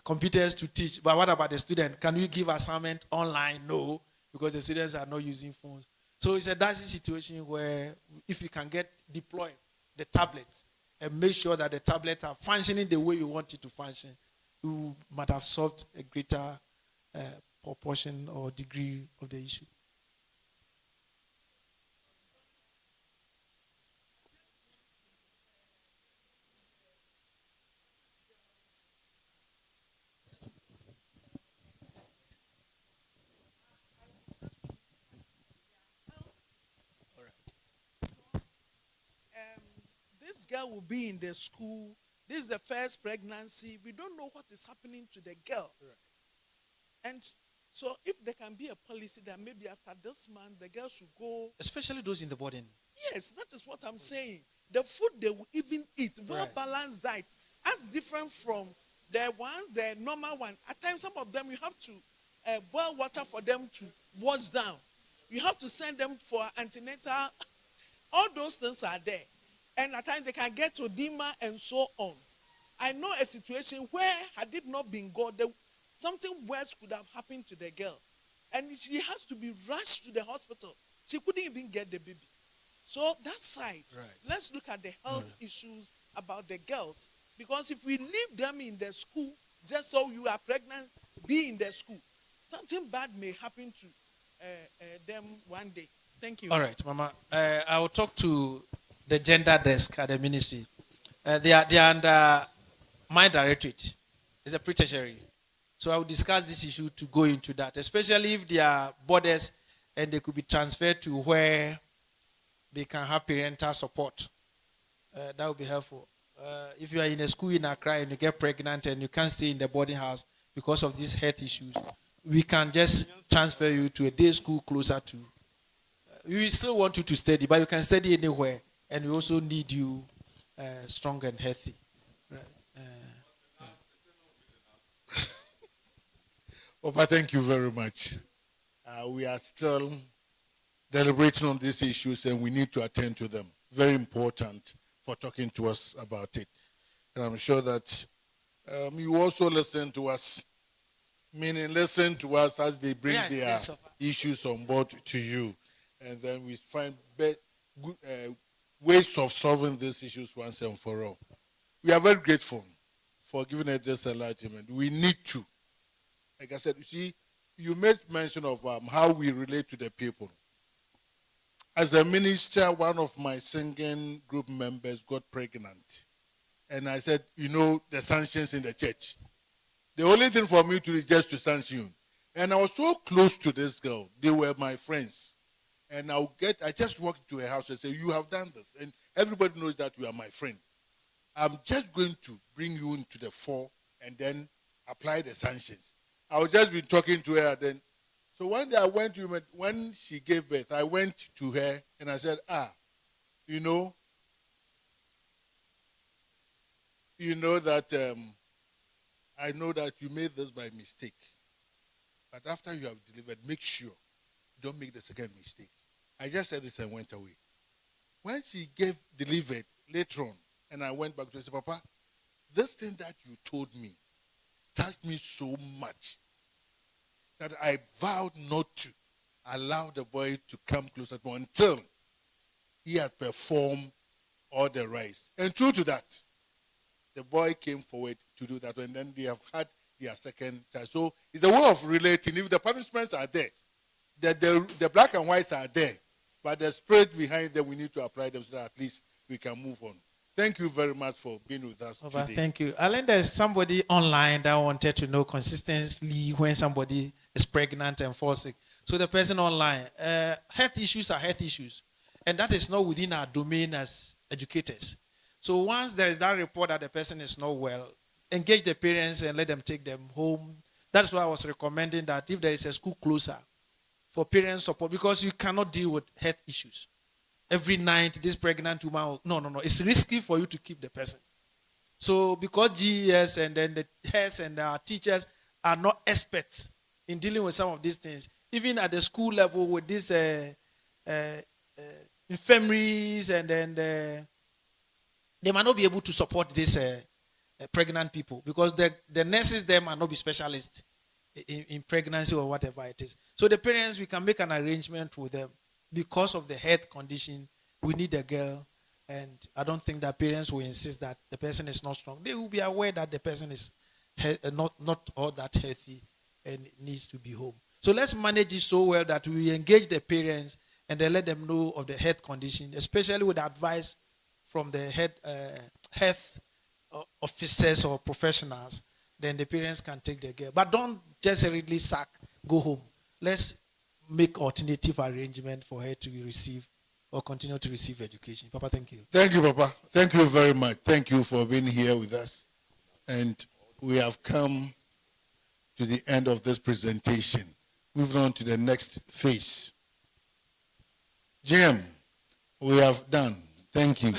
computers to teach. But what about the student? Can we give assignment online? No, because the students are not using phones. So it's a dicey situation where if we can deploy the tablets and make sure that the tablets are functioning the way you want it to function, we might have solved a greater proportion or degree of the issue. This girl will be in the school. This is the first pregnancy. We don't know what is happening to the girl. Right. And so if there can be a policy that maybe after this month, the girl should go. Especially those in the boarding. Yes, that is what I'm saying. The food they will even eat, well-balanced diet, as different from the normal one. At times, some of them, you have to boil water for them to wash down. You have to send them for antenatal. All those things are there. And at times they can get to edema and so on. I know a situation where had it not been God, something worse could have happened to the girl. And she has to be rushed to the hospital. She couldn't even get the baby. So that side, let's look at the health issues about the girls. Because if we leave them in the school just so you are pregnant, be in the school. Something bad may happen to them one day. Thank you. All right, Mama. I will talk to the gender desk at the ministry. They are under my directorate. It's a pre-tertiary. So I will discuss this issue to go into that, especially if there are borders and they could be transferred to where they can have parental support. That would be helpful. If you are in a school in Accra and you get pregnant and you can't stay in the boarding house because of these health issues, we can just transfer you to a day school closer to. We still want you to study, but you can study anywhere, and we also need you strong and healthy. Right. Papa, thank you very much. We are still deliberating on these issues, and we need to attend to them. Very important for talking to us about it. And I'm sure that you also listen to us, meaning listen to us as they bring their issues on board to you. And then we find ways of solving these issues once and for all. We are very grateful for giving us this enlightenment. We need to. Like I said, you see, you made mention of how we relate to the people. As a minister, one of my singing group members got pregnant. And I said, you know, the sanctions in the church. The only thing for me to do is just to sanction. And I was so close to this girl. They were my friends. And I just walked to her house and said, you have done this. And everybody knows that you are my friend. I'm just going to bring you into the fore and then apply the sanctions. I was just been talking to her then. So one day I went to her, when she gave birth, I went to her and I said, you know that I know that you made this by mistake. But after you have delivered, make sure you don't make the second mistake. I just said this and went away. When she delivered later on, and I went back to her and said, Papa, this thing that you told me touched me so much that I vowed not to allow the boy to come closer to me until he had performed all the rites. And true to that, the boy came forward to do that, and then they have had their second child. So it's a way of relating. If the punishments are there, the black and whites are there, but the spirit behind them, we need to apply them so that at least we can move on. Thank you very much for being with us today. Thank you. Alan, there's somebody online that wanted to know consistently when somebody is pregnant and falls sick. So the person online, health issues are health issues. And that is not within our domain as educators. So once there is that report that the person is not well, engage the parents and let them take them home. That's why I was recommending that if there is a school closer for parent support, because you cannot deal with health issues. Every night, this pregnant woman, no. It's risky for you to keep the person. So because GES and then the heads and our teachers are not experts in dealing with some of these things, even at the school level with these infirmaries and then they might not be able to support these pregnant people because the nurses there might not be specialists in pregnancy or whatever it is. So the parents, we can make an arrangement with them. Because of the health condition, we need a girl, and I don't think that parents will insist that the person is not strong. They will be aware that the person is not all that healthy and needs to be home. So let's manage it so well that we engage the parents and then let them know of the health condition, especially with advice from the health officers or professionals. Then the parents can take the girl. But don't just hurriedly sack, go home. Let's make alternative arrangement for her to receive or continue to receive education. Papa, thank you. Thank you, Papa. Thank you very much. Thank you for being here with us. And we have come to the end of this presentation. Moving on to the next phase. Jim, we have done. Thank you.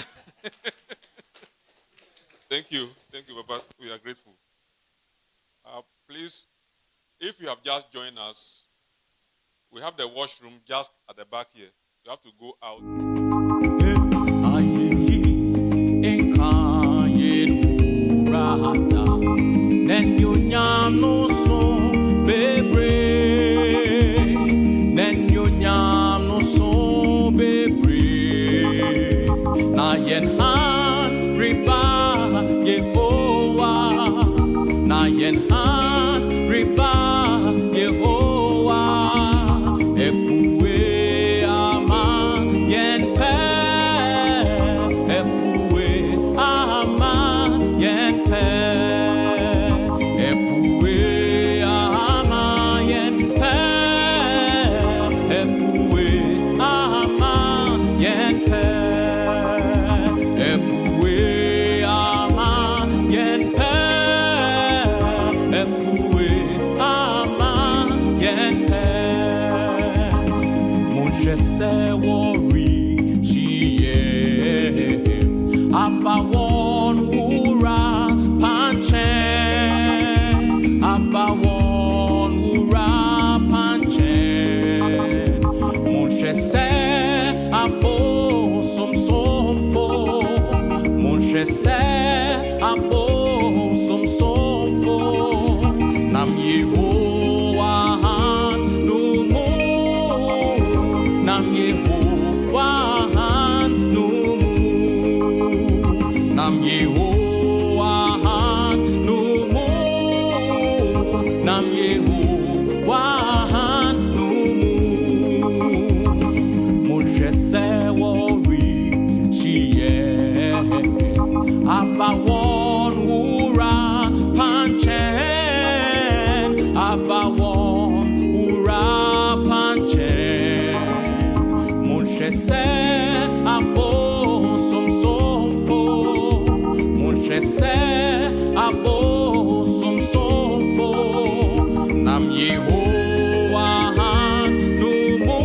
Thank you. Thank you, Papa. We are grateful. Please, if you have just joined us, we have the washroom just at the back here. You have to go out. Yen Say worry, she Abawon ura panche, Abawon ura panche. Mon chese abo som fo, mon chese abo som fo. Nam Yehovah no mo, Nam Yehovah no mo, Nam Yehovah no mo, Nam Yehovah no mo. Mon chese worry, she Abawon ura panchen, Abawon ura panchen. Mon chese abo som fo, mon chese abo som fo. Nam Yehovah no mo,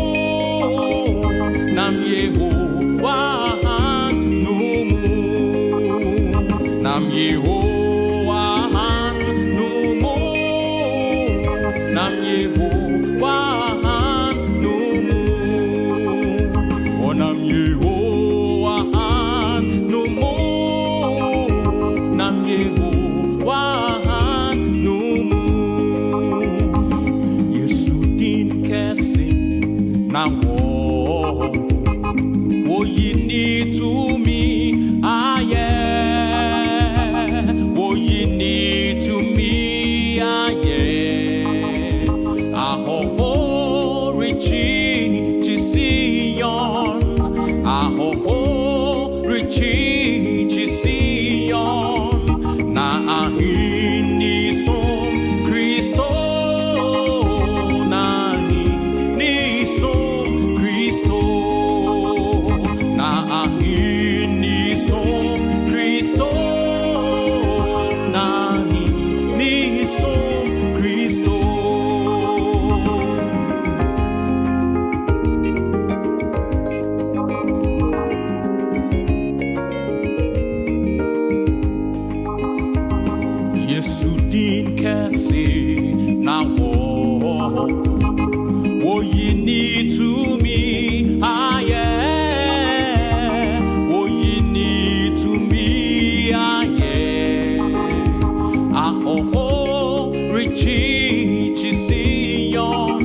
Nam Yehovah no mo, Nam Yehovah no mo, Nam Yehovah no mo. Nam Yehovah no mo, Nam Yehovah no mo. Yesu din kesi na wo yini to me aye, wo yini to me aye. Ahoho richi chisiyon, ahoho richi chisiyon. Na ahini som Kristo, na ahini som Kristo, na ahini som Kristo, na ahini som Kristo. Yesu din kesi na wo yini to me aye, wo yini to me aye. Ahoho richi chisiyon,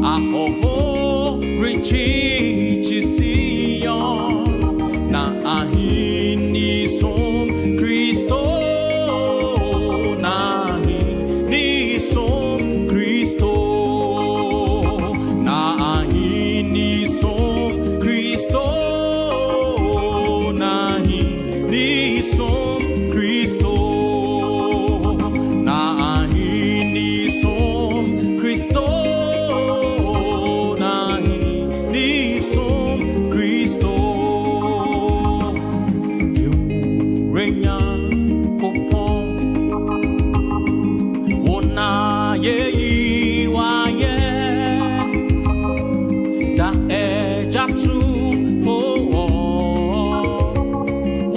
ahoho richi chisiyon. Na ahini som Kristo, na ahini som Kristo, na ahini som Kristo, na ahini som Kristo, na ahini som Kristo, na ahini som Kristo. Renya kopon ona ye iwaye da ejatu fo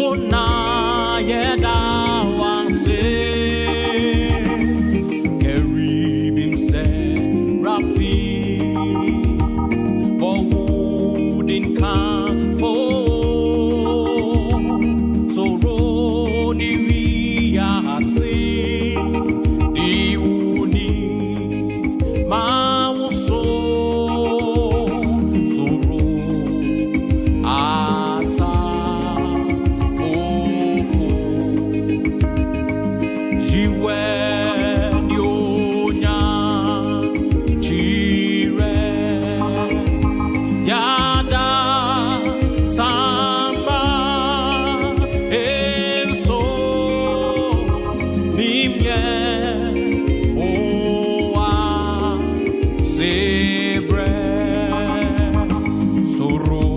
ona ye da wanse keribim se rafi Owudin kan fo soro ni ria se diuni mauso soro asa fofo jiwe nyonya chire yada samba enso nimye oa sebre soro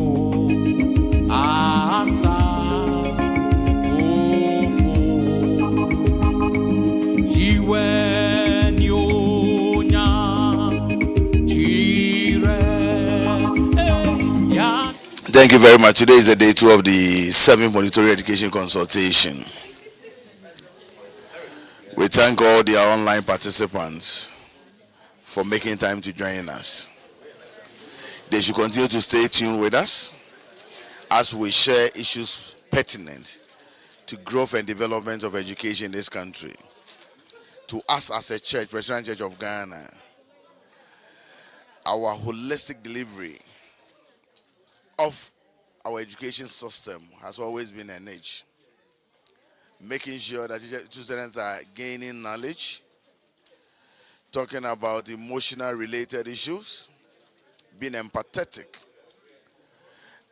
asa fofo jiwe nyonya Thank you very much. Today is the day 2 of the 7th Monetary Education Consultation. We thank all the online participants for making time to join us. They should continue to stay tuned with us as we share issues pertinent to growth and development of education in this country. To us as a church, Presbyterian Church of Ghana, our holistic delivery of our education system has always been an edge. Making sure that students are gaining knowledge, talking about emotional related issues, being empathetic,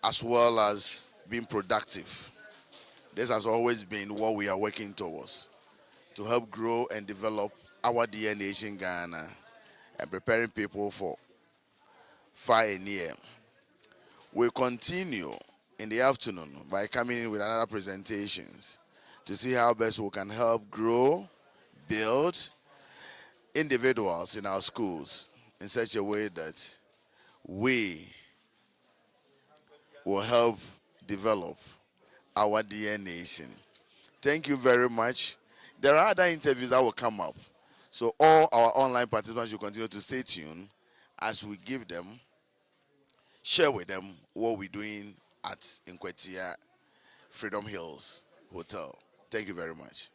as well as being productive. This has always been what we are working towards, to help grow and develop our dear nation Ghana and preparing people for far and near. We'll continue in the afternoon by coming in with another presentations to see how best we can help grow, build individuals in our schools in such a way that we will help develop our dear nation. Thank you very much. There are other interviews that will come up. So all our online participants should continue to stay tuned as we give them, share with them what we're doing at Nkwetia Freedom Hills Hotel. Thank you very much.